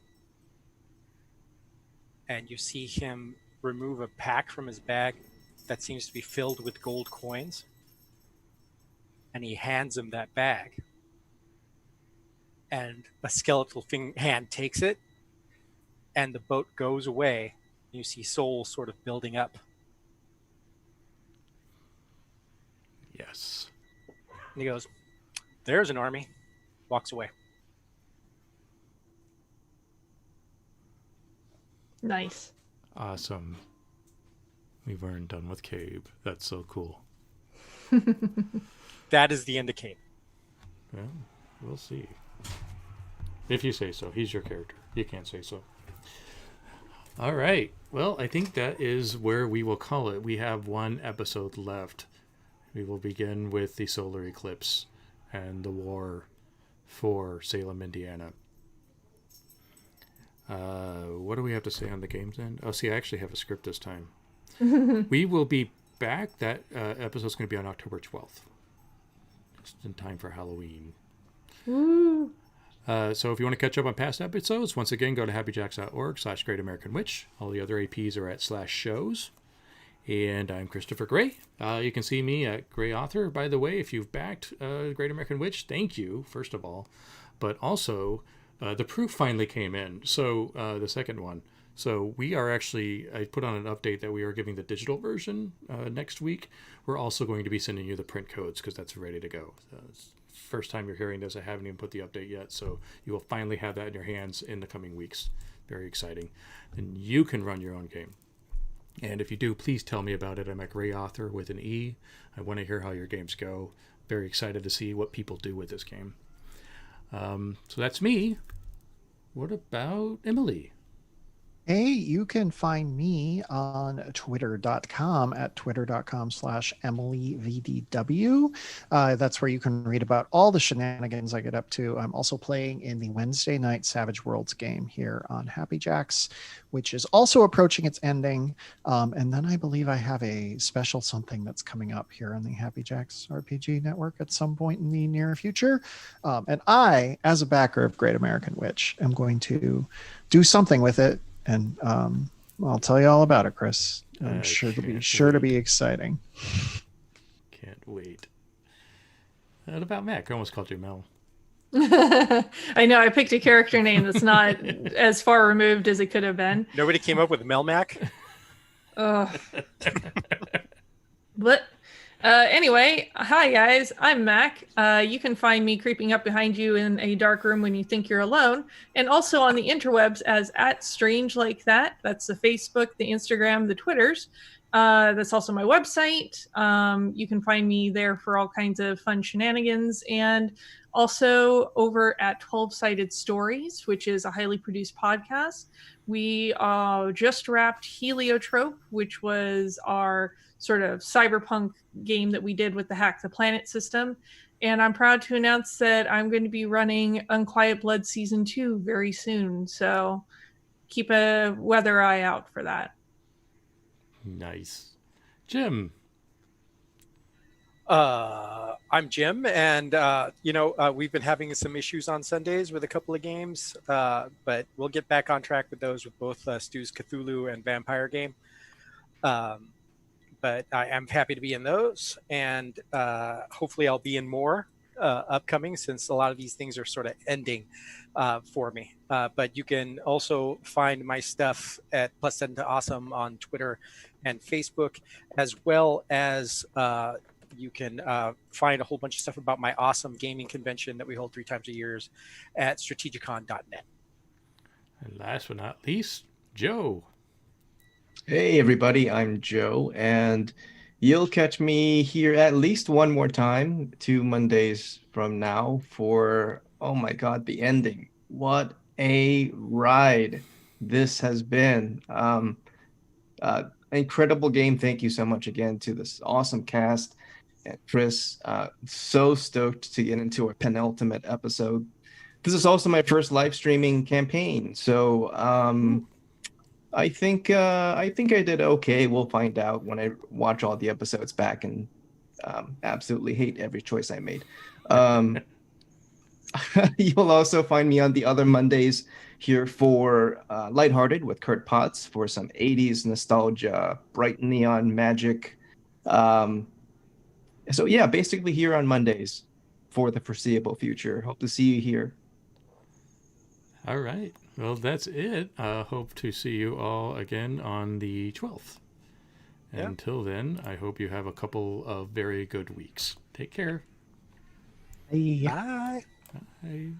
And you see him remove a pack from his bag that seems to be filled with gold coins. And he hands him that bag. And a skeletal hand takes it. And the boat goes away. You see souls sort of building up. Yes. And he goes, "There's an army." Walks away. Nice. Awesome. We weren't done with Cabe. That's so cool. That is the end of Cabe. Well, we'll see. If you say so. He's your character. You can't say so. All right. Well, I think that is where we will call it. We have one episode left. We will begin with the solar eclipse and the war for Salem, Indiana. What do we have to say on the game's end? Oh, see, I actually have a script this time. We will be back. That episode's going to be on October 12th. Just in time for Halloween. Woo. So if you want to catch up on past episodes, once again, go to happyjacks.org/greatamericanwitch. All the other APs are at /shows. And I'm Christopher Gray. You can see me at Gray Author. By the way, if you've backed Great American Witch, thank you, first of all. But also, the proof finally came in. So the second one. So we are actually, I put on an update that we are giving the digital version next week. We're also going to be sending you the print codes because that's ready to go. First time you're hearing this, I haven't even put the update yet. So you will finally have that in your hands in the coming weeks. Very exciting. And you can run your own game. And if you do, please tell me about it. I'm a Gray Author with an E. I want to hear how your games go. Very excited to see what people do with this game. So that's me. What about Emily? Hey, you can find me on twitter.com at twitter.com/EmilyVDW. That's where you can read about all the shenanigans I get up to. I'm also playing in the Wednesday night Savage Worlds game here on Happy Jacks, which is also approaching its ending. And then I believe I have a special something that's coming up here on the Happy Jacks RPG network at some point in the near future. And I, as a backer of Great American Witch, am going to do something with it. And I'll tell you all about it, Chris. I'm sure to be exciting. Can't wait. What about Mac? I almost called you Mel. I know. I picked a character name that's not as far removed as it could have been. Nobody came up with Melmac? Ugh. But anyway, hi guys, I'm Mac. You can find me creeping up behind you in a dark room when you think you're alone, and also on the interwebs as @strangelikeThat. That's the Facebook, the Instagram, the Twitters. That's also my website. You can find me there for all kinds of fun shenanigans, and also over at 12-Sided Stories, which is a highly produced podcast. We just wrapped Heliotrope, which was our sort of cyberpunk game that we did with the Hack the Planet system. And I'm proud to announce that I'm going to be running Unquiet Blood Season 2 very soon. So keep a weather eye out for that. Nice. Jim. I'm Jim, and we've been having some issues on Sundays with a couple of games, but we'll get back on track with those with both Stu's Cthulhu and Vampire game. But I am happy to be in those, and hopefully I'll be in more upcoming, since a lot of these things are sort of ending for me. But you can also find my stuff at +7 to Awesome on Twitter and Facebook, as well as you can find a whole bunch of stuff about my awesome gaming convention that we hold 3 times a year at strategicon.net. And last but not least, Joe. Hey everybody, I'm Joe, and you'll catch me here at least one more time, 2 Mondays from now for, oh my God, the ending. What a ride this has been. Incredible game. Thank you so much again to this awesome cast. And Chris, so stoked to get into a penultimate episode. This is also my first live streaming campaign, so I think I did okay. We'll find out when I watch all the episodes back and absolutely hate every choice I made. You'll also find me on the other Mondays here for Lighthearted with Kurt Potts for some 80s nostalgia, bright neon magic. So yeah, basically here on Mondays for the foreseeable future. Hope to see you here. All right. Well, that's it. Hope to see you all again on the 12th. Yeah. Until then, I hope you have a couple of very good weeks. Take care. Hey. Bye. Bye.